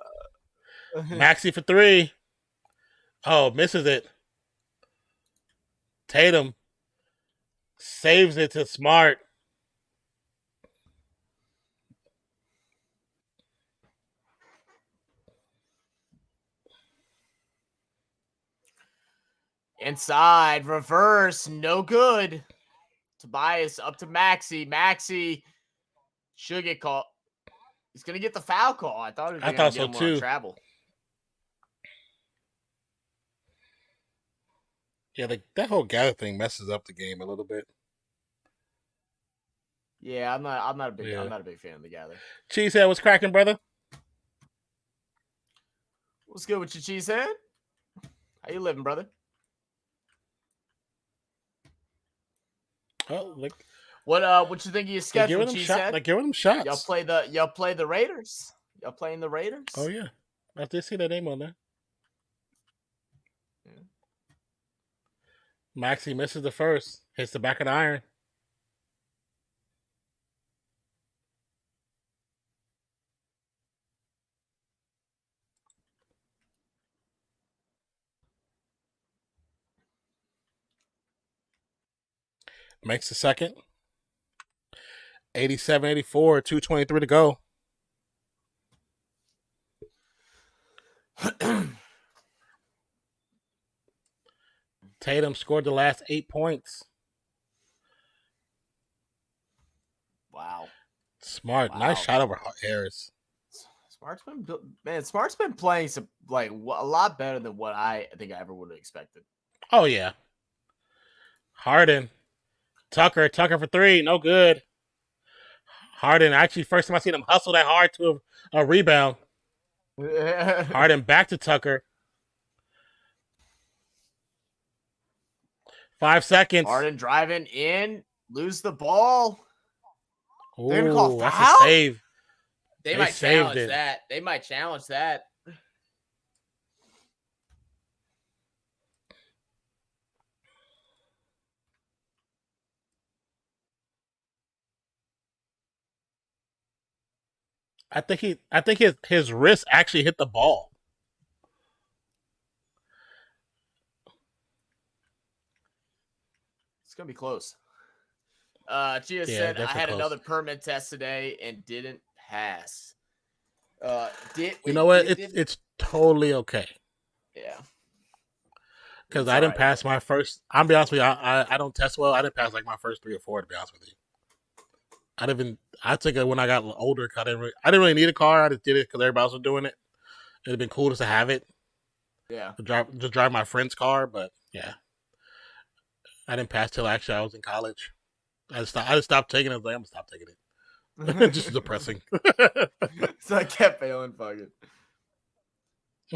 Maxey for 3. Misses it. Tatum saves it to Smart. Inside, reverse, no good. Tobias up to Maxey. Maxey should get caught. He's gonna get the foul call. I thought so too. Travel. Yeah, that whole gather thing messes up the game a little bit. Yeah, I'm not a big fan of the gather. Cheesehead, what's cracking, brother? What's good with your Cheesehead? How you living, brother? Oh, look. What you think of your schedule, Cheesehead? They're giving them shots. Y'all play the Raiders. Y'all playing the Raiders? Oh yeah, I did see that name on there. Yeah. Maxey misses the first, hits the back of the iron. Makes the second. 87-84, 2:23 to go. Tatum scored the last 8 points. Wow. Smart. Wow. Nice shot over Harris. Smart's been playing some a lot better than what I think I ever would have expected. Oh, yeah. Harden. Tucker for 3. No good. Harden, actually, first time I seen him hustle that hard to a rebound. Harden back to Tucker. 5 seconds. Harden driving in, lose the ball. Ooh, They're gonna call that's foul? a save. They They might saved challenge it. that. They might challenge that. I think his wrist actually hit the ball. It's gonna be close. Gia said I definitely had close. another permit test today and didn't pass. You know what? It's totally okay. Yeah. Because It's I didn't alright. pass my first. I'll be honest with you. I don't test well. I didn't pass like my first 3 or 4. To be honest with you, I took it when I got older. 'Cause I didn't really need a car. I just did it because everybody else was doing it. It'd been cool just to have it. Yeah. To drive my friend's car, but yeah, I didn't pass till actually I was in college. I just stopped taking it. I was like, I'm gonna stop taking it. Just depressing. So I kept failing. Fucking.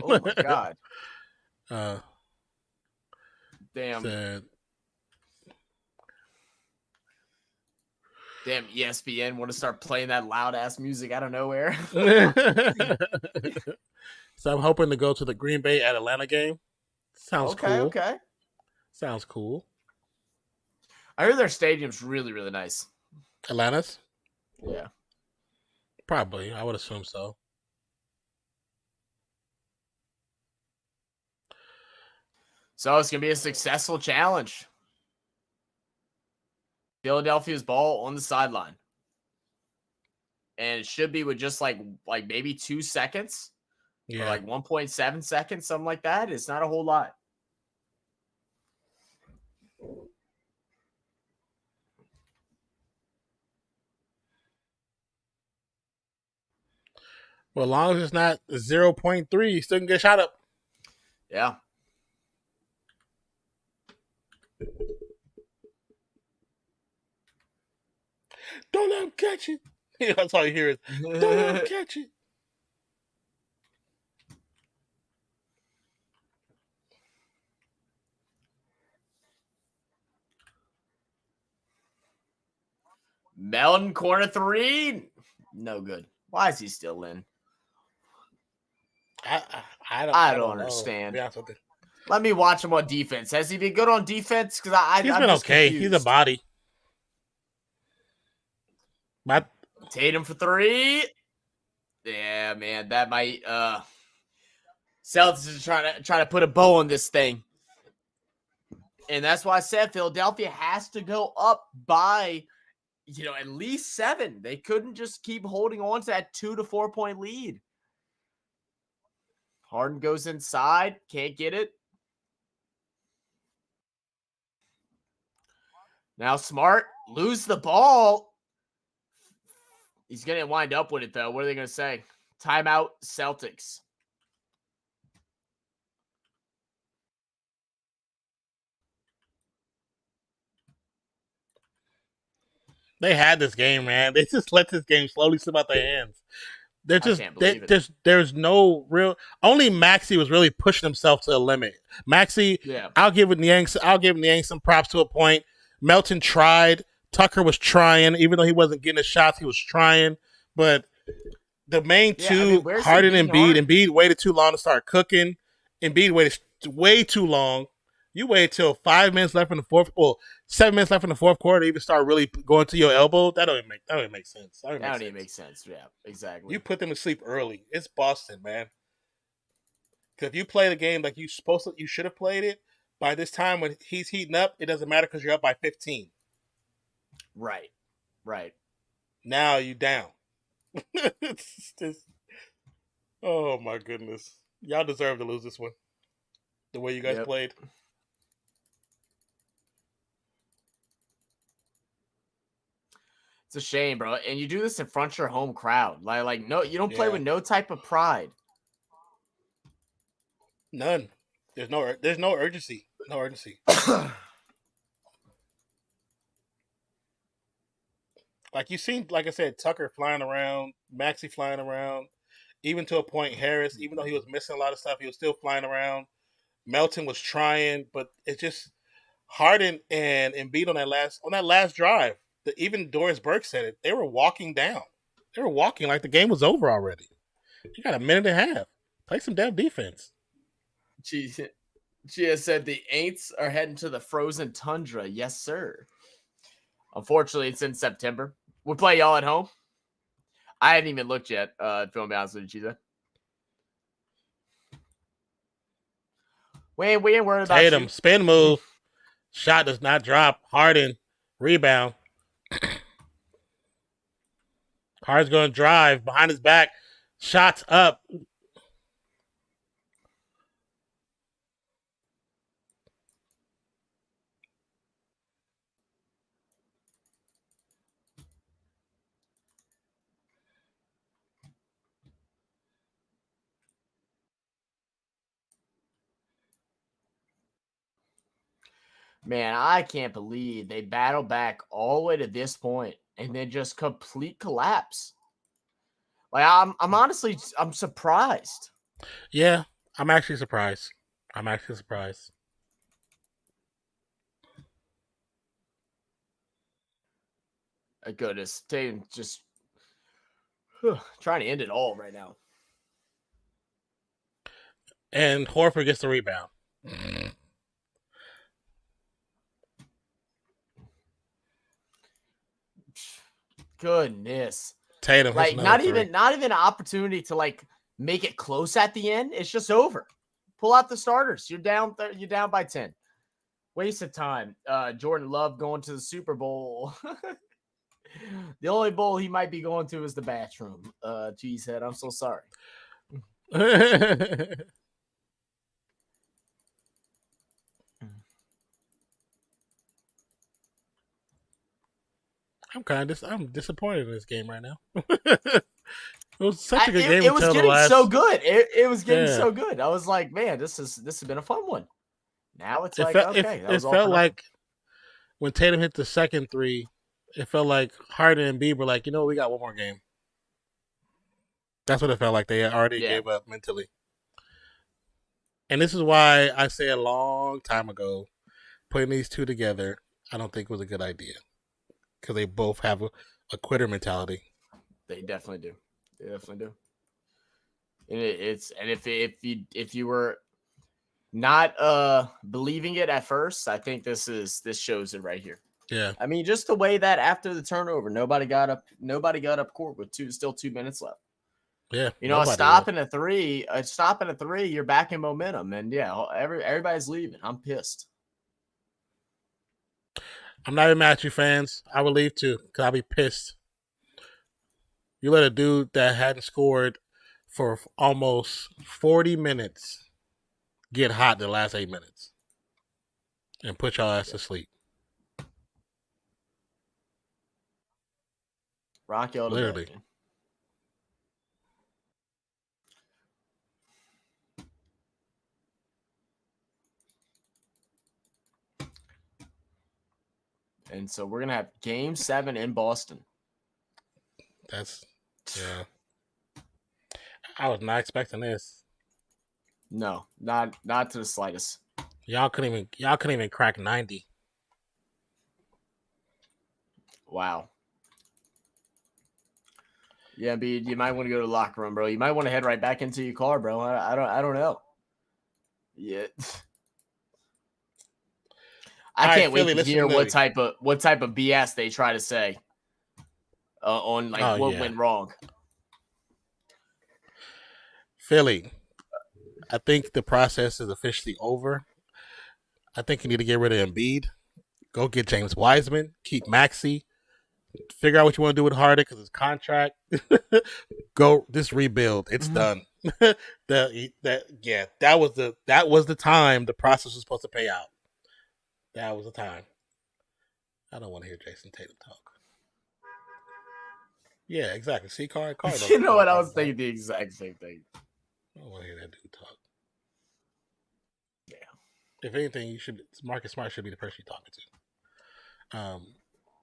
Oh my god. Damn. Said, Damn. ESPN want to start playing that loud ass music out of nowhere. So I'm hoping to go to the Green Bay at Atlanta game. Sounds cool. Okay. Sounds cool. I heard their stadium's really, really nice. Atlanta's? Yeah. Probably. I would assume so. So it's gonna be a successful challenge. Philadelphia's ball on the sideline. And it should be with just like maybe 2 seconds. Yeah. Or like 1.7 seconds, something like that. It's not a whole lot. Well, as long as it's not 0.3, you still can get a shot up. Yeah. Don't let him catch it. That's all you hear is, don't let him catch it. Melton corner 3. No good. Why is he still in? I don't understand. To be honest with you. Let me watch him on defense. Has he been good on defense? Because He's I'm been just okay. confused. He's a body. But Tatum for 3. Yeah, man, that might Celtics is trying to put a bow on this thing. And that's why I said Philadelphia has to go up by at least 7. They couldn't just keep holding on to that 2 to 4 point lead. Harden goes inside, can't get it. Now Smart lose the ball. He's going to wind up with it, though. What are they going to say? Timeout, Celtics. they had this game, man. They just let this game slowly slip out their hands. They're just, I can't believe it. There's no real. Only Maxey was really pushing himself to the limit. Maxey, Yeah. I'll give Niang some props to a point. Melton tried. Tucker was trying, even though he wasn't getting his shots. He was trying, but the main two, where's Harden and Embiid? Embiid waited too long to start cooking. Embiid waited way too long. You waited till 5 minutes left in the fourth, well, 7 minutes left in the fourth quarter to even start really going to your elbow. That don't even make sense. That don't even make sense. Yeah, exactly. You put them to sleep early. It's Boston, man. Because if you play the game like you should have played it, by this time when he's heating up, it doesn't matter because you're up by 15. Right. Now you down. It's just, oh my goodness. Y'all deserve to lose this one. The way you guys played. It's a shame, bro. And you do this in front of your home crowd. Like no, you don't play with no type of pride. None. There's no urgency. No urgency. Like you seen, like I said, Tucker flying around, Maxey flying around, even to a point Harris, even though he was missing a lot of stuff, he was still flying around. Melton was trying, but it's just Harden and Embiid on that last drive. Even Doris Burke said it. They were walking down. They were walking like the game was over already. You got a minute and a half. Play some damn defense. She has said the Aints are heading to the frozen tundra. Yes, sir. Unfortunately, it's in September. We play y'all at home. I hadn't even looked yet. If you want to be honest with you, we ain't worried about Tatum, you. spin move. Shot does not drop. Harden, rebound. Harden's going to drive behind his back. Shots up. Man, I can't believe they battle back all the way to this point and then just complete collapse. Like I'm honestly surprised. Yeah, I'm actually surprised. Goodness, Tatum just trying to end it all right now. And Horford gets the rebound. Goodness. Tatum, like not even an opportunity to like make it close at the end. It's just over. Pull out the starters. You're down. You're down by 10. Waste of time. Jordan Love going to the Super Bowl. The only bowl he might be going to is the bathroom. Cheesehead, I'm so sorry. I'm disappointed in this game right now. It was such a good game. It was getting so good. It was getting so good. I was like, man, this has been a fun one. Now it's like, okay. It felt like when Tatum hit the second three, it felt like Harden and Bieber were like, you know, we got one more game. That's what it felt like. They already gave up mentally. And this is why I say a long time ago, putting these two together, I don't think was a good idea. Because they both have a quitter mentality. They definitely do. And if you were not believing it at first, I think this shows it right here. Yeah. I mean, just the way that after the turnover, nobody got up court with still 2 minutes left. Yeah. You know, a stop and a three, you're back in momentum. And yeah, everybody's leaving. I'm pissed. I'm not even mad at you, fans. I would leave too, because I'll be pissed. You let a dude that hadn't scored for almost 40 minutes get hot the last 8 minutes and put y'all ass to sleep. Rock y'all literally. Bed, and so we're going to have Game 7 in Boston. Yeah. I was not expecting this. No, not to the slightest. Y'all couldn't even crack 90. Wow. Yeah, B, you might want to go to the locker room, bro. You might want to head right back into your car, bro. I don't know. Yeah. I can't wait to hear what type of BS they try to say on what went wrong. Philly, I think the process is officially over. I think you need to get rid of Embiid. Go get James Wiseman. Keep Maxey. figure out what you want to do with Harden because his contract. Go just rebuild. It's done. That was the time the process was supposed to pay out. That was the time. I don't want to hear Jason Tatum talk. Yeah, exactly. See, Carl. You know what? I was thinking the exact same thing. I don't want to hear that dude talk. Yeah. If anything, Marcus Smart should be the person you're talking to.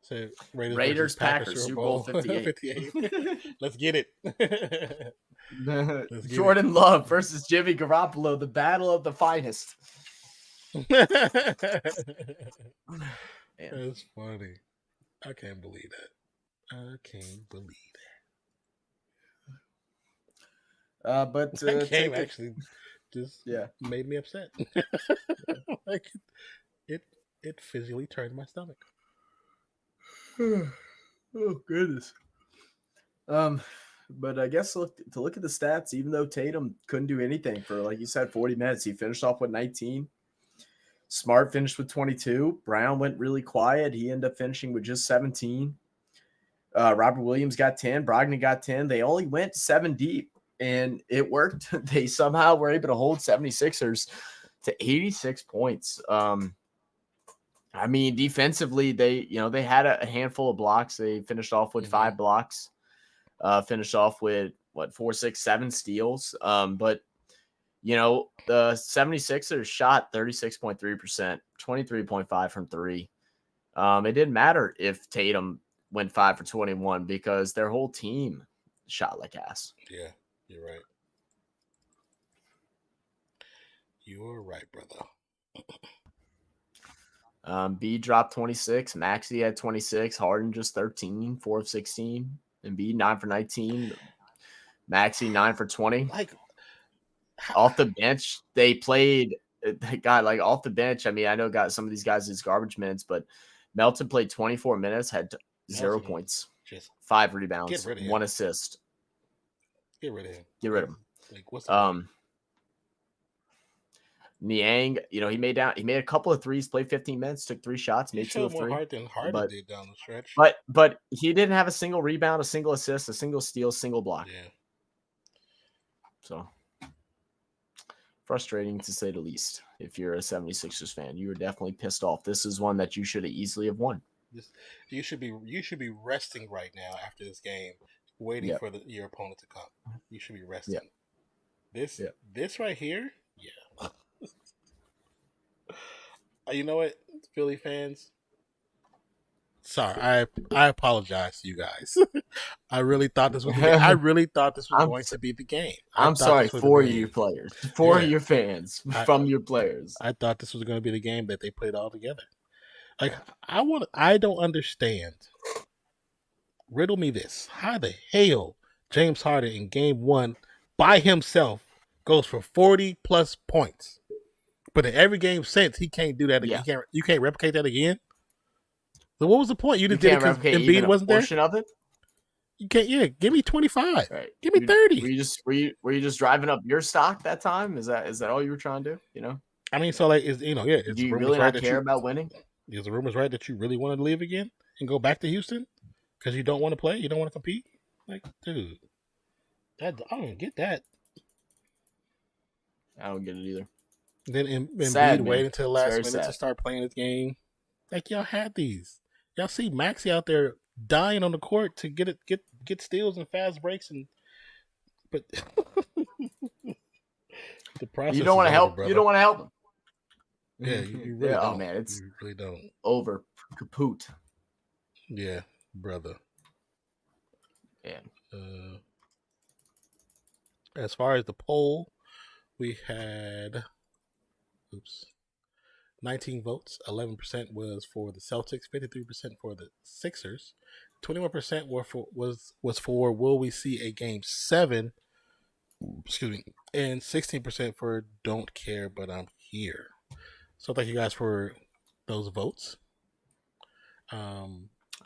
So Raiders Packers Super Bowl 58. Let's get it. Jordan Love versus Jimmy Garoppolo, the battle of the finest. That's funny. I can't believe that. But that game actually just made me upset. Like it physically turned my stomach. Oh goodness. But I guess to look at the stats, even though Tatum couldn't do anything for, like you said, 40 minutes, he finished off with 19. Smart finished with 22. Brown went really quiet. He ended up finishing with just 17. Robert Williams got 10. Brogdon got 10. They only went 7 deep, and it worked. They somehow were able to hold 76ers to 86 points. I mean, defensively, they had a handful of blocks. They finished off with 5 blocks. Finished off with 4, 6, 7 steals. But the 76ers shot 36.3%, 23.5 from 3. It didn't matter if Tatum went 5 for 21 because their whole team shot like ass. Yeah, you're right. You're right, brother. B dropped 26. Maxey had 26. Harden just 13, 4 of 16. And B 9 for 19. Maxey 9 for 20. Off the bench, they played. God, like off the bench. I mean, I know some of these guys is garbage minutes, but Melton played 24 minutes, had 0 points, just 5 rebounds, 1 assist. Get rid of him. Get rid of him. Like what's the Niang, he made a couple of threes, played 15 minutes, took 3 shots, made 2 of 3. More than Harden did down the stretch. But he didn't have a single rebound, a single assist, a single steal, single block. Yeah. So frustrating to say the least. If you're a 76ers fan, you were definitely pissed off. This is one that you should have easily have won. You should be resting right now after this game, waiting for your opponent to come. You should be resting. This right here, yeah. You know what, Philly fans? Sorry, I apologize to you guys. I really thought this was. Going to be the game. I'm sorry for your players, for your fans, from your players. I thought this was going to be the game that they put it all together. Like I don't understand. Riddle me this: how the hell James Harden in Game 1 by himself goes for 40+ points, but in every game since he can't do that again. You can't replicate that again. So what was the point? You just did it because Embiid wasn't there. Portion of it? You can't. Yeah, give me 25. Right. Give me 30. Were you just driving up your stock that time? Is that all you were trying to do? I mean, so like, do you really not care about winning? Is the rumors right that you really want to leave again and go back to Houston because you don't want to play? You don't want to compete? Like, dude, I don't get that. I don't get it either. Then Embiid waited until the last minute to start playing this game. Like, y'all had these. Y'all see Maxey out there dying on the court to get steals and fast breaks, but the process. You don't want to help. You don't want to help him. Yeah, you really don't. Oh man, it's you really don't. Over kaput. Yeah, brother. Yeah. As far as the poll, we had 19 votes. 11% was for the Celtics. 53% for the Sixers. 21% was for will we see a Game 7? Excuse me. And 16% for don't care, but I'm here. So thank you guys for those votes. I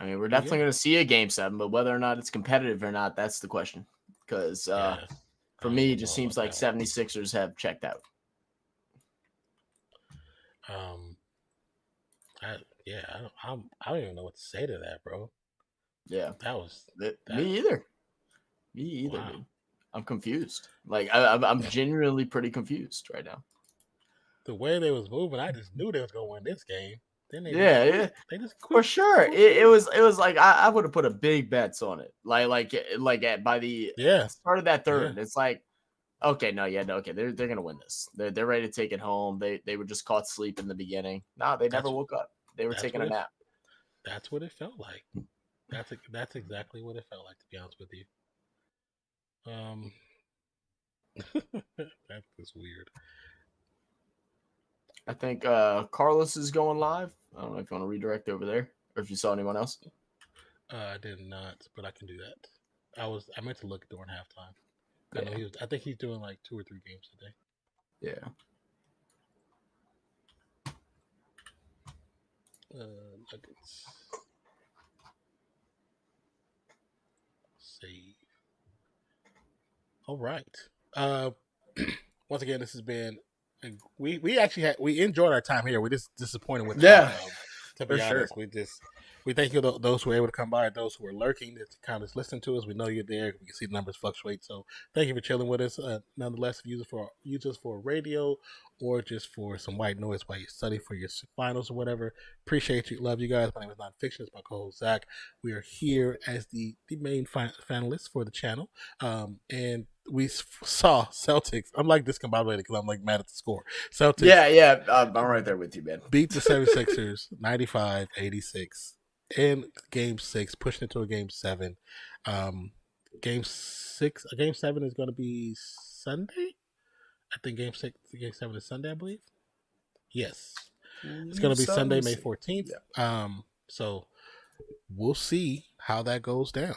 mean, we're definitely going to see a Game 7, but whether or not it's competitive or not, that's the question. Because for me, it just seems like 76ers have checked out. I don't even know what to say to that, bro. Yeah, That was me either. Me either, wow. dude. I'm confused. Like I'm genuinely pretty confused right now. The way they was moving, I just knew they was gonna win this game. Then Yeah. they just For quit. sure. It was like I would have put a big bets on it. Like by the start of that third, it's like, okay, okay, they're gonna win this. They're ready to take it home. They were just caught asleep in the beginning. No, they never woke up. They were taking a nap. That's what it felt like. That's exactly what it felt like, to be honest with you. That's just weird. I think Carlos is going live. I don't know if you want to redirect over there or if you saw anyone else. I did not, but I can do that. I meant to look during halftime. I think he's doing like 2 or 3 games today. Yeah. Nuggets. Save. All right. Once again, this has been. We actually we enjoyed our time here. We're just disappointed with Yeah. To be honest, we thank you those who were able to come by, those who were lurking to kind of listen to us. We know you're there. We can see the numbers fluctuate. So thank you for chilling with us. Nonetheless, if you use us for radio or just for some white noise while you study for your finals or whatever, appreciate you. Love you guys. My name is Nonpfixion. It's my co-host Zach. We are here as the main finalists for the channel. And we saw Celtics. I'm like discombobulated because I'm like mad at the score. Celtics. Yeah. I'm right there with you, man. Beat the 76ers 95-86 in Game 6, pushing it to a Game 7. Game 7 is going to be Sunday. I think Game 7 is Sunday, I believe. Yes, it's going to be Sunday, May 14th. Yeah. So we'll see how that goes down.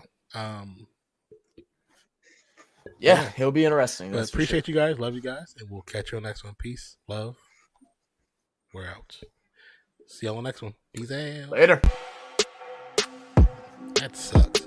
Yeah, he'll be interesting. But appreciate you guys. Love you guys. And we'll catch you on the next one. Peace. Love. We're out. See y'all on the next one. Peace out. Later. That sucks.